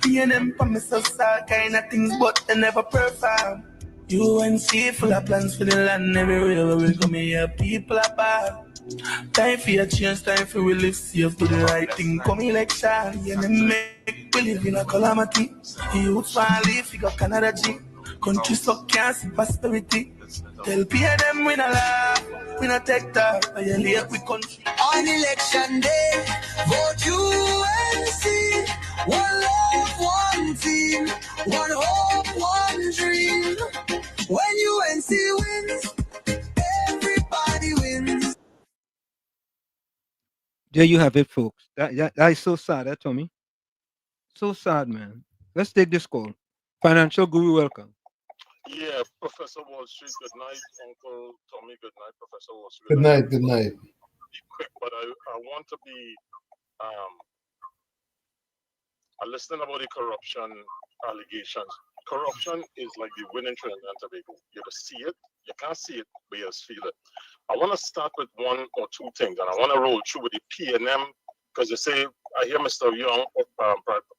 PNM promise us all kind of things but they never perform. UNC full of plans for the land everywhere where we come here people are bad. Time for your change, time for we live safe, do the right thing. Come election, and then make we live in a calamity. Youth want live, figure Canada G. Country so can't see prosperity. Tell PNM we not laugh, we not take that. I late we country. On election day, vote UNC. One love, one team. One hope, one dream. When UNC wins, everybody wins. There you have it, folks. That is so sad, Tommy. So sad, man. Let's take this call. Financial Guru, welcome. Yeah, Professor Wall Street, good night. Uncle Tommy, good night. Professor Wall Street, Good night, good night. Be quick, but I want to be listening about the corruption allegations. Corruption is like the wind in Trinidad and Tobago. You see it, you can't see it, but you just feel it. I want to start with one or two things, and I want to roll through with the P&M, because they say, I hear Mr. Young,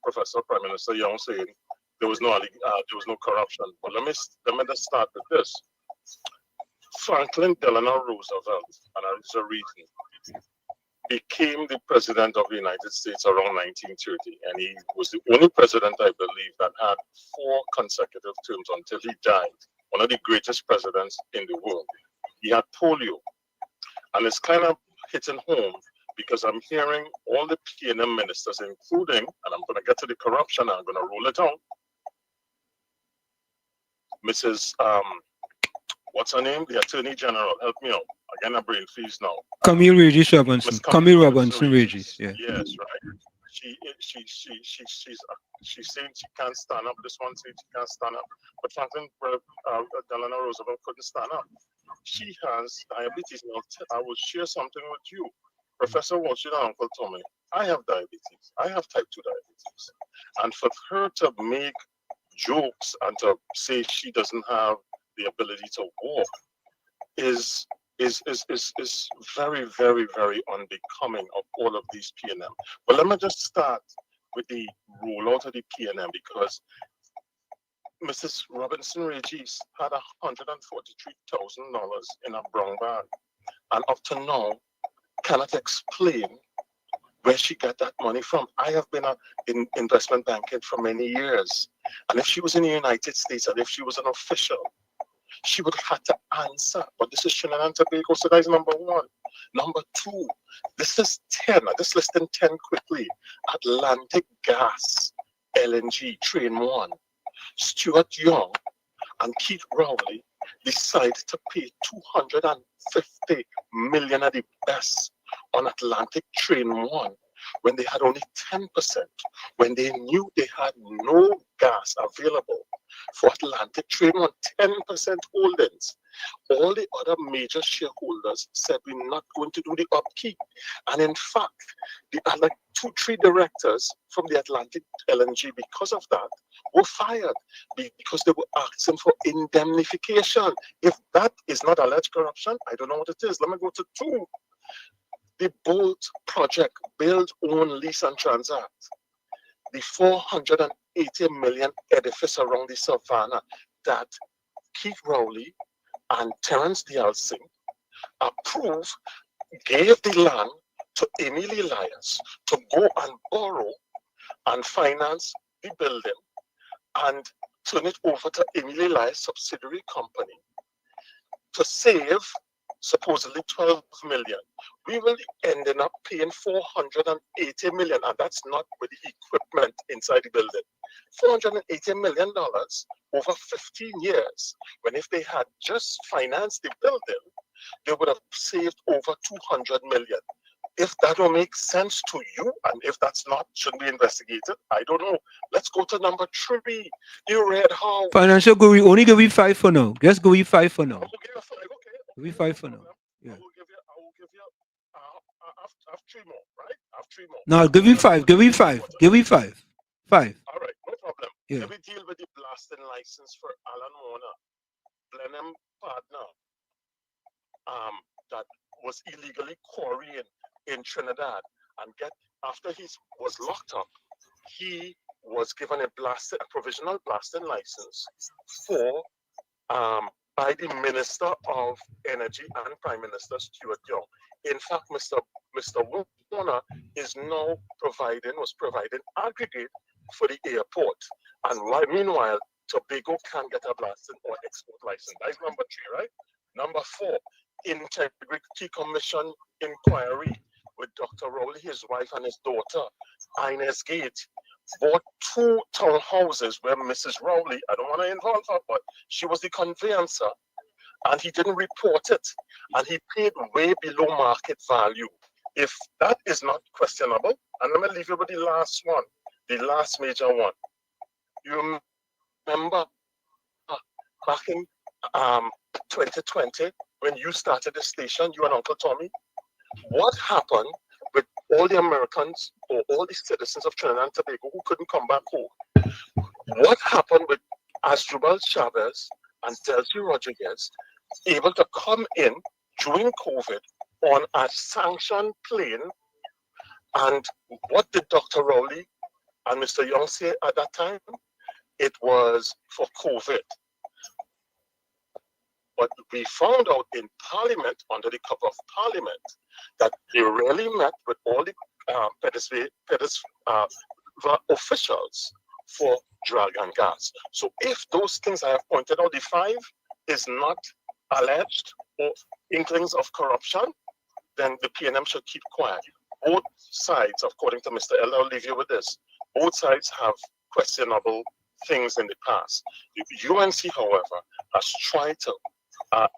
Professor Prime Minister Young saying there was no corruption. But let me just start with this. Franklin Delano Roosevelt, and that's a reason, became the president of the United States around 1930, and he was the only president, I believe, that had 4 consecutive terms until he died. One of the greatest presidents in the world. He had polio, and it's kind of hitting home because I'm hearing all the P&M ministers, including, and I'm going to get to the corruption, I'm going to roll it out, Mrs. What's her name? The Attorney General. Help me out. Again, I'm brain freeze now. Camille Regis Robinson. Camille Robinson Regis. Yeah. Yes, right. She's saying she can't stand up. This one says she can't stand up. But Franklin Delano Roosevelt couldn't stand up. She has diabetes. Now, I will share something with you. Professor Walsh and Uncle Tommy, I have diabetes. I have type 2 diabetes. And for her to make jokes and to say she doesn't have the ability to walk is very, very, very unbecoming of all of these P&M. But let me just start with the rollout of the P&M, because Mrs. Robinson Regis had $143,000 in a brown bag, and up to now cannot explain where she got that money from. I have been in investment banking for many years, and if she was in the United States and if she was an official, she would have to answer. But this is Trinidad and Tobago, so that is number 1. Number 2, this is 10. This listing 10 quickly. Atlantic Gas, LNG, Train 1. Stuart Young and Keith Rowley decided to pay $250 million at the best on Atlantic Train 1 when they had only 10%, when they knew they had no gas available for Atlantic Train 1, 10% holdings. All the other major shareholders said we're not going to do the upkeep. And in fact, the other 2-3 directors from the Atlantic LNG, because of that, were fired because they were asking for indemnification. If that is not alleged corruption, I don't know what it is. Let me go to 2. The Bolt project, build, own, lease, and transact. The $480 million edifice around the savannah that Keith Rowley and Terence Dialsing approved, gave the land to Emily Elias to go and borrow and finance the building and turn it over to Emily Elias' subsidiary company to save supposedly 12 million. We will end up paying 480 million, and that's not with the equipment inside the building. $480 million over 15 years, when if they had just financed the building, they would have saved over 200 million. If that will make sense to you, and if that's not, should be investigated, I don't know. Let's go to number 3. You read how Financial go, we only give you 5 for now. Just go with 5 for now. Give you 5 for now. Yeah. I will give you, I have 3 more, right? I have 3 more. No, I'll give you 5. Give you 5. Give you 5. 5. All right, no problem. Yeah. Let me deal with the blasting license for Alan Warner, Blenheim partner, that was illegally quarrying in Trinidad, and after he was locked up, he was given a provisional blasting license for by the Minister of Energy and Prime Minister Stuart Young. In fact, Mr. Warner is now was providing aggregate for the airport, and meanwhile Tobago can't get a blasting or export license. That's number 3, right? Number 4, Integrity Commission inquiry with Dr. Rowley, his wife, and his daughter, Inez Gate, bought 2 townhouses where Mrs. Rowley, I don't want to involve her, but she was the conveyancer, and he didn't report it, and he paid way below market value. If that is not questionable, and let me leave you with the last one, the last major one. You remember back in 2020, when you started the station, you and Uncle Tommy, what happened with all the Americans or all the citizens of Trinidad and Tobago who couldn't come back home? What happened with Asdrubal Chavez and Delcy Rodriguez able to come in during COVID on a sanctioned plane? And what did Dr. Rowley and Mr. Young say at that time? It was for COVID. But we found out in Parliament, under the cover of Parliament, that they really met with all the officials for drug and gas. So if those things I have pointed out, the five, is not alleged or inklings of corruption, then the PNM should keep quiet. Both sides, according to Mr. Eller, I'll leave you with this. Both sides have questionable things in the past. The UNC, however, has tried to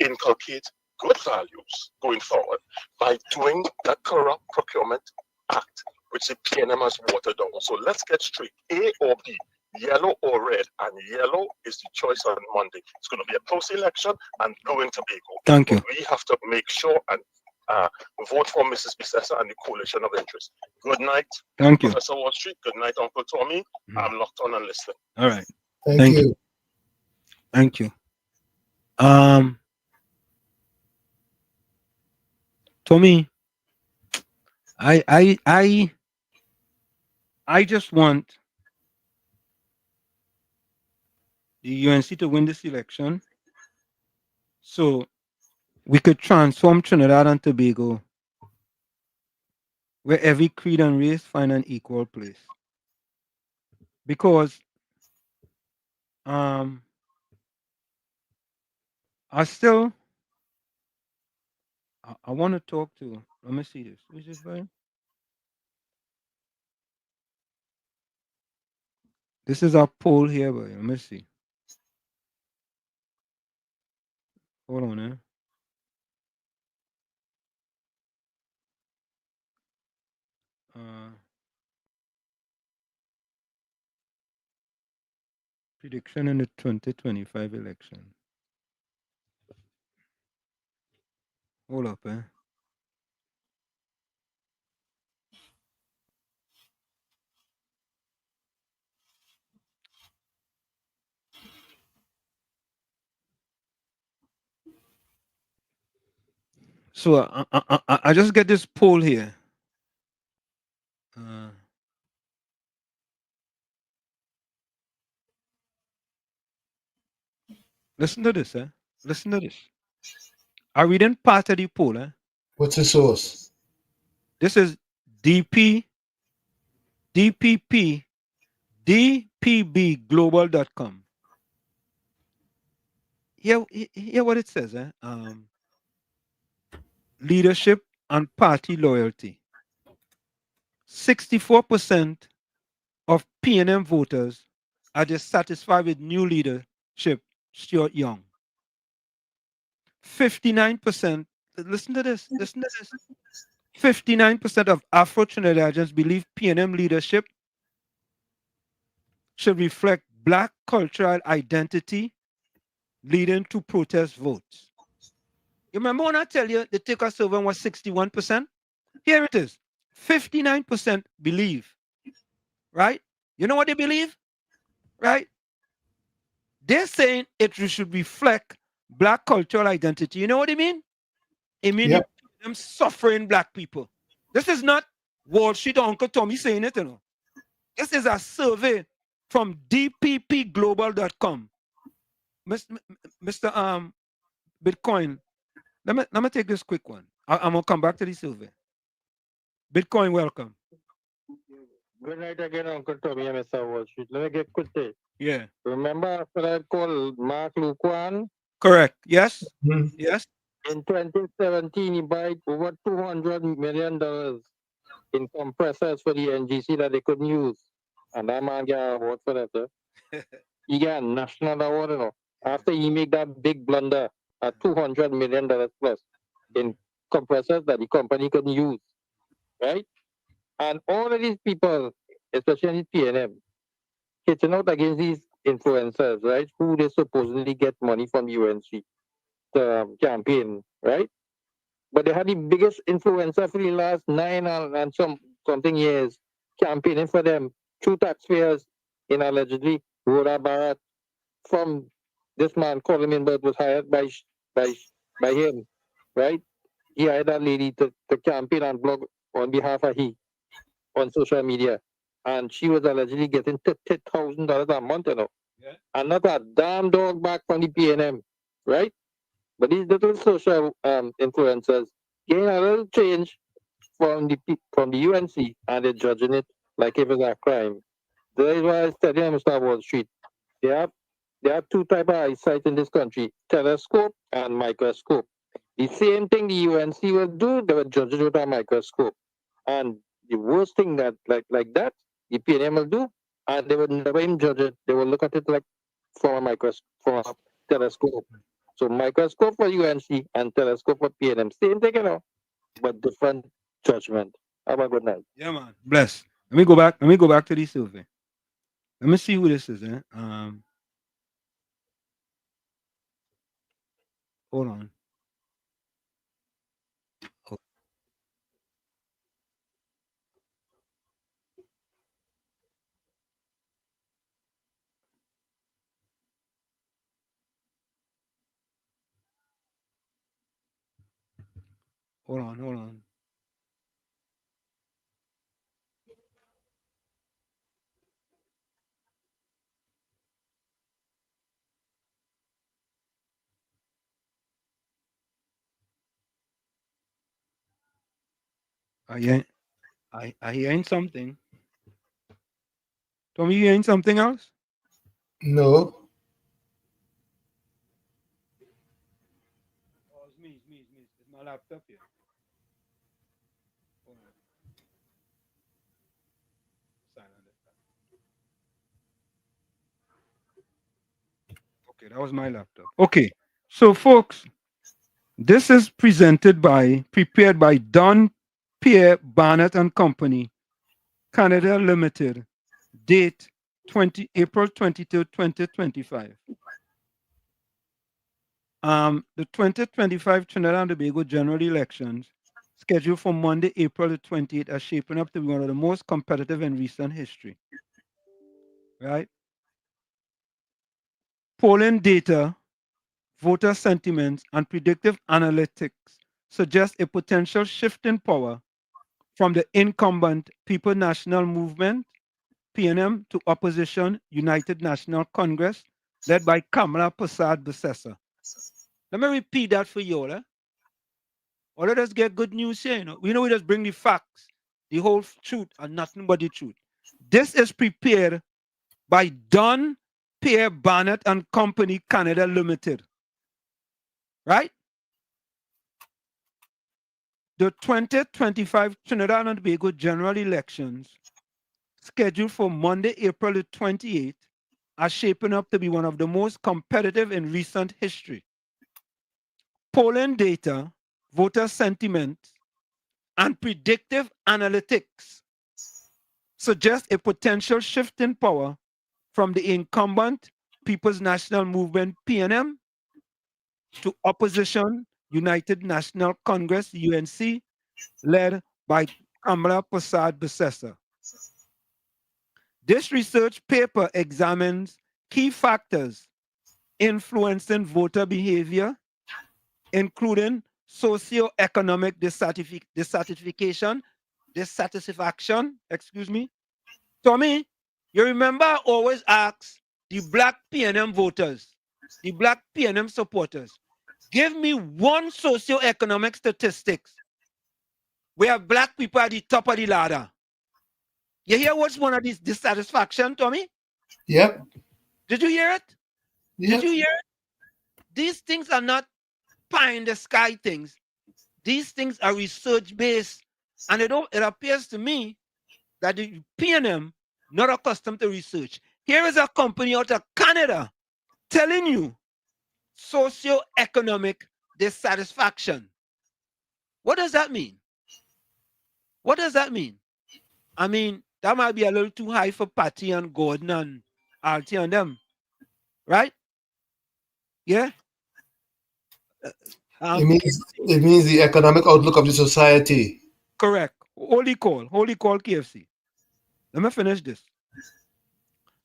inculcate good values going forward by doing the Corrupt Procurement Act, which the PNM has watered down. So let's get straight. A or B, yellow or red, and yellow is the choice on Monday. It's going to be a close election and going to Tobago. Thank you. But we have to make sure and vote for Mrs. Bisessa and the coalition of interest. Good night, Thank you. Professor Wall Street. Good night, Uncle Tommy. I'm locked on and listening. All right. Thank you. Thank you. Tommy, I just want the UNC to win this election so we could transform Trinidad and Tobago where every creed and race find an equal place. Because I want to talk to, let me see this. Who's this guy? This is our poll here, but let me see. Hold on, eh? Prediction in the 2025 election. Hold up, eh? So I just get this poll here. Listen to this, eh? Listen to this. I read in part of the poll, eh? What's the source? This is dpbglobal.com. Hear what it says, eh? Leadership and party loyalty. 64% of PNM voters are dissatisfied with new leadership, Stuart Young. 59%, listen to this, 59% of Afro-Trinidadians believe PNM leadership should reflect Black cultural identity, leading to protest votes. You remember when I tell you the Taker survey was 61%? Here it is. 59% believe, right? You know what they believe, right? They're saying it should reflect Black cultural identity. You know what I mean? It means them suffering Black people. This is not Wall Street or Uncle Tommy saying it, you know. This is a survey from dppglobal.com. Mr. Bitcoin, let me take this quick one. I'm gonna come back to the survey. Bitcoin, welcome. Good night again, Uncle Tommy and Mr. Wall Street. Let me get quick take. Yeah. Remember after I called Mark Luquan? Correct. Yes. Yes. In 2017, he bought over $200 million in compressors for the NGC that they couldn't use. And that man got an award for that, sir. He got a national award, you know, after he made that big blunder at $200 million plus in compressors that the company couldn't use, right? And all of these people, especially PNM, hitting out against these influencers, right? Who they supposedly get money from UNC to campaign, right? But they had the biggest influencer for the last 9 and something years campaigning for them through taxpayers in allegedly Rhoda Barrett from this man Colin Minberg was hired by him, right? He hired that lady to campaign and blog on behalf of he on social media. And she was allegedly getting $30,000 a month, you know. Yeah. And not a damn dog back from the PNM, right? But these little social influencers gain a little change from the UNC and they're judging it like if it's a crime. That is why I study on Mr. Wall Street. There are two types of eyesight in this country, telescope and microscope. The same thing the UNC will do, they will judge it with a microscope. And the worst thing that like that, the PNM will do, and they will never even judge it. They will look at it like from a telescope. So microscope for UNC and telescope for PNM. Same thing, you know, but different judgment. Have a good night. Yeah, man. Bless. Let me go back. Let me go back to the survey. Let me see who this is. Hold on. Hold on. I hearing something. Tommy, you hearing something else? No. Oh, it's me. It's my laptop here. Hold on. Silent it. Okay, that was my laptop. Okay, so folks, this is prepared by Don Pierre Barnett and Company, Canada Limited, date April 22, 2025. The 2025 Trinidad and Tobago general elections, scheduled for Monday, April the 28th, are shaping up to be one of the most competitive in recent history. Right? Polling data, voter sentiments, and predictive analytics suggest a potential shift in power from the incumbent People National Movement, PNM, to opposition United National Congress, led by Kamala Persad-Bissessar. Let me repeat that for you all. Or let us get good news here. You know, we just bring the facts, the whole truth, and nothing but the truth. This is prepared by Don Pierre Barnett and Company, Canada Limited. Right? The 2025 Trinidad and Tobago general elections, scheduled for Monday, April the 28th, are shaping up to be one of the most competitive in recent history. Polling data, voter sentiment, and predictive analytics suggest a potential shift in power from the incumbent People's National Movement, PNM, to opposition United National Congress, UNC, led by Kamala Persad-Bissessar. This research paper examines key factors influencing voter behavior, including socioeconomic dissatisfaction, Tommy, you remember I always ask the black PNM voters, the black PNM supporters, give me one socioeconomic statistics where black people are at the top of the ladder. You hear what's one of these dissatisfaction, Tommy? Yep. Did you hear it? Yep. Did you hear it? These things are not pie in the sky things. These things are research based. And it appears to me that the PNM not accustomed to research. Here is a company out of Canada telling you socioeconomic dissatisfaction. What does that mean? What does that mean? I mean, that might be a little too high for Patty and Gordon and Artie and them, right? Yeah. It means the economic outlook of the society. Correct. Holy call KFC. Let me finish this.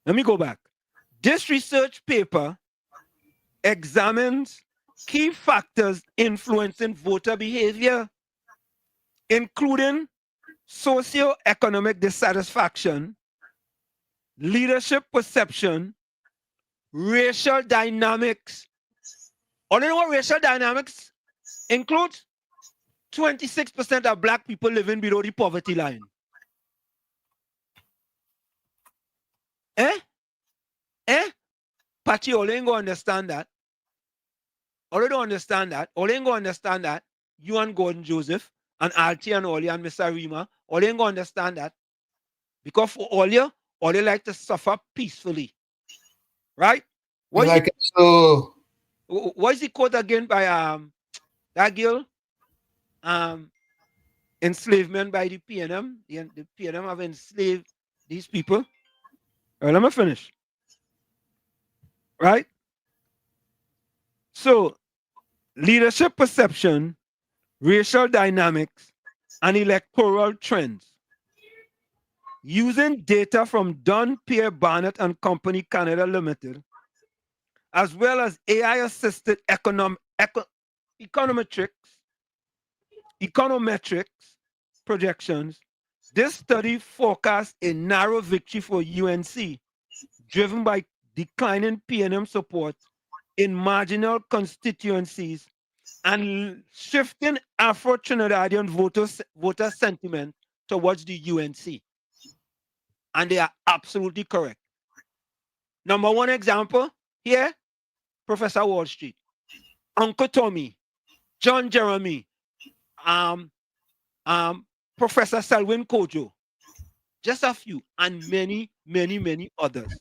Let me go back. This research paper examines key factors influencing voter behavior, including socio-economic dissatisfaction, leadership perception, racial dynamics. All you know what racial dynamics includes? 26% of black people living below the poverty line. Patty, all ain't gonna understand that. All you don't understand that. All ain't gonna understand that. You and Gordon Joseph and Alti and Oli and Mr. Rima, all ain't gonna understand that. Because for all you like to suffer peacefully. Right? What is, so what is the quote again by that girl? Enslavement by the PNM. The PNM have enslaved these people. All right, let me finish. Right? So, leadership perception, racial dynamics, and electoral trends. Using data from Dunn, Pierre, Barnett and Company Canada Limited, as well as AI-assisted econometrics projections, this study forecasts a narrow victory for UNC, driven by declining PNM support in marginal constituencies and shifting Afro-Trinidadian voter sentiment towards the UNC. And they are absolutely correct. Number one example here, Professor Wall Street, Uncle Tommy, John Jeremy, Professor Selwyn Kojo, just a few, and many, many, many others.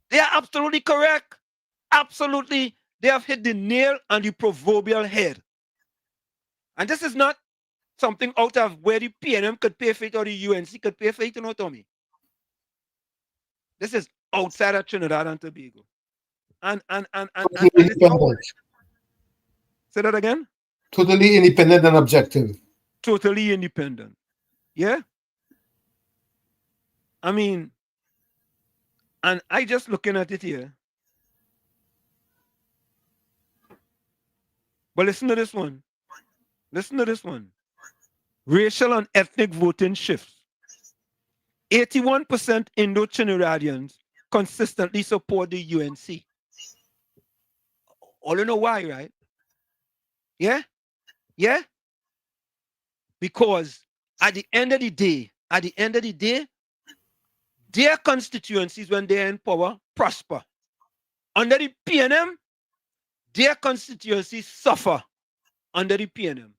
They are absolutely correct. Absolutely, they have hit the nail on the proverbial head. And this is not something out of where the PNM could pay for it or the UNC could pay for it, you know, Tommy. This is outside of Trinidad and Tobago. And independent. Say that again? Totally independent and objective. Totally independent. Yeah? I mean, and I just looking at it here. But listen to this one. Listen to this one. Racial and ethnic voting shifts. 81% Indo-Trinidadians consistently support the UNC. All you know why, right? Yeah? Yeah? Because at the end of the day, their constituencies, when they're in power, prosper. Under the PNM, their constituencies suffer under the PNM.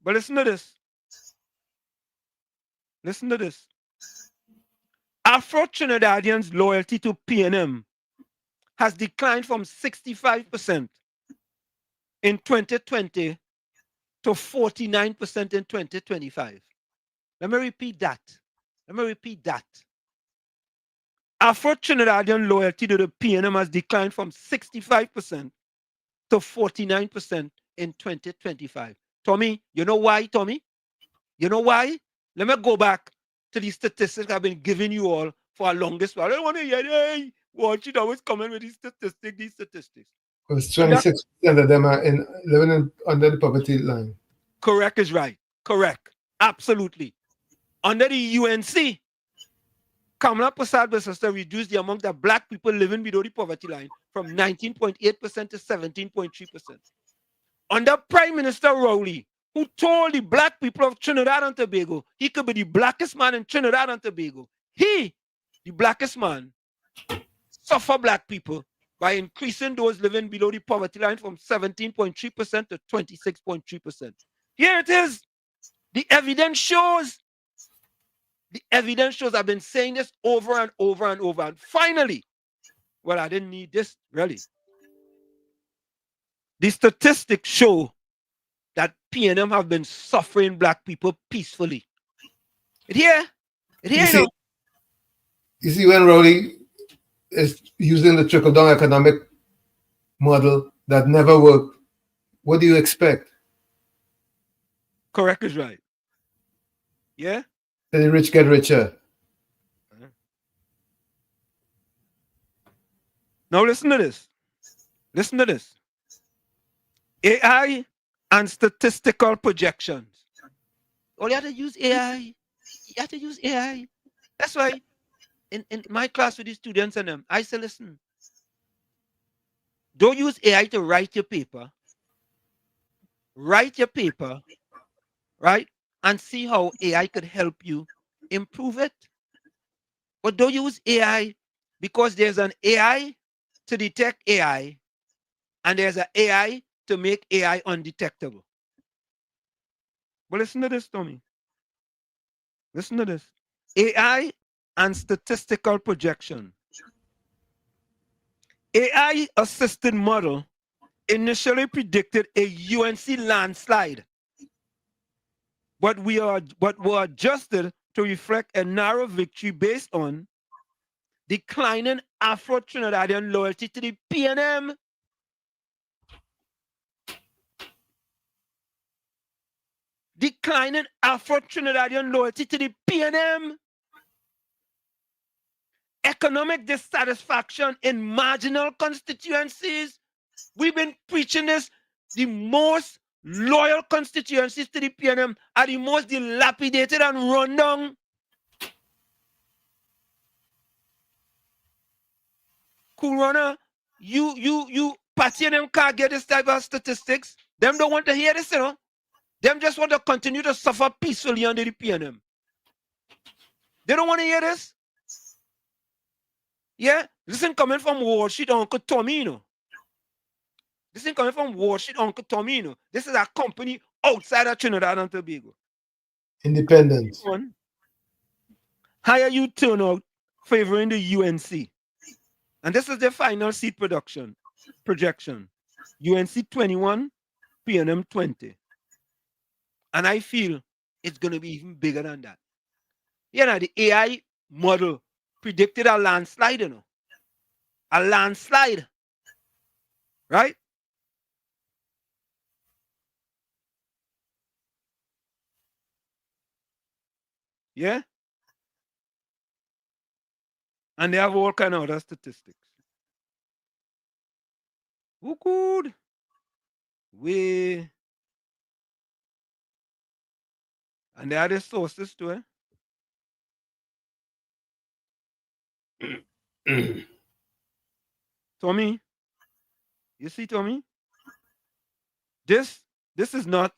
But listen to this. Listen to this. Afro-Trinidadians' loyalty to PNM has declined from 65% in 2020 to 49% in 2025. Let me repeat that. Afro-Trinidadian loyalty to the PNM has declined from 65% to 49% in 2025. Tommy, you know why, Tommy? You know why? Let me go back to the statistics I've been giving you all for a longest while. I don't want to hear, hey, watch it always coming with these statistics. Because 26% of them are living under the poverty line. Correct is right. Correct. Absolutely. Under the UNC, Kamala Prasad sister reduced the amount of black people living below the poverty line from 19.8% to 17.3%. Under Prime Minister Rowley, who told the black people of Trinidad and Tobago he could be the blackest man in Trinidad and Tobago. He, the blackest man, suffer black people by increasing those living below the poverty line from 17.3% to 26.3%. Here it is. The evidence shows. I've been saying this over and over and over. And finally, well, I didn't need this, really. The statistics show that PNM have been suffering black people peacefully. You see, when Rowley is using the trickle-down economic model that never worked, what do you expect? Correct is right. Yeah? The rich get richer. Now listen to this. Listen to this. AI and statistical projections. All you have to use AI. You have to use AI. That's why in my class with the students and them, I say, listen, don't use AI to write your paper. Write your paper, right? And see how AI could help you improve it. But don't use AI because there's an AI to detect AI and there's an AI to make AI undetectable. But listen to this, Tommy. Listen to this. AI and statistical projection. AI assisted model initially predicted a UNC landslide, but were adjusted to reflect a narrow victory based on declining Afro-Trinidadian loyalty to the PNM. Declining Afro-Trinidadian loyalty to the PNM. Economic dissatisfaction in marginal constituencies. We've been preaching this. The most loyal constituencies to the PNM are the most dilapidated and run down. Corona, you, Patty and them can't get this type of statistics. Them don't want to hear this, you know. Them just want to continue to suffer peacefully under the PNM. They don't want to hear this. Yeah, listen, coming from Wall Street, Uncle Tommy, you know. This is coming from Wall Street, Uncle Tommy, you know. This is a company outside of Trinidad and Tobago. Independent. Higher youth turnout favoring the UNC. And this is the final seat projection. UNC 21, PNM 20. And I feel it's going to be even bigger than that. You know, the AI model predicted a landslide, you know. A landslide. Right? Yeah? And they have all kind of other statistics. Who could? And there are the sources too, Tommy, you see, Tommy? This is not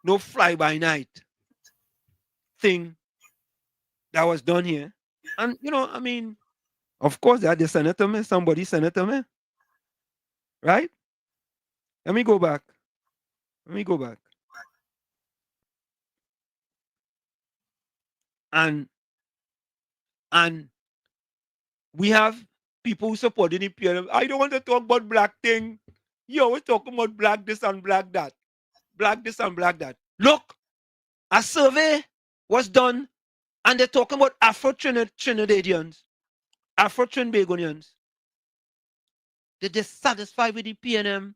no fly-by-night thing that was done here. And you know, I mean, of course, that the senator, man, somebody senator, man. Right? Let me go back. And we have people who supported the PLM. I don't want to talk about black thing. You always talking about black this and black that. Black this and black that. Look, a survey was done and they're talking about Afro-Trinidadians, Afro-Trinbagonians. They're dissatisfied with the PNM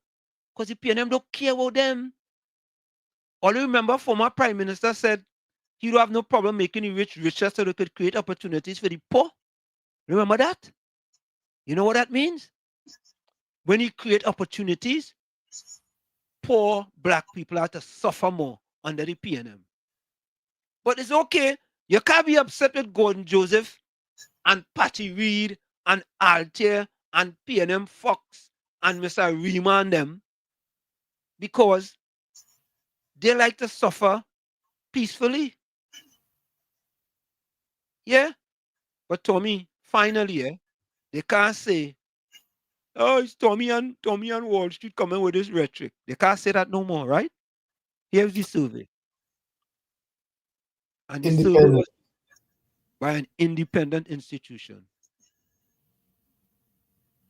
because the PNM don't care about them. All you remember, former Prime Minister said he don't have no problem making the rich richer so they could create opportunities for the poor. Remember that? You know what that means? When you create opportunities, poor black people have to suffer more under the PNM. But it's okay. You can't be upset with Gordon Joseph and Patty Reed and Altair and PNM Fox and Mr. Rima and them because they like to suffer peacefully. Yeah? But Tommy, finally, they can't say, oh, it's Tommy and Wall Street coming with this rhetoric. They can't say that no more, right? Here's the survey. And the survey was by an independent institution.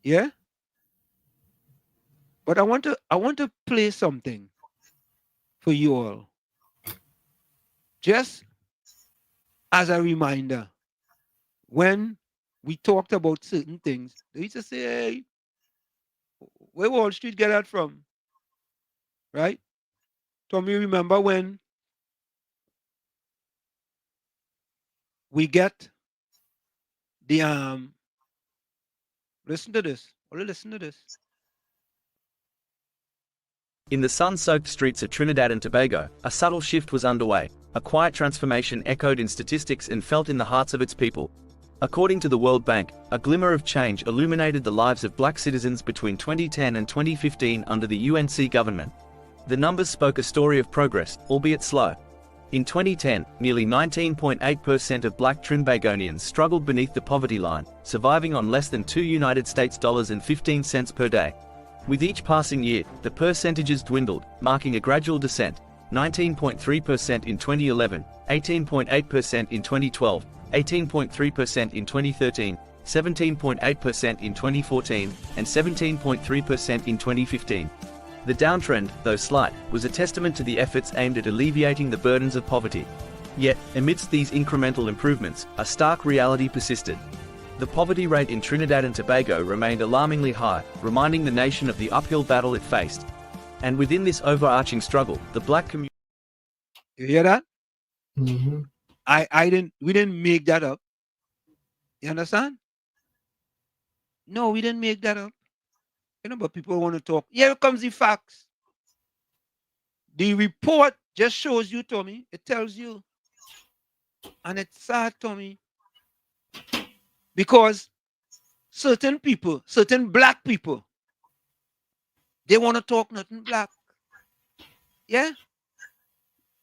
Yeah? But I want to play something for you all. Just as a reminder, when we talked about certain things, they used to say, hey, where Wall Street get that from? Right? Tommy, remember when we get the Listen to this. Only listen to this. In the sun-soaked streets of Trinidad and Tobago, a subtle shift was underway. A quiet transformation echoed in statistics and felt in the hearts of its people. According to the World Bank, a glimmer of change illuminated the lives of black citizens between 2010 and 2015 under the UNC government. The numbers spoke a story of progress, albeit slow. In 2010, nearly 19.8% of black Trinbagonians struggled beneath the poverty line, surviving on less than $2.15 per day. With each passing year, the percentages dwindled, marking a gradual descent: 19.3% in 2011, 18.8% in 2012, 18.3% in 2013, 17.8% in 2014, and 17.3% in 2015. The downtrend, though slight, was a testament to the efforts aimed at alleviating the burdens of poverty. Yet, amidst these incremental improvements, a stark reality persisted. The poverty rate in Trinidad and Tobago remained alarmingly high, reminding the nation of the uphill battle it faced. And within this overarching struggle, the black community... You hear that? Mm-hmm. We didn't make that up. You understand? No, we didn't make that up. You know, but people want to talk. Here comes the facts. The report just shows you, Tommy. It tells you. And it's sad, Tommy. Because certain people, certain black people, they want to talk nothing black. Yeah?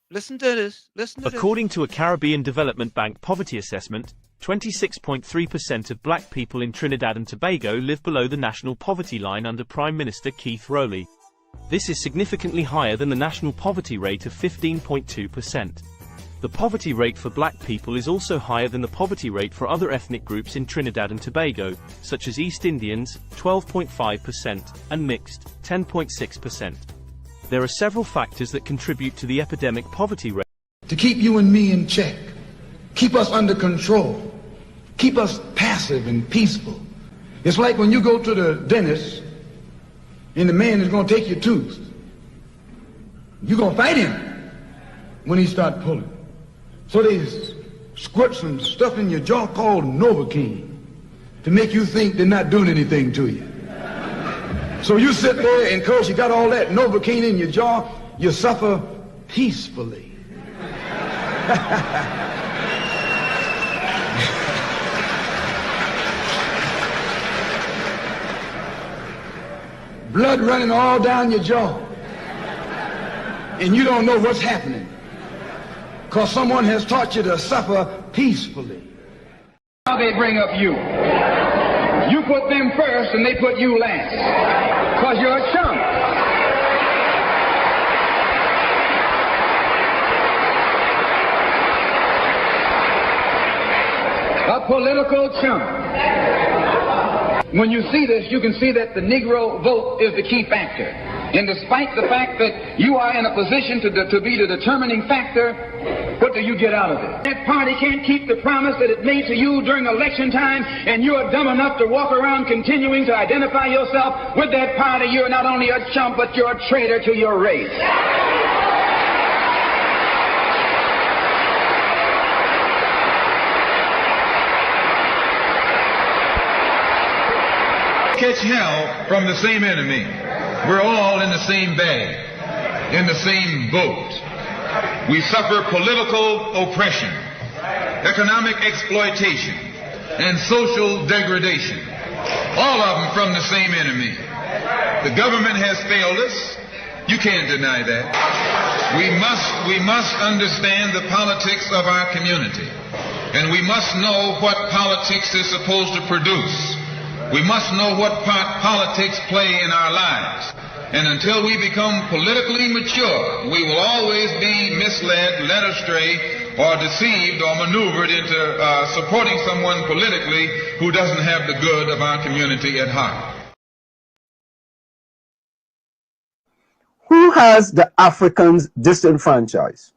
Listen to this. Listen to this. According to a Caribbean Development Bank poverty assessment, 26.3% of black people in Trinidad and Tobago live below the national poverty line under Prime Minister Keith Rowley. This is significantly higher than the national poverty rate of 15.2%. The poverty rate for black people is also higher than the poverty rate for other ethnic groups in Trinidad and Tobago, such as East Indians, 12.5%, and mixed, 10.6%. There are several factors that contribute to the epidemic poverty rate. To keep you and me in check, keep us under control, keep us passive and peaceful. It's like when you go to the dentist and the man is going to take your tooth. You're going to fight him when he start pulling. So they squirt some stuff in your jaw called Novocaine to make you think they're not doing anything to you. So you sit there, and because you got all that Novocaine in your jaw, you suffer peacefully. Blood running all down your jaw. And you don't know what's happening, because someone has taught you to suffer peacefully. Now they bring up you. You put them first and they put you last, because you're a chump. A political chump. When you see this, you can see that the Negro vote is the key factor. And despite the fact that you are in a position to be the determining factor, what do you get out of it? That party can't keep the promise that it made to you during election time, and you're dumb enough to walk around continuing to identify yourself with that party. You're not only a chump, but you're a traitor to your race. Catch hell from the same enemy. We're all in the same bag, in the same boat. We suffer political oppression, economic exploitation, and social degradation. All of them from the same enemy. The government has failed us. You can't deny that. We must understand the politics of our community, and we must know what politics is supposed to produce. We must know what part politics play in our lives. And until we become politically mature, we will always be misled, led astray, or deceived or maneuvered into supporting someone politically who doesn't have the good of our community at heart. Who has the Africans disenfranchised?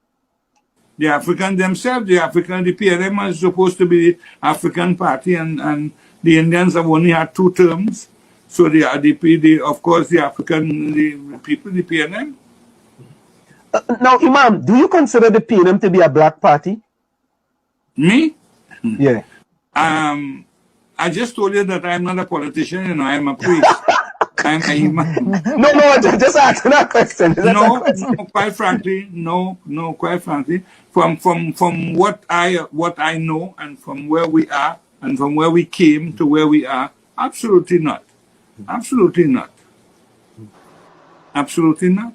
The African themselves, the PLM is supposed to be the African party, and the Indians have only had 2 terms. So of course, the people, the PLM. Now, Imam, do you consider the PLM to be a black party? Me? Yeah. I I just told you that I'm not a politician, you know, I'm a priest. I'm a imam. No, just answer that question. No, quite frankly, quite frankly, from what I know and from where we are and from where we came to where we are, absolutely not. Absolutely not. Absolutely not.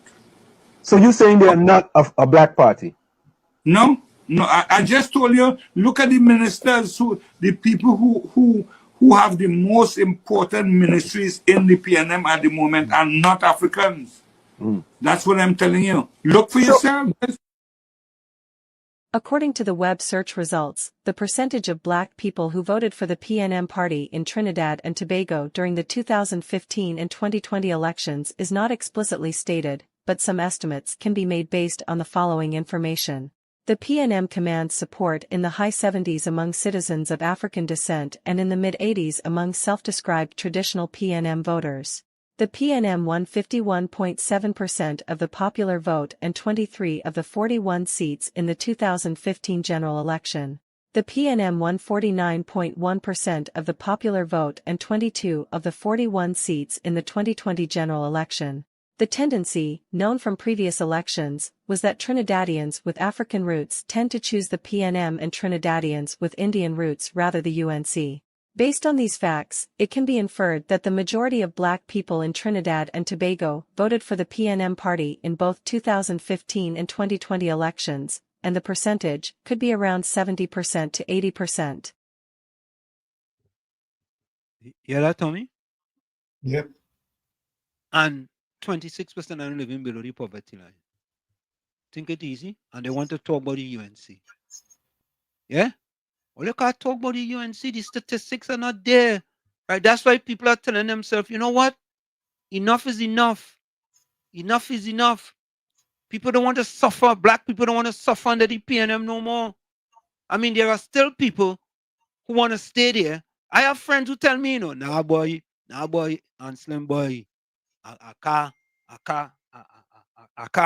So you're saying they are not a black party? No, I just told you, look at the ministers the people who have the most important ministries in the PNM at the moment are not Africans. That's what I'm telling you. Look for yourself. According to the web search results, the percentage of black people who voted for the PNM party in Trinidad and Tobago during the 2015 and 2020 elections is not explicitly stated, but some estimates can be made based on the following information. The PNM commands support in the high 70s among citizens of African descent and in the mid-80s among self-described traditional PNM voters. The PNM won 51.7% of the popular vote and 23 of the 41 seats in the 2015 general election. The PNM won 49.1% of the popular vote and 22 of the 41 seats in the 2020 general election. The tendency, known from previous elections, was that Trinidadians with African roots tend to choose the PNM and Trinidadians with Indian roots rather the UNC. Based on these facts, it can be inferred that the majority of black people in Trinidad and Tobago voted for the PNM party in both 2015 and 2020 elections, and the percentage could be around 70% to 80%. You hear that, Tommy? Yep. And 26% are living below the poverty line. Think it easy, and they want to talk about the UNC. Yeah? Well, look, I talk about the UNC, the statistics are not there. Right? That's why people are telling themselves, you know what? Enough is enough. Enough is enough. People don't want to suffer. Black people don't want to suffer under the PNM no more. I mean, there are still people who want to stay there. I have friends who tell me, you know, nah boy, and slim boy. I can't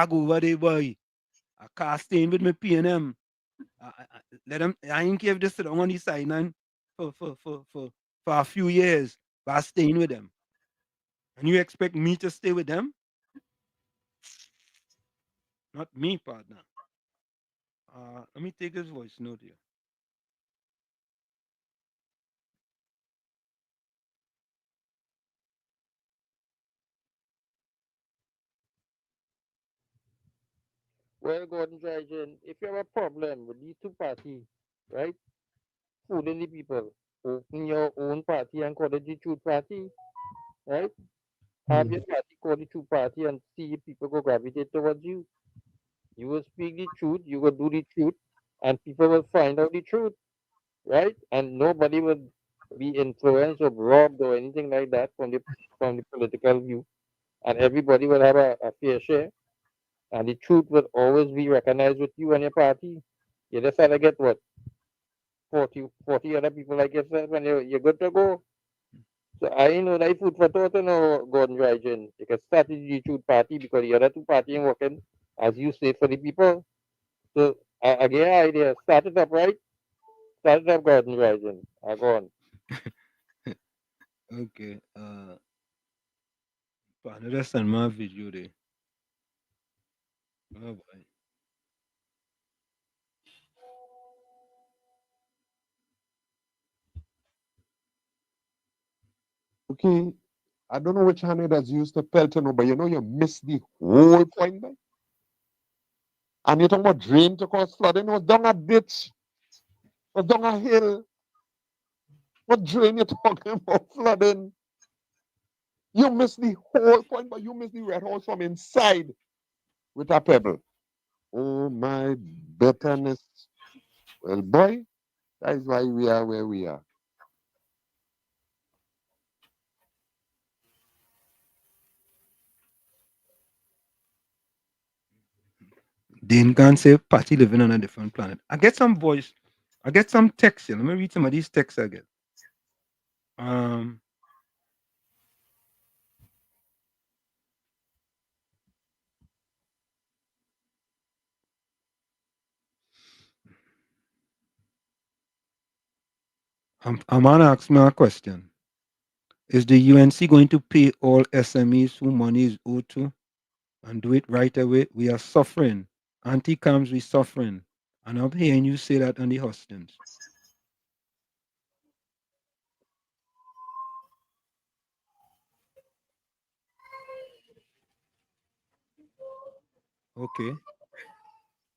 go over there, boy. I can't stay with my PNM. Let them. I ain't care if they sit on the sideline for a few years, but I'm staying with them. And you expect me to stay with them? Not me, partner. Let me take his voice note here. Well, Gordon Dryden, if you have a problem with these two parties, right, fooling the people, open your own party and call it the Truth Party, right? Have your party call the Truth Party and see if people go gravitate towards you. You will speak the truth, you will do the truth, and people will find out the truth, right? And nobody will be influenced or robbed or anything like that from the political view, and everybody will have a fair share, and the truth will always be recognized with you and your party. You just have to get what 40 other people like yourself, and you're good to go. So I know that food for thought, no, Gordon Dryden. You can start the Truth Party because the other two parties ain't working, as you say, for the people. So I get an idea. Start it up, right? Start it up, Gordon Dryden. I go on. Okay. Another Salman video there. Oh boy. Okay, I don't know which hand it has used to Pelton, but you know you missed the whole point there. And you're talking about drain to cause flooding. It was down a ditch. It was down a hill. What drain you talking about flooding? You missed the whole point, but you missed the red horse from inside with a pebble. Oh my bitterness. Well, boy, that is why we are where we are. Dean can't say party living on a different planet. I get some voice. I get some text here. Let me read some of these texts I get. A man asked me a question. Is the UNC going to pay all SMEs who money is owed to and do it right away? We are suffering. Anti-cams, we suffering. And I'm hearing you say that on the hustings. Okay.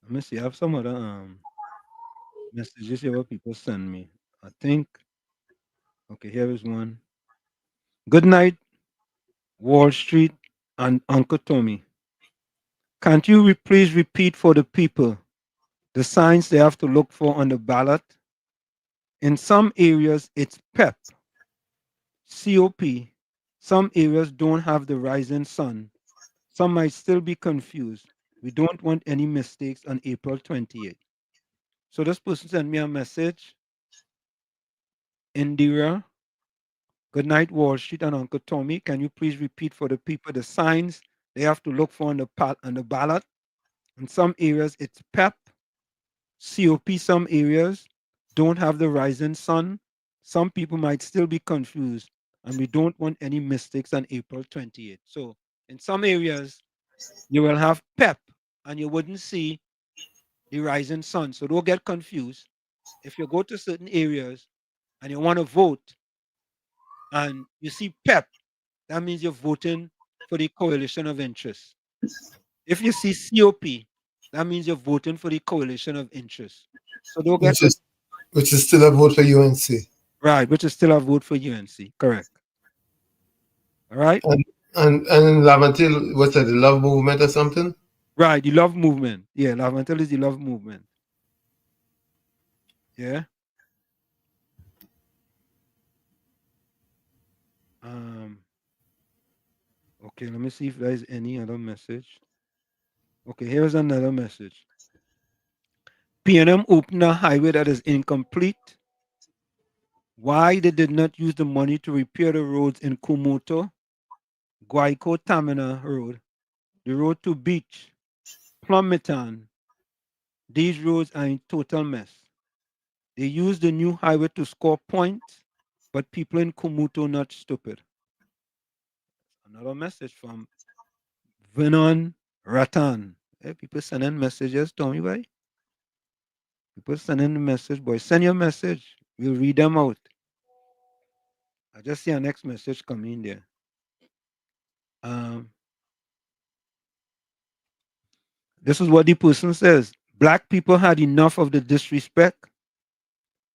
Let me see. I have some other messages here what people send me. I think. Okay, here is one. Good night, Wall Street and Uncle Tommy. Can't you please repeat for the people the signs they have to look for on the ballot? In some areas, it's PEP, COP. Some areas don't have the rising sun. Some might still be confused. We don't want any mistakes on April 28th. So this person sent me a message. Indira, good night, Wall Street and Uncle Tommy. Can you please repeat for the people the signs they have to look for on the ballot? In some areas, it's PEP, COP. Some areas don't have the rising sun. Some people might still be confused, and we don't want any mistakes on April 28th. So in some areas, you will have PEP, and you wouldn't see the rising sun. So don't get confused. If you go to certain areas and you want to vote, and you see PEP, that means you're voting for the coalition of interest. If you see COP, that means you're voting for the coalition of interest. So don't get which is still a vote for UNC. Right, which is still a vote for UNC. Correct. All right. And in Laventille, what's that? The Love Movement or something? Right, the love movement. Yeah, Laventille is the love movement. Yeah. Okay, let me see if there's any other message. Okay, here's another message. PNM opened a highway that is incomplete. Why they did not use the money to repair the roads in Kumoto, Guayco Tamina Road, the road to Beach, Plumitan. These roads are in total mess. They use the new highway to score points, but people in Kumoto not stupid. Another message from Vinon Ratan. Hey, people sending messages, Tommy boy. People sending the message, boy. Send your message. We'll read them out. I just see our next message coming there. This is what the person says. Black people had enough of the disrespect.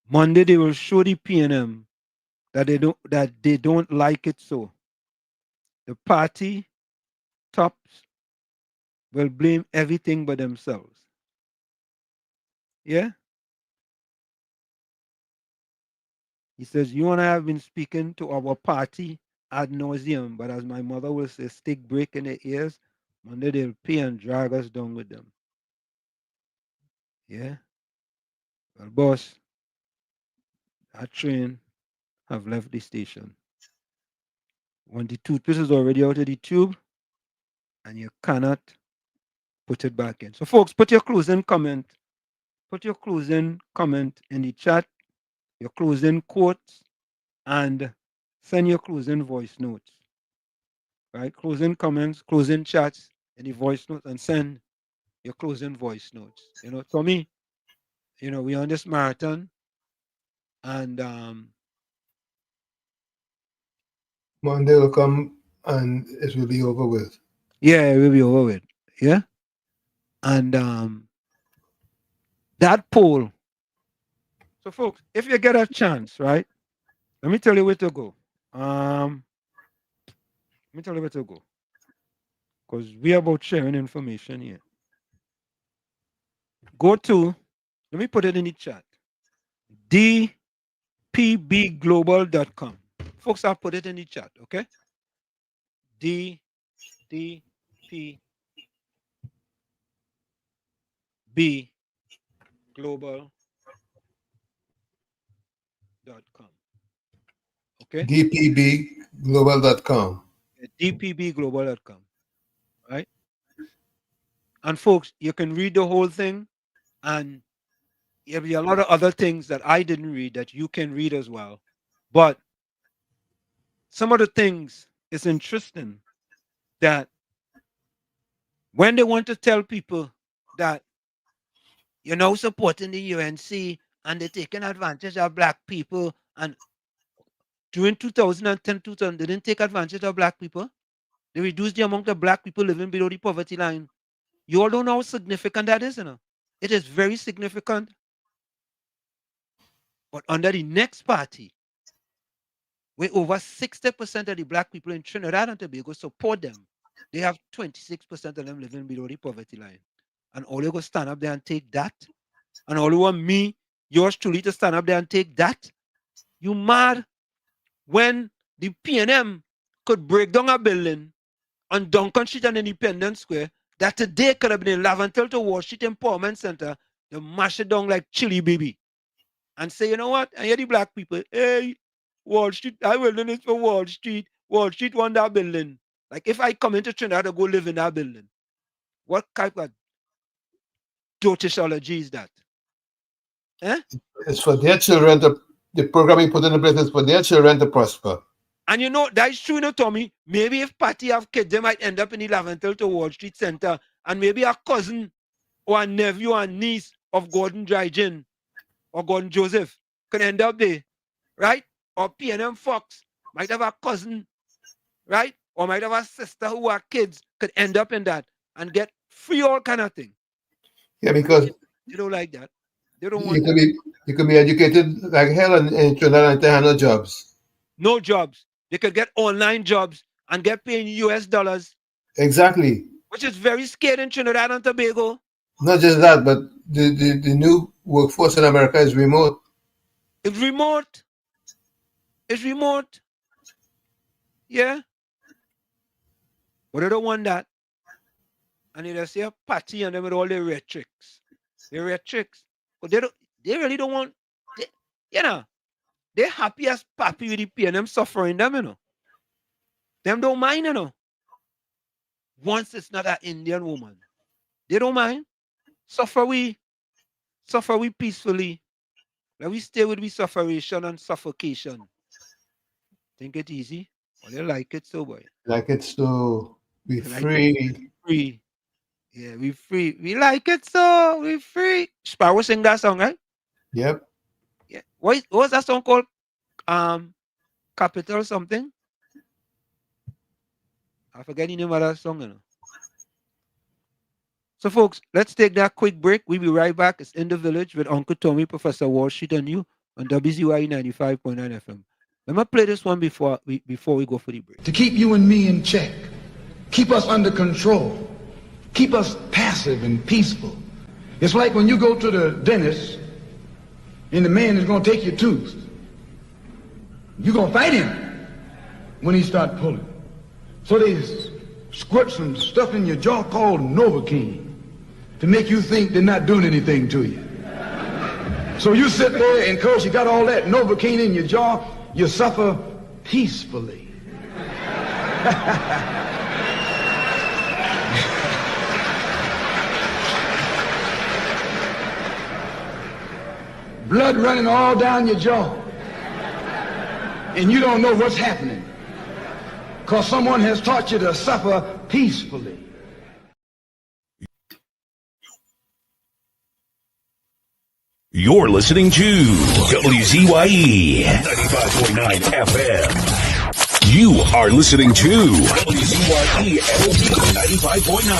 Monday they will show the PNM that they don't like it so. The party tops will blame everything but themselves. Yeah? He says, you and I have been speaking to our party ad nauseum, but as my mother will say, stick break in their ears. Monday they'll pay and drag us down with them. Yeah? Well, boss, that train have left the station. When the toothpaste is already out of the tube, and you cannot put it back in. So, folks, put your closing comment. Put your closing comment in the chat, your closing quotes, and send your closing voice notes. Right? Closing comments, closing chats, in the voice notes, and send your closing voice notes. You know, Tommy, you know, we're on this marathon, and Monday will come and it will be over with. yeah, it will be over with. Yeah. And that poll. So, folks, if you get a chance, right? Let me tell you where to go. Let me tell you where to go. Because we are about sharing information here. Go to, let me put it in the chat. dpbglobal.com. Folks, I'll put it in the chat, okay? dpbglobal.com. Okay? dpbglobal.com. dpbglobal.com. Right? And folks, you can read the whole thing, and There'll be a lot of other things that I didn't read that you can read as well. But some of the things is interesting that when they want to tell people that you're now supporting the UNC and they're taking advantage of black people, and during 2010, 2000, they didn't take advantage of black people. They reduced the amount of black people living below the poverty line. You all don't know how significant that is, you know. It is very significant. But under the next party, where over 60% of the black people in Trinidad and Tobago support them, they have 26% of them living below the poverty line. And all you go stand up there and take that? And all you want me, yours truly, to stand up there and take that? You mad? When the PNM could break down a building on Duncan Street and Independence Square, that today could have been in Lavantel to Wall Street Empowerment Center, they mash it down like chili baby. And say, you know what? I hear the black people, hey, Wall Street, I will do it for Wall Street. Wall Street want that building. Like if I come into Trinidad to go live in that building, what type of dotishology is that? Eh? It's for their children to, the program you put in place is for their children to prosper. And you know, that's true, you know, Tommy. Maybe if Patty have kids, they might end up in the Lavantel to Wall Street Center. And maybe a cousin or a nephew or niece of Gordon Dryden or Gordon Joseph could end up there, right? Or PNM Fox might have a cousin, right? Or might have a sister who are kids could end up in that and get free all kind of thing. Yeah, because they don't like that. They don't want you could be educated like hell in Trinidad and they have no jobs. No jobs. They could get online jobs and get paid in US dollars. Exactly. Which is very scared in Trinidad and Tobago. Not just that, but the new workforce in America is remote. It's remote. It's remote. Yeah. But they don't want that. And they just say a party and them with all their rhetorics. Their rhetorics. But they really don't want, you know, they're happy as pappy with the PNM suffering them, you know. Them don't mind, you know. Once it's not an Indian woman. They don't mind. Suffer we peacefully. Let we stay with we sufferation and suffocation. Think it easy? Well, they like it so, boy. Like it so. We like free. Free. Yeah, we free. We like it so. We free. Sparrow sing that song, right? Yep. Yeah. What was that song called? Capital something? I forget the name of that song, you know. So, folks, let's take that quick break. We'll be right back. It's In the Village with Uncle Tommy, Professor Wall Street, and you on WZYE 95.9 FM. Let me play this one before we go for the break. To keep you and me in check, keep us under control, keep us passive and peaceful. It's like when you go to the dentist and the man is going to take your tooth. You're going to fight him when he start pulling. So they squirt some stuff in your jaw called Novocaine to make you think they're not doing anything to you. So you sit there and because you got all that Novocaine in your jaw, you suffer peacefully. Blood running all down your jaw. And you don't know what's happening. Because someone has taught you to suffer peacefully. You're listening to WZYE 95.9 FM. You are listening to WZYE 95.9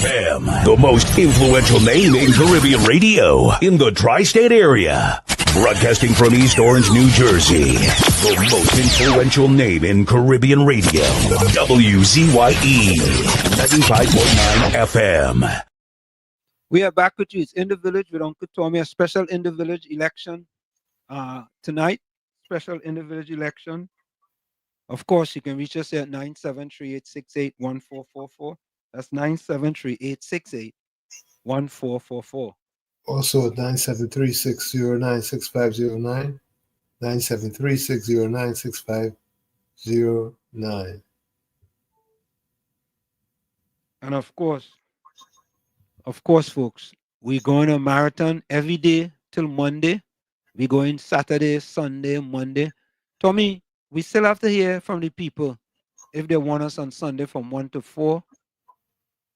FM, the most influential name in Caribbean radio in the tri-state area. Broadcasting from East Orange, New Jersey, the most influential name in Caribbean radio, WZYE 95.9 FM. We are back with you. It's In the Village with Uncle Tommy, a special In the Village election tonight. Special In the Village election. Of course, you can reach us at 973-868-1444. That's 973-868-1444. Also at 973-609-6509. 973-609-6509. And of course, folks, we're going a marathon every day till Monday. We going Saturday, Sunday, Monday. Tommy, we still have to hear from the people if they want us on Sunday from 1 to 4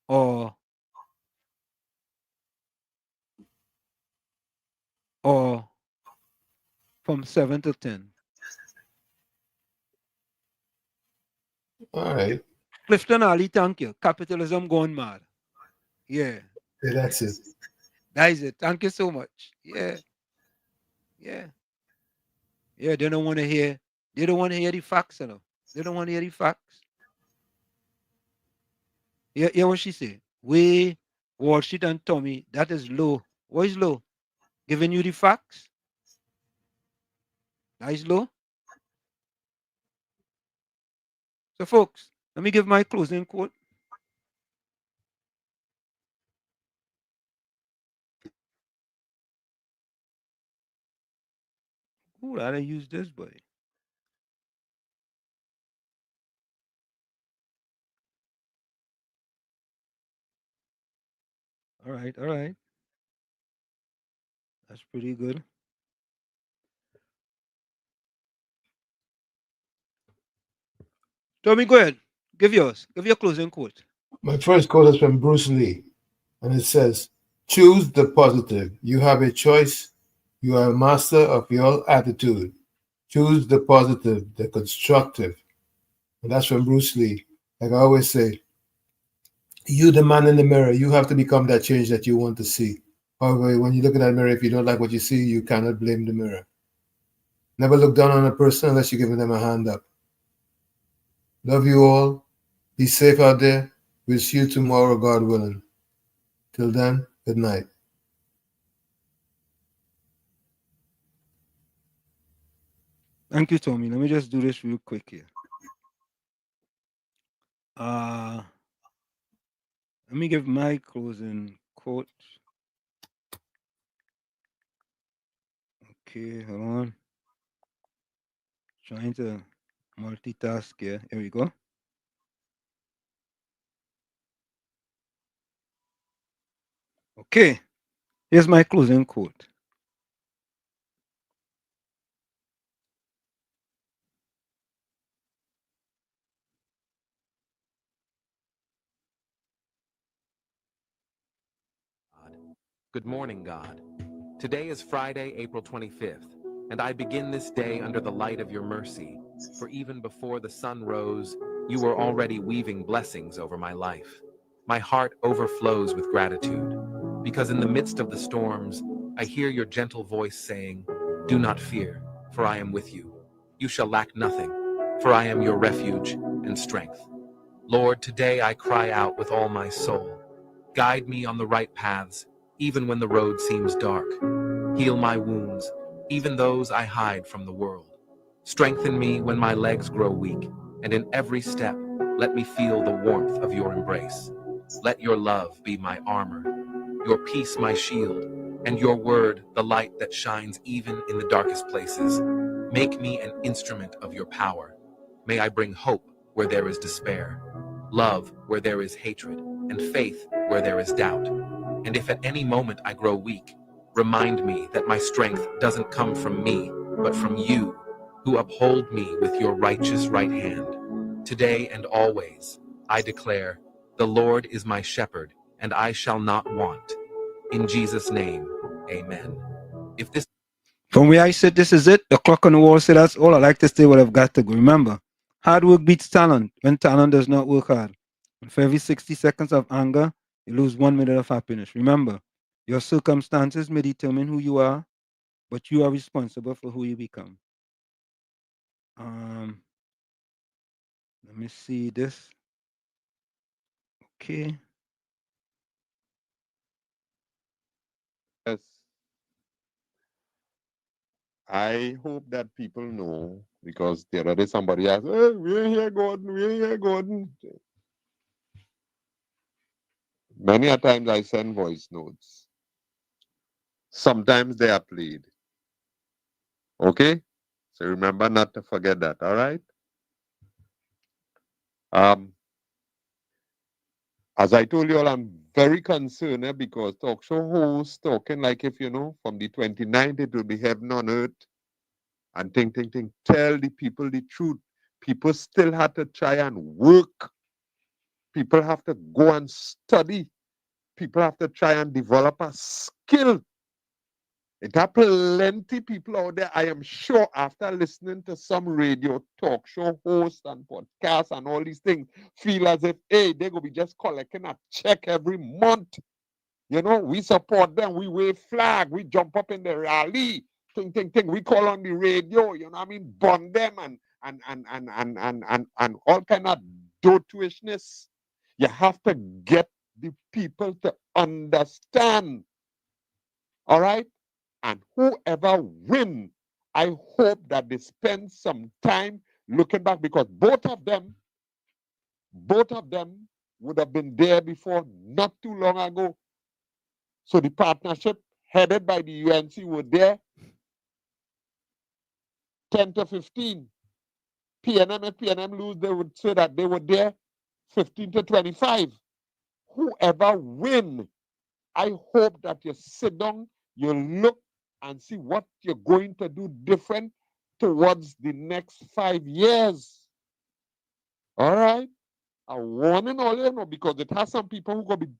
or from 7 to 10. All right. Clifton Ali, thank you. Capitalism gone mad. Yeah. Yeah, that's it. That is it. Thank you so much. Yeah. Yeah. Yeah, they don't want to hear the facts, you know. They don't want to hear the facts. Yeah, what she say? We, Wall Street and Tommy, that is low. What is low? Giving you the facts? That is low. So folks, let me give my closing quote. Ooh, I use this, boy. All right, all right. That's pretty good. Tommy, go ahead. Give yours. Give your closing quote. My first quote is from Bruce Lee, and it says, "Choose the positive. You have a choice. You are a master of your attitude. Choose the positive, the constructive." And that's from Bruce Lee. Like I always say, you, the man in the mirror, you have to become that change that you want to see. However, when you look in that mirror, if you don't like what you see, you cannot blame the mirror. Never look down on a person unless you're giving them a hand up. Love you all. Be safe out there. We'll see you tomorrow, God willing. Till then, good night. Thank you, Tommy. Let me just do this real quick here. Let me give my closing quote. Okay, hold on. Trying to multitask here. Here we go. Okay, here's my closing quote. Good morning, God. Today is Friday, April 25th, and I begin this day under the light of your mercy. For even before the sun rose, you were already weaving blessings over my life. My heart overflows with gratitude, because in the midst of the storms, I hear your gentle voice saying, "Do not fear, for I am with you. You shall lack nothing, for I am your refuge and strength." Lord, today I cry out with all my soul. Guide me on the right paths, even when the road seems dark. Heal my wounds, even those I hide from the world. Strengthen me when my legs grow weak, and in every step, let me feel the warmth of your embrace. Let your love be my armor, your peace my shield, and your word the light that shines even in the darkest places. Make me an instrument of your power. May I bring hope where there is despair, love where there is hatred, and faith where there is doubt. And if at any moment I grow weak, remind me that my strength doesn't come from me, but from you, who uphold me with your righteous right hand. Today and always, I declare, the Lord is my shepherd, and I shall not want. In Jesus' name, amen. If this From where I sit, this is it. The clock on the wall said that's all. I like to say what I've got to go. Remember, hard work beats talent when talent does not work hard. And for every 60 seconds of anger, you lose 1 minute of happiness. Remember, your circumstances may determine who you are, but you are responsible for who you become. Let me see this. Okay. Yes. I hope that people know, because the other day somebody asked, "Hey, we ain't here, Gordon, we ain't here, Gordon." Many a times I send voice notes. Sometimes they are played. Okay? So remember not to forget that, all right? As I told you all, I'm very concerned because talk show hosts talking like if, from the 29th it will be heaven on earth and think. Tell the people the truth. People still have to try and work. People have to go and study. People have to try and develop a skill. There are plenty people out there, I am sure, after listening to some radio talk show hosts and podcasts and all these things, feel as if, hey, they're going to be just collecting a check every month. We support them. We wave flag. We jump up in the rally. Ting. We call on the radio. Bond them and all kind of dotishness. You have to get the people to understand. All right? And whoever win, I hope that they spend some time looking back, because both of them would have been there before not too long ago. So the partnership headed by the UNC were there 10 to 15. PNM and PNM lose, they would say that they were there 15 to 25. Whoever win, I hope that you sit down, you look and see what you're going to do different towards the next 5 years. All right? I'm warning all, because it has some people who are going to be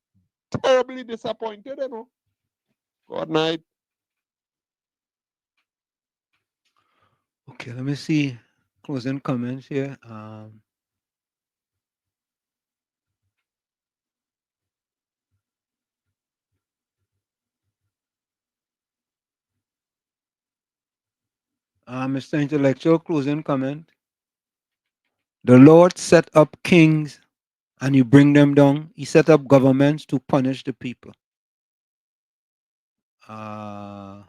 terribly disappointed, Good night. Okay, let me see closing comments here. Mr. Intellectual, closing comment. The Lord set up kings and you bring them down. He set up governments to punish the people. Let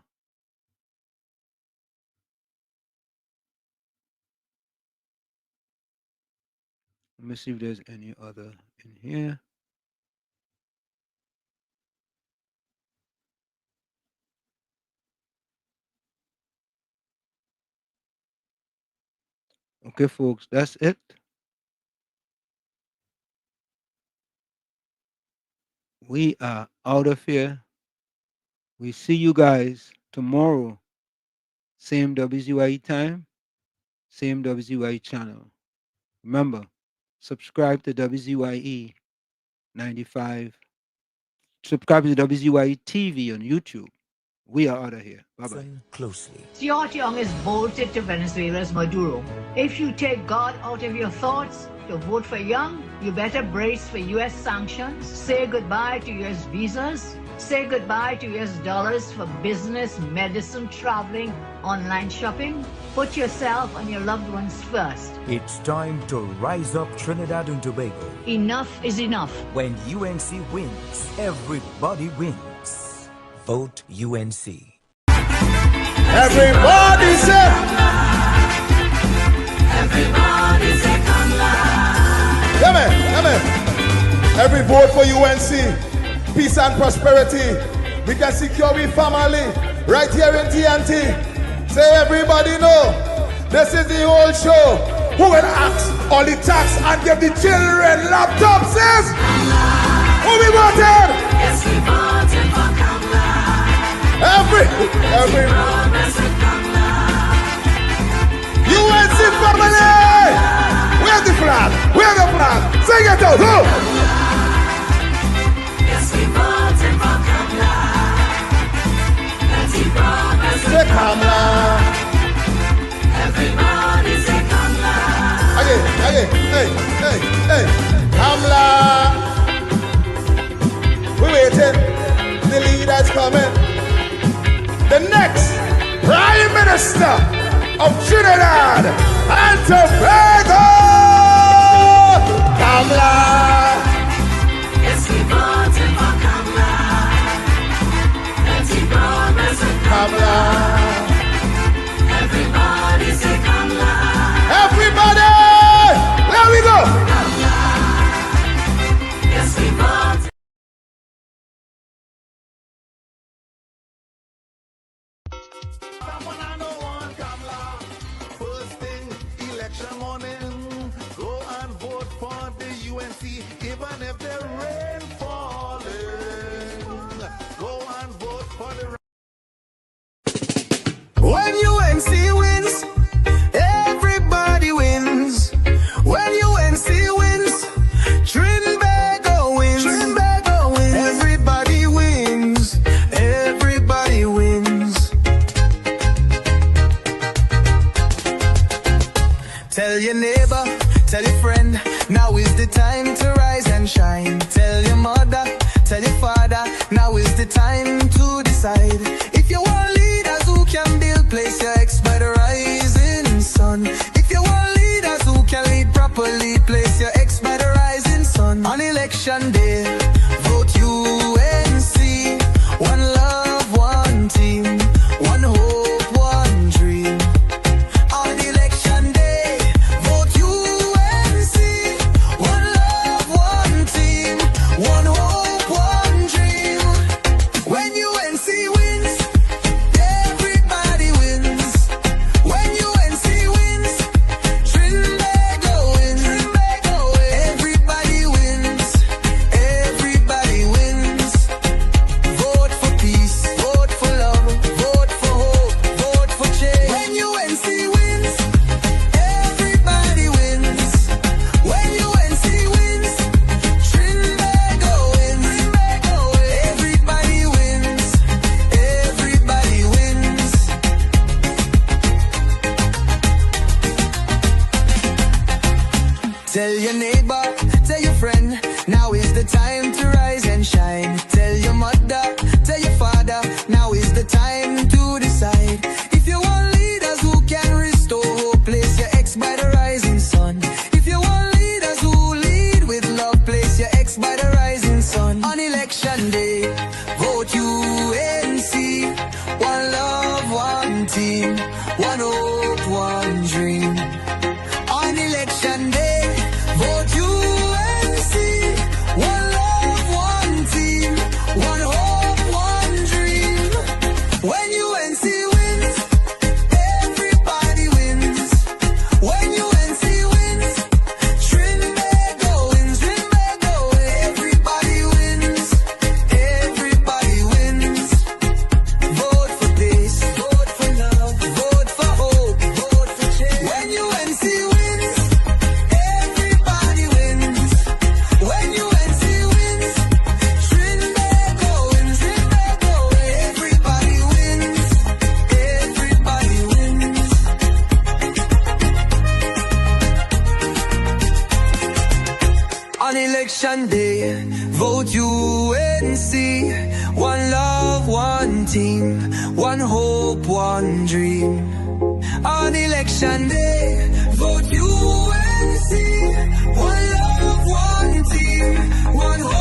me see if there's any other in here. Okay, folks, that's it. We are out of here. We see you guys tomorrow. Same WZYE time, same WZYE channel. Remember, subscribe to WZYE 95. Subscribe to WZYE TV on YouTube. We are out of here. Bye-bye. Closely. Stuart Young is bolted to Venezuela's Maduro. If you take God out of your thoughts to vote for Young, you better brace for U.S. sanctions, say goodbye to U.S. visas, say goodbye to U.S. dollars for business, medicine, traveling, online shopping. Put yourself and your loved ones first. It's time to rise up Trinidad and Tobago. Enough is enough. When UNC wins, everybody wins. Vote UNC. Everybody say. Everybody say come live. Yeah, man. Every vote for UNC. Peace and prosperity. We can secure we family right here in TNT. Say everybody know. This is the whole show. Who will ask all the tax and give the children laptops? Says who we voted? Yes, we voted for Kamla. Every UNC family. Where's the flag? Where's the flag? Sing it out. Who? Yes, we voted for Kamla. Say Kamla. Everybody say Kamla. Again. Hey. Kamla. We're waiting. The leader's coming. The next Prime Minister of Trinidad and Tobago. Kamla. Yes, we voted for Kamla. Kamla. Everybody say Kamla. Everybody! There we go! Kamla. Yes, we vote. First thing, election morning. Go and vote for the UNC, even if they're red. your neighbor, tell your friend, now is the time to rise and shine. Tell your mother, tell your father, now is the time to decide. If you want leaders who can build, place your ex by the rising sun. If you want leaders who can lead properly, place your ex by the rising sun. On election day, vote UNC. One love, one team, one hope, one dream. On election day, vote UNC. One love, one team, one hope, one dream. When UNC wins, everybody wins. When UNC wins, Trinbago wins. Everybody wins. Everybody wins. Vote for peace, vote for love, vote for hope, vote for change. When UNC wins, everybody wins. When UNC wins, Trinbago wins. Everybody wins. Everybody wins. Tell your neighbor, tell your friend, now is the time to rise and shine. Tell your mother, tell your father, now is the time to decide. If you want leaders who can restore hope, place your ex by the rising sun. If you want leaders who lead with love, place your ex by the rising sun. On election day, vote UNC. One love, one team, one hope, one dream. On election day, vote UNC. One love, one team, one hope, one dream. When UNC wins, everybody wins. When UNC wins, Trinbago wins. Everybody wins. Everybody wins. Vote for peace, vote for love, vote for hope, vote for change. When UNC wins, everybody wins. When UNC wins, Trinbago wins. Everybody wins. Everybody wins. On election day, vote UNC. One love, one team, one hope, one dream. On election day, vote UNC. One love, one team, one hope.